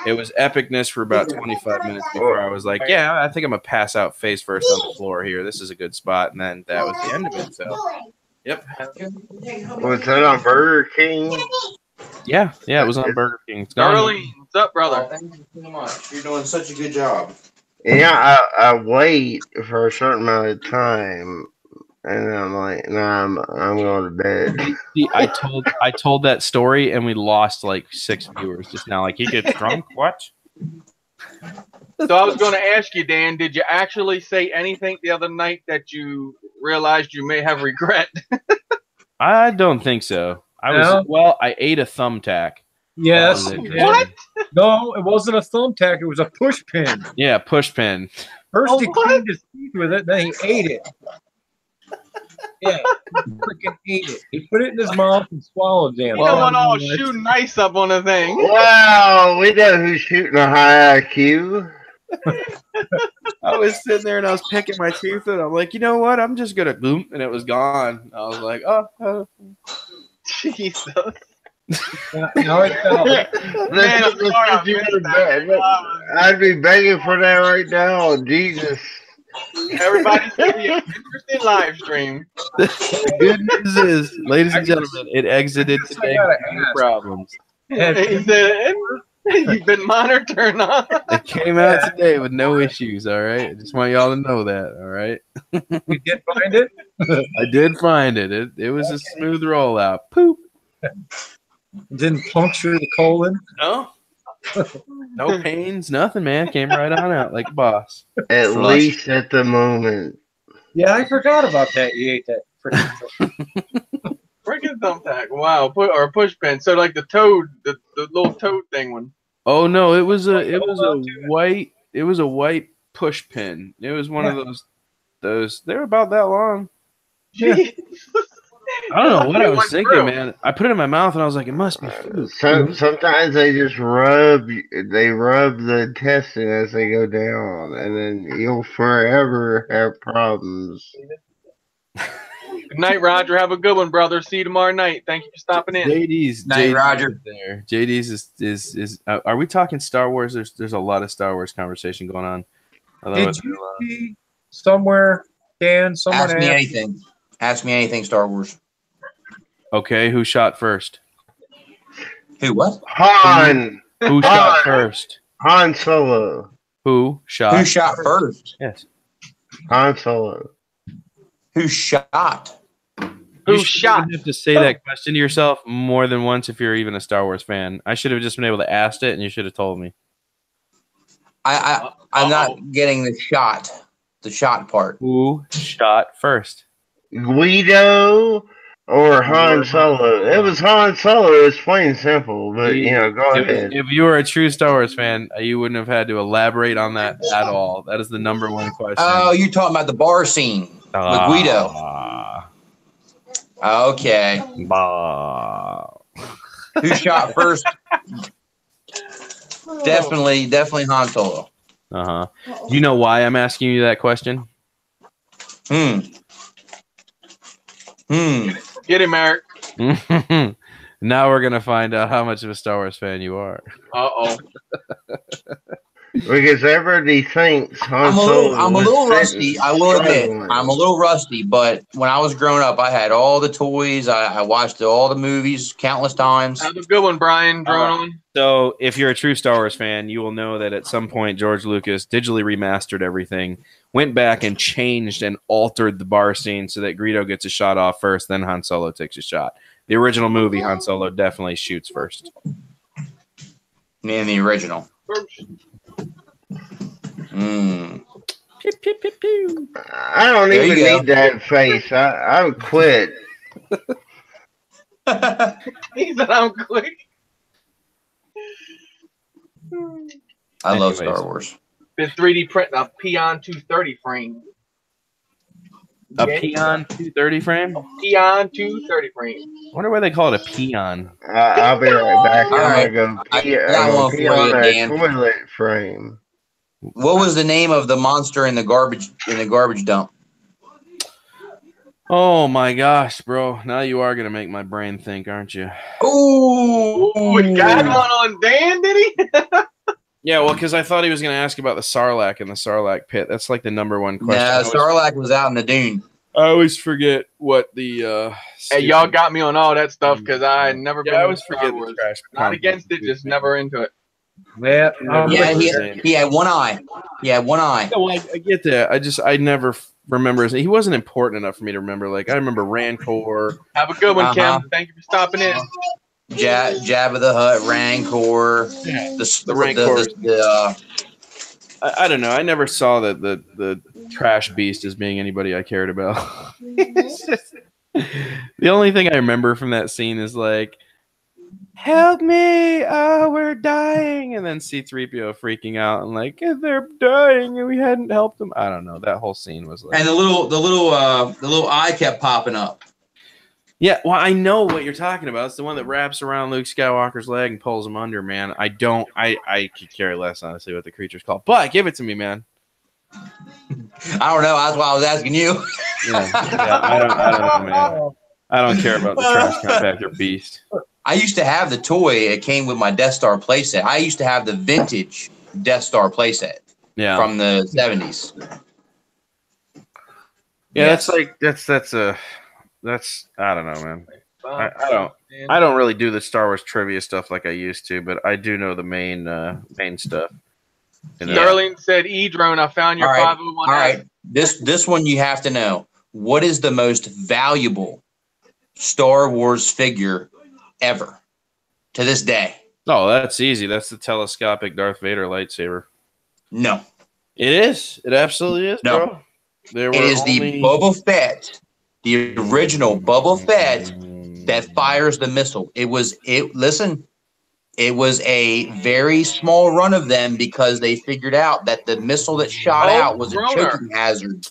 A: It was epicness for about 25 minutes before I was like, yeah, I think I'm gonna pass out face first on the floor here. This is a good spot. And then that was the end of it. So yep.
D: Was that on Burger King?
A: Yeah, it was on Burger King.
E: Darlene, what's up, brother?
I: Thank you so much. You're doing such a good job.
D: Yeah, I wait for a certain amount of time, and then I'm like, nah, I'm going to bed.
A: See, I told that story, and we lost like 6 viewers just now. Like, he gets drunk? What?
E: So I was going to ask you, Dan, did you actually say anything the other night that you realized you may have regret?
A: I don't think so. I ate a thumbtack.
K: Yes.
E: What?
K: No, it wasn't a thumbtack. It was a push pin.
A: Yeah, push pin.
K: First he cleaned his teeth with it, then he ate it. Yeah, he freaking ate it. He put it in his mouth and swallowed it.
E: You don't want all shooting ice up on a thing.
D: Wow, we know who's shooting a high IQ.
A: I was sitting there and I was picking my teeth and I'm like, you know what? I'm just gonna boom, and it was gone. I was like, oh.
E: Jesus.
K: Now it fell.
D: I'd be begging for that right now. Jesus.
E: Everybody's getting an interesting live stream.
A: The good news is, ladies and gentlemen, it exited today with no problems.
E: He said, you've been monitoring, huh?
A: It came out today with no issues, all right? I just want y'all to know that, all right?
K: You did find it?
A: I did find it. It was a smooth rollout. Poop.
K: Didn't puncture the colon?
A: No. No pains, nothing, man. Came right on out like a boss.
D: At least at the moment.
K: Yeah, I forgot about that. You ate that
E: Freaking thumbtack. Wow. Or a push pin. So like the toad, the little toad thing one.
A: Oh no, it was a white push pin. It was one of those they were about that long.
K: Yeah.
A: I don't know what I was thinking, man. I put it in my mouth and I was like, it must be food.
D: Sometimes they just rub the intestine as they go down, and then you'll forever have problems.
E: Good night, Roger. Have a good one, brother. See you tomorrow night. Thank you for stopping in.
A: JD's
I: Night, Roger.
A: There. JD's is are we talking Star Wars? There's a lot of Star Wars conversation going on.
K: Did you see somewhere, Dan? Someone
I: Ask me anything. Ask me anything, Star Wars.
A: Okay, who shot first?
I: Who, what?
D: Han.
A: Who shot first?
D: Han Solo.
A: Who shot?
I: Who shot first?
A: Yes.
D: Han Solo.
I: Who shot?
A: You shouldn't have to say that question to yourself more than once if you're even a Star Wars fan. I should have just been able to ask it, and you should have told me.
I: I'm not getting the shot part.
A: Who shot first?
D: Guido or Han Solo? It was Han Solo. It's plain and simple. But go ahead.
A: If you were a true Star Wars fan, you wouldn't have had to elaborate on that at all. That is the number one question.
I: Oh, you're talking about the bar scene with Guido. Okay.
A: Bah.
I: Who shot first? Definitely Han Solo.
A: Uh-huh. Do you know why I'm asking you that question?
E: Get him, Eric.
A: Now we're gonna find out how much of a Star Wars fan you are.
E: Uh-oh.
D: Because everybody thinks Han
I: I'm a
D: Solo
I: little
D: was
I: rusty. I will admit,
D: struggling.
I: I'm a little rusty. But when I was growing up, I had all the toys. I watched all the movies countless times.
E: Have a good one, Brian. Drone on.
A: So, if you're a true Star Wars fan, you will know that at some point George Lucas digitally remastered everything, went back and changed and altered the bar scene so that Greedo gets a shot off first, then Han Solo takes a shot. The original movie, Han Solo definitely shoots first.
I: In the original.
A: Pew, pew, pew, pew.
D: I don't
I: There
D: even
I: you go.
D: need that face. I would quit.
E: He said I'm quick.
I: I love
A: Anyways.
I: Star Wars.
E: Been 3D print a Peon 230 frame.
A: A Peon 230 frame?
E: Peon 230 frame.
A: I wonder why they call it a peon.
D: I'll be right back.
I: All right.
D: I'm gonna
I: I
D: go
I: got one for you,
D: on a
I: Dan.
D: toilet frame.
I: What was the name of the monster in the garbage dump?
A: Oh my gosh, bro. Now you are going to make my brain think, aren't you?
I: Ooh,
E: We got one on Dan, did he?
A: Yeah, well, because I thought he was going to ask about the Sarlacc and the Sarlacc pit. That's like the number one question.
I: Nah, Sarlacc was out in the dune.
A: I always forget what the.
E: Hey, y'all got me on all that stuff because I never been.
A: I always
E: into Star
A: forget
E: Wars.
A: the trash.
E: Not against it, just never into it.
K: Yeah,
I: Yeah, he had one eye. He had one eye.
A: Yeah, well, I get that. I never remember. He wasn't important enough for me to remember. Like, I remember Rancor.
E: Have a good one,
I: Uh-huh.
E: Kim. Thank you for stopping in.
I: Jabba the Hutt, Rancor,
A: The Rancor. I don't know. I never saw the trash beast as being anybody I cared about. It's just, the only thing I remember from that scene is like, help me! Oh, we're dying! And then C-3PO freaking out and like, they're dying and we hadn't helped them. I don't know. That whole scene was like,
I: and the little eye kept popping up.
A: yeah. Well, I know what you're talking about. It's the one that wraps around Luke Skywalker's leg and pulls him under. Man, I could care less honestly what the creature's called, but give it to me, man.
I: I don't know. That's why I was asking you.
A: Yeah, I don't know, man. I don't care about the trash compactor beast.
I: I used to have the toy. It came with my Death Star playset. I used to have the vintage Death Star playset from the 70s.
A: Yeah, that's I don't know, man. I don't really do the Star Wars trivia stuff like I used to, but I do know the main stuff. You know?
E: Sterling said, E-Drone, I found your 501.
I: All right. This one you have to know. What is the most valuable Star Wars figure ever to this day?
A: Oh, that's easy. That's the telescopic Darth Vader lightsaber.
I: No.
A: It is. It absolutely is,
I: No.
A: bro.
I: It is the Boba Fett, the original Boba Fett that fires the missile. It was a very small run of them because they figured out that the missile that shot out was a choking hazard.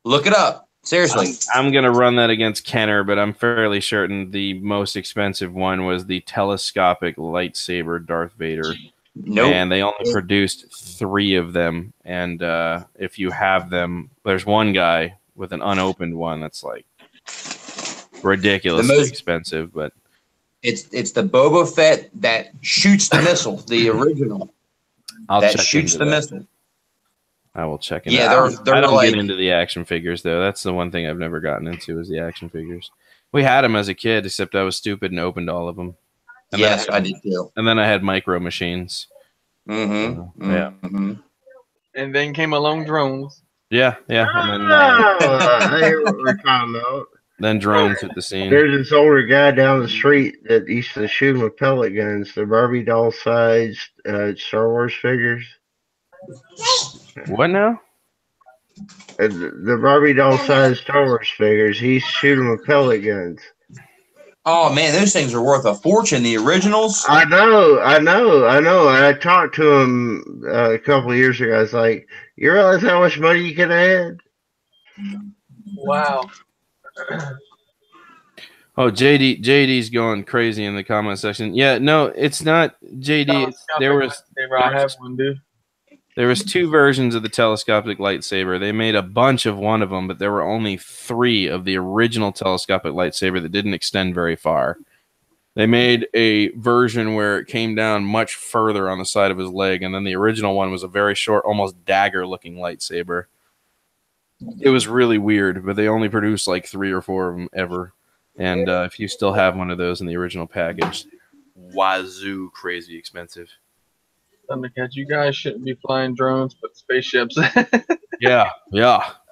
I: Look it up. Seriously.
A: I'm going to run that against Kenner, but I'm fairly certain the most expensive one was the telescopic lightsaber Darth Vader.
I: Nope.
A: And they only produced 3 of them. And if you have them, there's one guy with an unopened one that's like ridiculously expensive. But
I: it's the Boba Fett that shoots the missile, the original. That shoots the missile.
A: I will check into
I: that.
A: I don't get into the action figures, though. That's the one thing I've never gotten into is the action figures. We had them as a kid, except I was stupid and opened all of them. And
I: yes, I did too.
A: And then I had micro machines.
I: Mm-hmm.
A: Yeah.
I: Mm-hmm.
E: And then came along drones.
A: Yeah. And then,
D: I hear what we're talking about.
A: Then drones hit the scene.
D: There's this older guy down the street that used to shoot him with pellet guns. The Barbie doll sized Star Wars figures.
A: What now?
D: The Barbie doll sized Star Wars figures. He's shooting with pellet guns.
I: Oh man, those things are worth a fortune. The originals.
D: I know. I talked to him a couple of years ago. I was like, "You realize how much money you could add?"
E: Wow.
A: Oh, JD's going crazy in the comment section. Yeah, no, it's not JD.
E: I have one, dude.
A: There was 2 versions of the telescopic lightsaber. They made a bunch of one of them, but there were only 3 of the original telescopic lightsaber that didn't extend very far. They made a version where it came down much further on the side of his leg, and then the original one was a very short, almost dagger-looking lightsaber. It was really weird, but they only produced like 3 or 4 of them ever. And if you still have one of those in the original package, wazoo, crazy expensive.
E: Thundercats, you guys shouldn't be flying drones, but spaceships.
A: Yeah.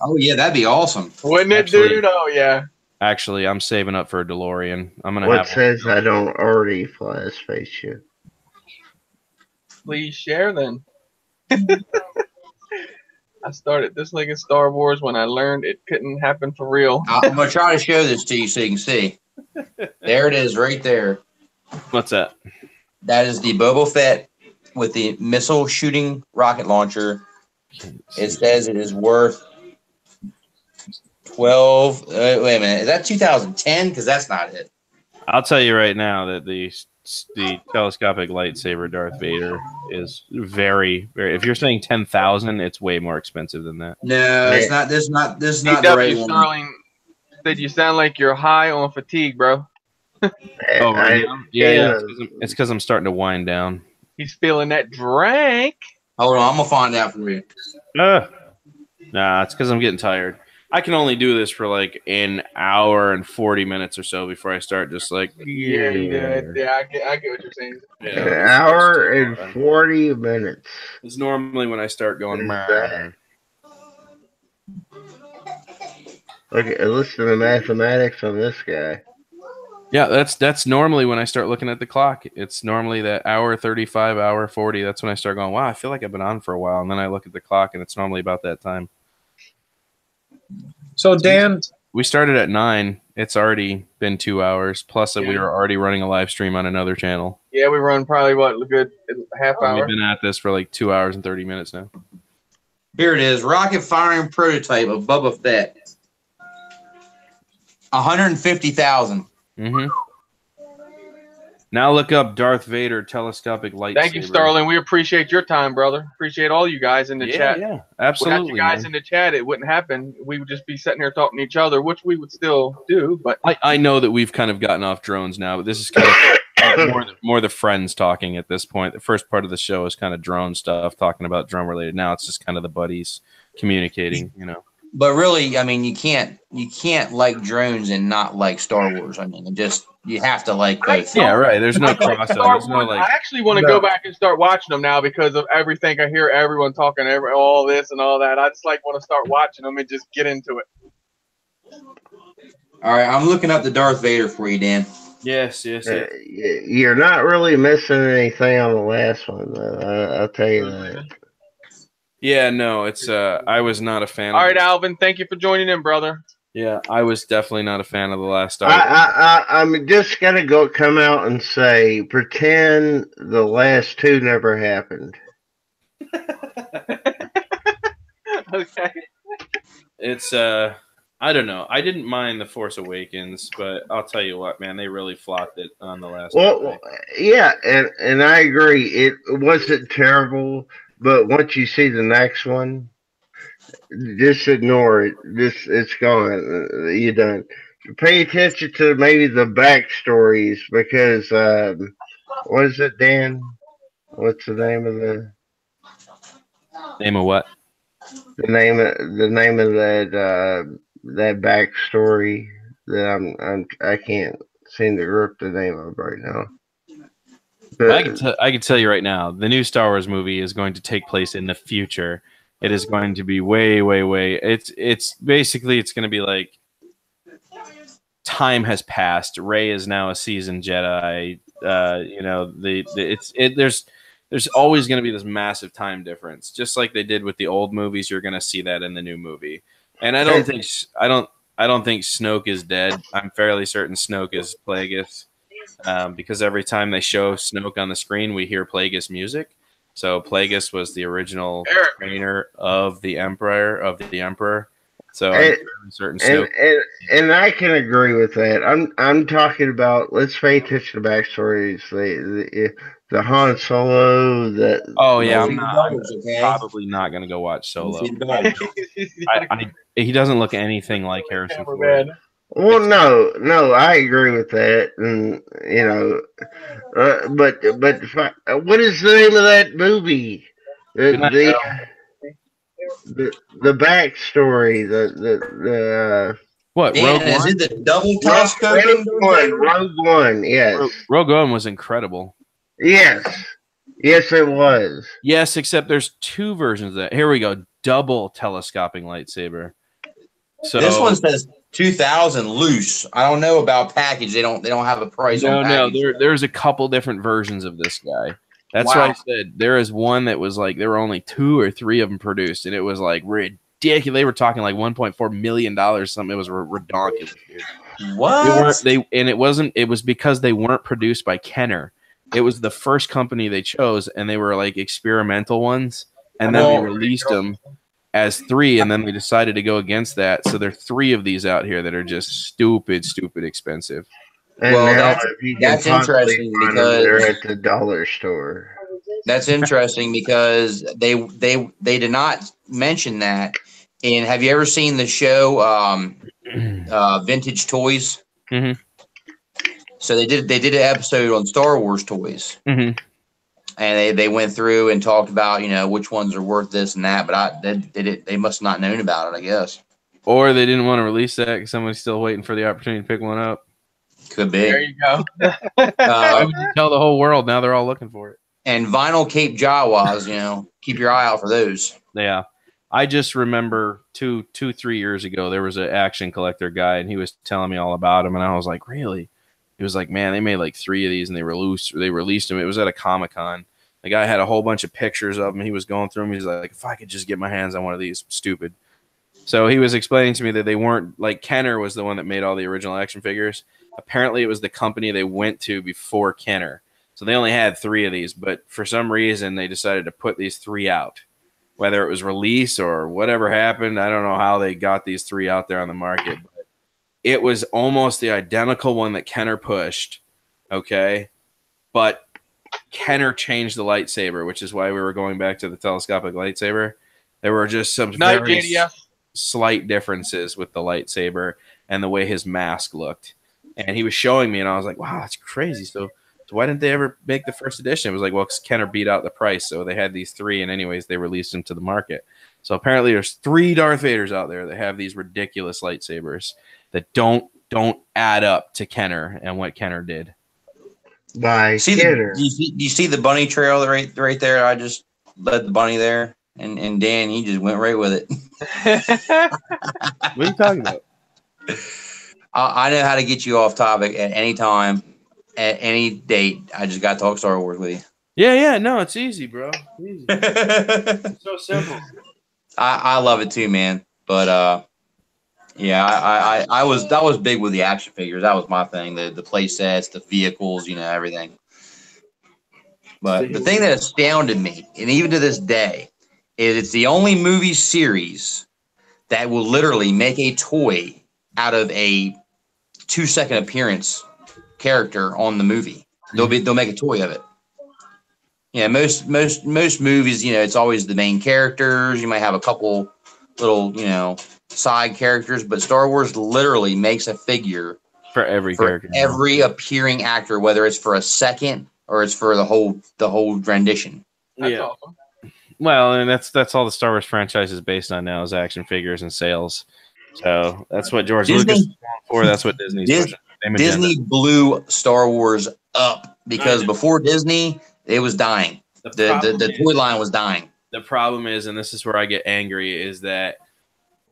I: Oh yeah, that'd be awesome.
E: Wouldn't it, dude? Oh yeah.
A: Actually, I'm saving up for a DeLorean. I'm gonna
D: What
A: have
D: says I don't already fly a spaceship?
E: Please share then. I started this like in Star Wars when I learned it couldn't happen for real.
I: I'm gonna try to show this to you so you can see. There it is, right there.
A: What's that?
I: That is the Boba Fett with the missile shooting rocket launcher. It says it is worth 12. Wait a minute, is that 2010? Because that's not it.
A: I'll tell you right now that the telescopic lightsaber Darth Vader is very, very. If you're saying 10,000, it's way more expensive than that.
I: No, it's not. This is not the right one.
E: Sterling, said you sound like you're high on fatigue, bro.
A: Oh, right now? Yeah. It's because I'm starting to wind down.
E: He's feeling that drink.
I: Hold on, I'm gonna find out for you.
A: Nah, it's because I'm getting tired. I can only do this for like an hour and 40 minutes or so before I start just like
E: Yeah, I get what you're saying.
A: Yeah,
D: An hour and 40 minutes.
A: It's normally when I start going.
D: Okay, listen to the mathematics on this guy.
A: Yeah, that's normally when I start looking at the clock. It's normally that hour 35, hour 40. That's when I start going, wow, I feel like I've been on for a while. And then I look at the clock, and it's normally about that time.
K: So, Dan,
A: we started at 9. It's already been 2 hours. Plus, we were already running a live stream on another channel.
E: Yeah, we run probably a good half hour.
A: We've been at this for like 2 hours and 30 minutes now.
I: Here it is, rocket firing prototype of Boba Fett. 150,000.
A: Mm-hmm. Now look up Darth Vader telescopic lightsaber.
E: Thank you, Starling. We appreciate your time, brother. Appreciate all you guys in the chat.
A: Yeah, absolutely.
E: Without you guys in the chat, it wouldn't happen. We would just be sitting here talking to each other, which we would still do. But
A: I know that we've kind of gotten off drones now, but this is kind of more the friends talking at this point. The first part of the show is kind of drone stuff, talking about drone related. Now it's just kind of the buddies communicating, you know.
I: But really, I mean, you can't like drones and not like Star Wars. I mean, you have to like both.
A: Yeah, right. There's no crossover. There's no like.
E: I actually want to go back and start watching them now because of everything I hear everyone talking, all this and all that. I just want to start watching them and just get into it.
I: All right, I'm looking up the Darth Vader for you, Dan.
A: Yes.
D: You're not really missing anything on the last one, though. I'll tell you that.
A: Yeah, no, it's I was not a fan.
E: All right, Alvin, thank you for joining in, brother.
A: Yeah, I was definitely not a fan of the last Star
D: Wars. I'm just gonna come out and say, pretend the last 2 never happened.
E: Okay.
A: It's I don't know. I didn't mind The Force Awakens, but I'll tell you what, man, they really flopped it on the last one.
D: Well, yeah, and I agree. It wasn't terrible. But once you see the next one, just ignore it. It's gone. You're done. Pay attention to maybe the backstories because what is it, Dan? What's the name of the
A: name of what?
D: The name of that backstory that I can't seem to grip the name of right now.
A: But I can tell you right now, the new Star Wars movie is going to take place in the future. It is going to be way. It's basically it's going to be like time has passed. Rey is now a seasoned Jedi. You know, there's always going to be this massive time difference, just like they did with the old movies. You're going to see that in the new movie, and I don't think Snoke is dead. I'm fairly certain Snoke is Plagueis. Because every time they show Snoke on the screen, we hear Plagueis music. So Plagueis was the original trainer of the Emperor. So I'm fairly certain Snoke.
D: And I can agree with that. I'm talking about. Let's pay attention to backstories. The Han Solo.
A: Oh yeah,
I: See
A: I'm
I: the
A: not. I'm
I: dollars, okay?
A: probably not gonna go watch Solo.
I: See the dollars.
A: He doesn't look anything like Harrison Ford.
D: Well, no, I agree with that, and you know, but what is the name of that movie?
A: Good night,
D: The
A: Harold.
D: the backstory, the
A: What?
I: Dan,
A: Rogue
I: is
A: One?
I: it the double telescoping?
D: Rogue One, yes,
A: Rogue One was incredible.
D: yes, it was.
A: Yes, except there's two versions of that. Here we go. Double telescoping lightsaber. So
I: This one says 2,000 loose. I don't know about package. They don't have a price on package.
A: there's a couple different versions of this guy. That's why I said there is one that was like there were only 2 or 3 of them produced, and it was like ridiculous. They were talking like $1.4 million something. It was ridiculous, dude.
I: What?
A: It was because they weren't produced by Kenner. It was the first company they chose, and they were like experimental ones, and then they released them as 3, and then they decided to go against that. So there are 3 of these out here that are just stupid expensive.
D: And
I: well,
D: now
I: that's interesting because
D: they're at the dollar store.
I: That's interesting because they did not mention that. And have you ever seen the show Vintage Toys?
A: Mm-hmm.
I: So they did an episode on Star Wars toys.
A: Mm-hmm.
I: And they went through and talked about, which ones are worth this and that, but they must have not known about it, I guess.
A: Or they didn't want to release that because somebody's still waiting for the opportunity to pick one up.
I: Could be.
E: There you go.
A: Why would you tell the whole world? Now they're all looking for it.
I: And vinyl Cape Jawas, keep your eye out for those.
A: Yeah. I just remember 3 years ago, there was an action collector guy, and he was telling me all about him, and I was like, really? He was like, man, they made like 3 of these, and they released them. It was at a Comic-Con. The guy had a whole bunch of pictures of them. He was going through them. He's like, if I could just get my hands on one of these, stupid. So he was explaining to me that they weren't, like Kenner was the one that made all the original action figures. Apparently it was the company they went to before Kenner. So they only had 3 of these, but for some reason they decided to put these 3 out. Whether it was release or whatever happened, I don't know how they got these 3 out there on the market. But it was almost the identical one that Kenner pushed, okay? But Kenner changed the lightsaber, which is why we were going back to the telescopic lightsaber. There were just some very slight differences with the lightsaber and the way his mask looked. And he was showing me, and I was like, wow, that's crazy. So why didn't they ever make the first edition? It was like, well, Kenner beat out the price, so they had these 3, and anyways, they released them to the market. So apparently there's 3 Darth Vaders out there that have these ridiculous lightsabers that don't add up to Kenner and what Kenner did.
D: By Kenner.
I: Do you see the bunny trail right there? I just led the bunny there, and Dan, he just went right with it.
A: What are you talking about?
I: I know how to get you off topic at any time, at any date. I just got to talk Star Wars with you.
A: Yeah. No, it's easy, bro. Easy. It's so simple.
I: I love it too, man. But yeah, I was big with the action figures. That was my thing. The play sets, the vehicles, everything. But the thing that astounded me, and even to this day, is it's the only movie series that will literally make a toy out of a 2-second appearance character on the movie. They'll make a toy of it. Yeah, most movies, it's always the main characters. You might have a couple little, side characters, but Star Wars literally makes a figure
A: for every character,
I: every appearing actor, whether it's for a second or it's for the whole rendition.
E: That's awesome.
A: Well, and that's all the Star Wars franchise is based on now is action figures and sales. So that's what George Lucas is going for. That's what Disney's pushing.
I: Disney blew Star Wars up because before Disney, it was dying. The toy line was dying.
A: The problem is, and this is where I get angry, is that,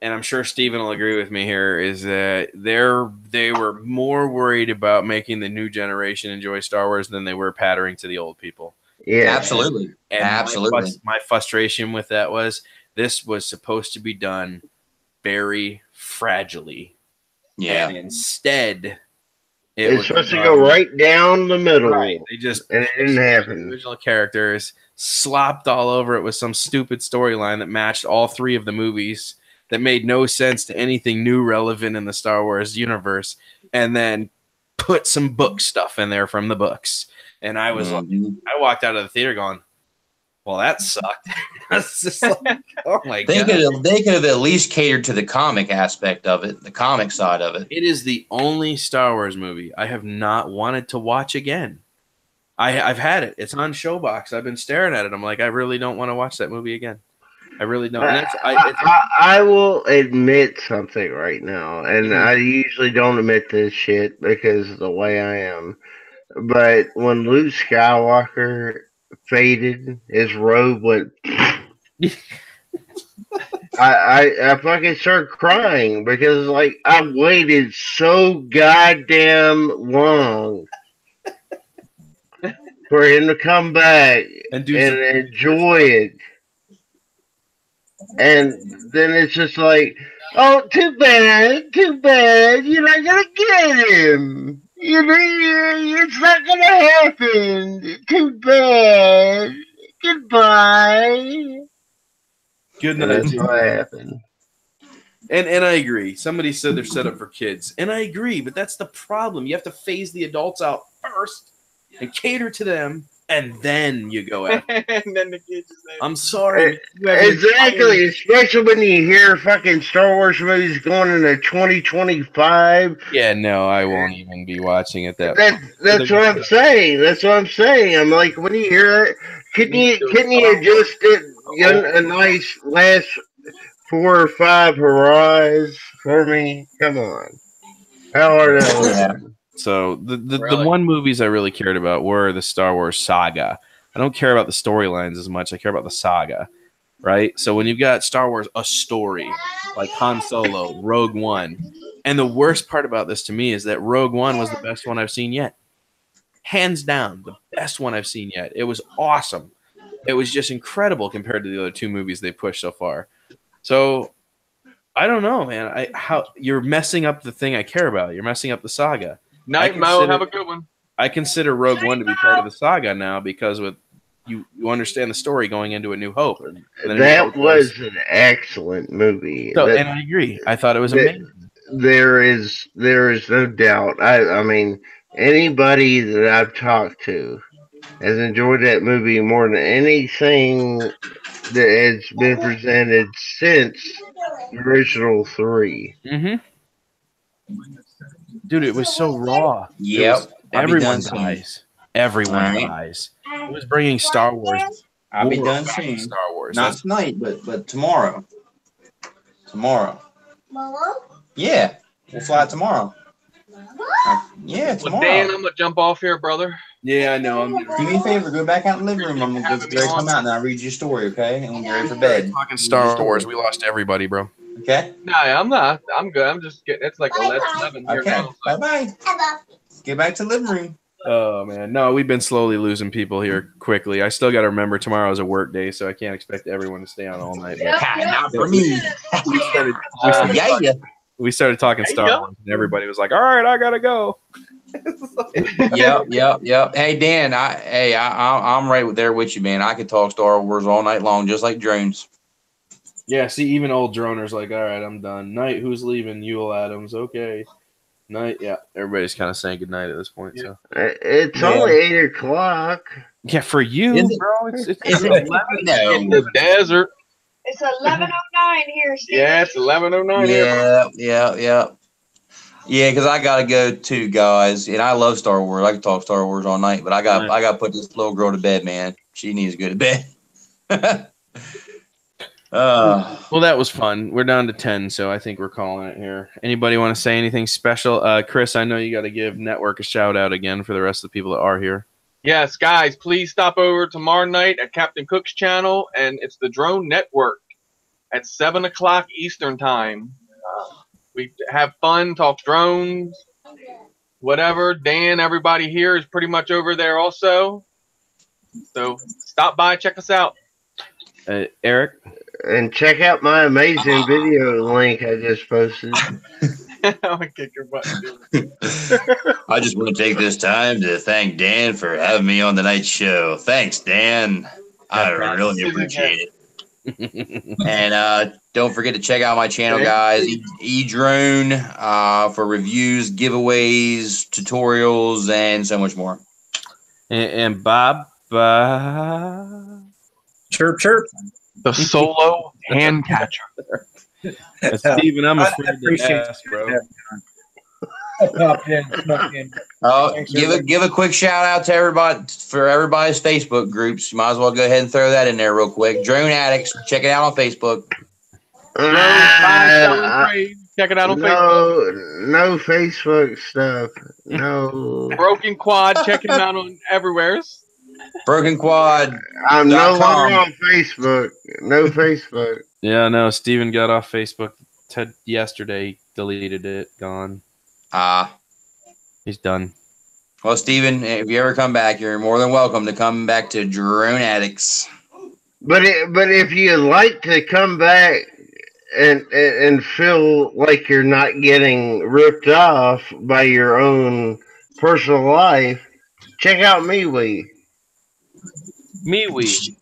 A: and I'm sure Steven will agree with me here, is that they were more worried about making the new generation enjoy Star Wars than they were pandering to the old people.
D: Yeah,
I: absolutely.
A: And
I: absolutely.
A: My frustration with that was this was supposed to be done very fragilely.
I: Yeah.
A: And instead,
D: it's supposed to go right down the middle.
A: Right. They just
D: and it didn't happen.
A: The original characters slopped all over it with some stupid storyline that matched all 3 of the movies. that made no sense to anything new relevant in the Star Wars universe, and then put some book stuff in there from the books. And I was like, I walked out of the theater going, well, that sucked. It's just like, oh my God.
I: They could have at least catered to the comic aspect of it, the comic side of it.
A: It is the only Star Wars movie I have not wanted to watch again. I've had it. It's on Showbox. I've been staring at it. I'm like, I really don't want to watch that movie again. I really don't. And
D: I will admit something right now, and I usually don't admit this shit because of the way I am. But when Luke Skywalker faded, his robe went. I fucking started crying because like I waited so goddamn long for him to come back and enjoy it. And then it's just like, oh, too bad, you're not gonna get him. It's not gonna happen. Too bad. Goodbye.
A: Good night.
D: That's what happened.
A: And I agree. Somebody said they're set up for kids, and I agree. But that's the problem. You have to phase the adults out first and cater to them, and then you go after.
E: And then the kids just say,
A: I'm sorry.
D: Exactly, especially when you hear fucking Star Wars movies going into 2025.
A: Yeah, no, I won't even be watching it. That's
D: what I'm saying. That's what I'm saying. I'm like, when you hear it, couldn't you just get a nice last 4 or 5 hurrahs for me? Come on. How are they?
A: So the one movies I really cared about were the Star Wars saga. I don't care about the storylines as much. I care about the saga, right? So when you've got Star Wars, a story like Han Solo, Rogue One, and the worst part about this to me is that Rogue One was the best one I've seen yet. Hands down, the best one I've seen yet. It was awesome. It was just incredible compared to the other 2 movies they pushed so far. So I don't know, man. How you're messing up the thing I care about. You're messing up the saga.
E: Night, Mo. Have a good one.
A: I consider Rogue One to be part of the saga now because with you understand the story going into A New Hope.
D: That was an excellent movie.
A: So, and I agree. I thought it was amazing.
D: There is no doubt. I mean, anybody that I've talked to has enjoyed that movie more than anything that has been presented since the original 3.
A: Mm-hmm. Dude, it was so raw.
I: Yep.
A: Everyone dies. Everyone dies. It was bringing Star Wars.
I: I'll be done soon.
A: Star Wars.
I: Not tonight, but tomorrow. Tomorrow.
J: Mama?
I: Yeah. We'll fly tomorrow. Yeah, tomorrow.
E: Well, Dan, I'm going to jump off here, brother.
A: Yeah, I know.
I: Do me a favor. Go back out in the living room. I'm going to come out and I'll read you a story, okay? And when you're ready for bed.
A: Talking Star Wars. We lost everybody, bro.
I: Okay?
E: No, I'm not. I'm good. I'm just getting, it's like 11 here
I: Okay.
E: now.
I: Bye-bye. Get back to the living room.
A: Oh, man. No, we've been slowly losing people here quickly. I still got to remember tomorrow's a work day, so I can't expect everyone to stay on all night.
I: Not for me.
A: We started talking Star Wars, and everybody was like, all right, I got to go.
I: Yep. Hey, Dan, I'm right there with you, man. I could talk Star Wars all night long, just like drones.
A: Yeah, see, even old droners like, all right, I'm done. Night, who's leaving? Ewell Adams. Okay. Night, yeah. Everybody's kind of saying goodnight at this point. So
D: it's only 8 o'clock.
A: Yeah, for you, bro. It's
E: 11 in the desert.
G: It's 11:09 here, Steve.
E: Yeah, it's 11:09 here.
I: Yeah, because I gotta go too, guys. And I love Star Wars. I can talk Star Wars all night, but I got to put this little girl to bed, man. She needs to go to bed.
A: Well, that was fun. We're down to 10, so I think we're calling it here. Anybody want to say anything special? Chris, I know you got to give Network a shout out again for the rest of the people that are here.
E: Yes, guys, please stop over tomorrow night at Captain Cook's channel, and it's the Drone Network at 7 o'clock Eastern time. We have fun, talk drones, whatever. Dan, everybody here is pretty much over there also. So stop by, check us out.
A: Eric?
D: And check out my amazing video link I just posted.
E: I'm gonna kick your butt.
I: I just want to take this time to thank Dan for having me on tonight's show. Thanks, Dan. I really appreciate it. And don't forget to check out my channel, guys. E-Drone for reviews, giveaways, tutorials, and so much more.
A: And Bob,
K: Chirp, chirp.
E: The solo hand catcher.
A: Steven, I'm
K: I
A: afraid to
K: appreciate
A: ask, bro.
K: I popped in, snuck in.
I: Oh,
K: Thanks,
I: give a quick shout out to everybody for everybody's Facebook groups. You might as well go ahead and throw that in there real quick. Drone Addicts, check it out on Facebook.
E: Check it out on Facebook.
D: No Facebook stuff. No.
E: Broken Quad, check him out on everywheres.
I: Broken Quad.
D: I'm no longer on Facebook. No Facebook.
A: Yeah, no, Steven got off Facebook yesterday, deleted it, gone. He's done.
I: Well, Steven, if you ever come back, you're more than welcome to come back to Drone Addicts.
D: But if you like to come back and feel like you're not getting ripped off by your own personal life, check out MeWe.
A: MeWe.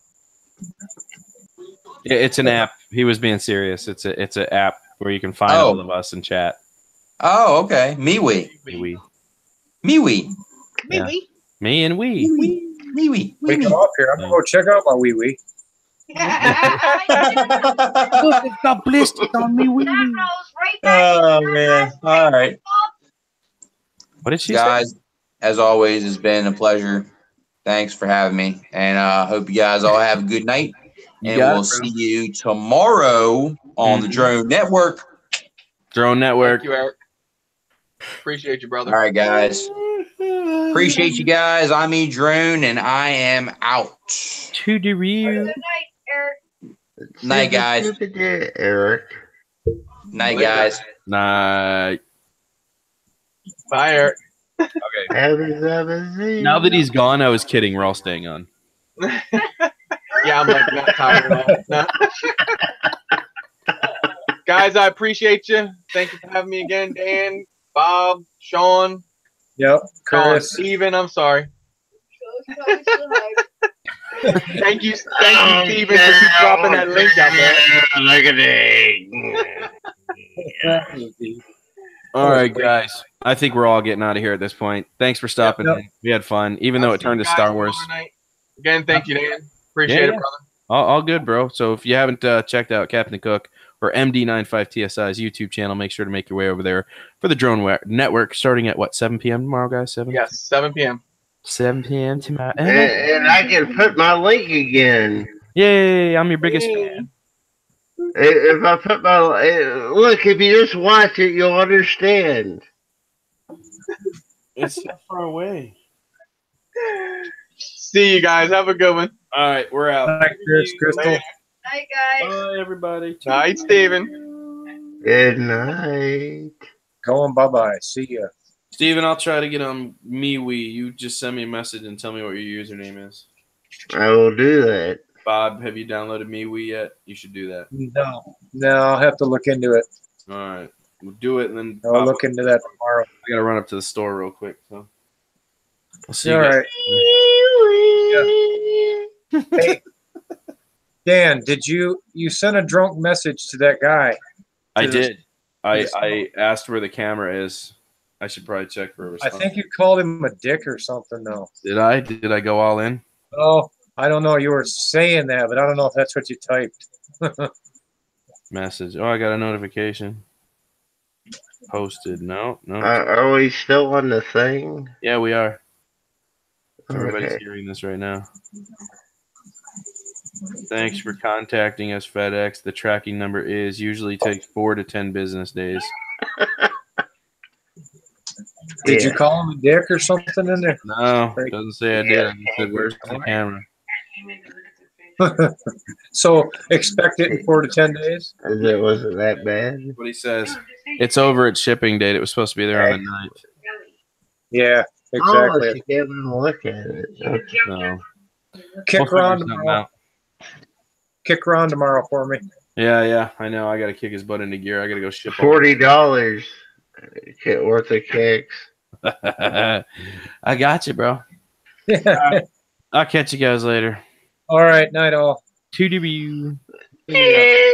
A: Yeah, it's an app. He was being serious. It's an app where you can find all of us and chat.
I: Oh, okay. MeWe.
A: MeWe.
I: MeWe.
A: Yeah. Me and we.
I: MeWe.
K: Wake up here. I'm going to go check out my wee wee.
A: Look, it's got blisters on me.
I: Oh, man. All right.
A: What did she
I: guys,
A: say?
I: As always, it's been a pleasure. Thanks for having me. And I hope you guys all have a good night. And we'll see you tomorrow on the Drone Network.
A: Drone Network.
E: Thank you, Eric. Appreciate you, brother.
I: All right, guys. Appreciate you guys. I'm E-Drone, and I am out.
A: To the real.
G: Good night, Eric.
I: Night, guys.
D: Eric.
I: Night, guys.
A: Night.
E: Bye, Eric.
A: Okay.
D: Now
A: that he's gone, I was kidding. We're all staying on.
E: Yeah, I'm like not tired at all. No. Guys, I appreciate you. Thank you for having me again, Dan, Bob, Sean.
K: Yep, Chris.
E: Steven, I'm sorry. Thank you, Steven, for keep dropping that link out there.
D: Look at it.
A: All right, guys. I think we're all getting out of here at this point. Thanks for stopping in. We had fun, even though it turned to Star Wars.
E: Again, thank you, Dan. Appreciate it, brother.
A: All good, bro. So if you haven't checked out Captain Cook or MD95TSI's YouTube channel, make sure to make your way over there for the Drone Network, starting at what, 7 p.m. tomorrow, guys? 7?
E: Yes, 7 p.m.
A: 7 p.m. tomorrow.
D: And I can put my link again.
A: Yay! I'm your biggest fan.
D: If I put my look, if you just watch it, you'll understand.
A: It's so far away.
E: See you guys. Have a good one.
A: All right, we're out.
K: Night, Chris, Crystal.
G: Night, guys.
A: Bye, everybody.
E: Night, Steven.
D: Good night.
K: Going bye-bye. See ya.
A: Steven, I'll try to get on MeWe. You just send me a message and tell me what your username is.
D: I will do that.
A: Bob, have you downloaded MeWe yet? You should do that.
K: No, I'll have to look into it.
A: All right. We'll do it and then
K: I'll look into that tomorrow.
A: I got to run up to the store real quick. So we'll see
K: All
A: you guys.
K: right. Yeah. Hey, Dan, did you sent a drunk message to that guy?
A: I did. I asked where the camera is. I should probably check for a response.
K: I think you called him a dick or something, though.
A: Did I? Did I go all in?
K: Oh, I don't know. You were saying that, but I don't know if that's what you typed.
A: Message. Oh, I got a notification. Posted. No.
D: Are we still on the thing?
A: Yeah, we are. Everybody's
D: Okay.
A: hearing this right now. Thanks for contacting us, FedEx. The tracking number usually takes 4 to 10 business days.
K: Did you call him a dick or something in there?
A: No, it doesn't say I did. I just said, where's the camera?
K: So expect it in 4 to 10 days?
D: Wasn't that bad?
A: What he says. It's over its shipping date. It was supposed to be there on the 9th.
K: Yeah,
D: Oh,
K: exactly.
D: she can't even look at it. Okay.
A: So,
K: Kick
A: we'll
K: Ron
A: figure something
K: tomorrow.
A: out.
K: Kick Ron tomorrow for me.
A: Yeah, I know. I got to kick his butt into gear. I got to go ship
D: $40 worth of kicks.
A: I got you, bro. I'll catch you guys later.
K: All right, night all.
A: 2W.
K: Clean it up.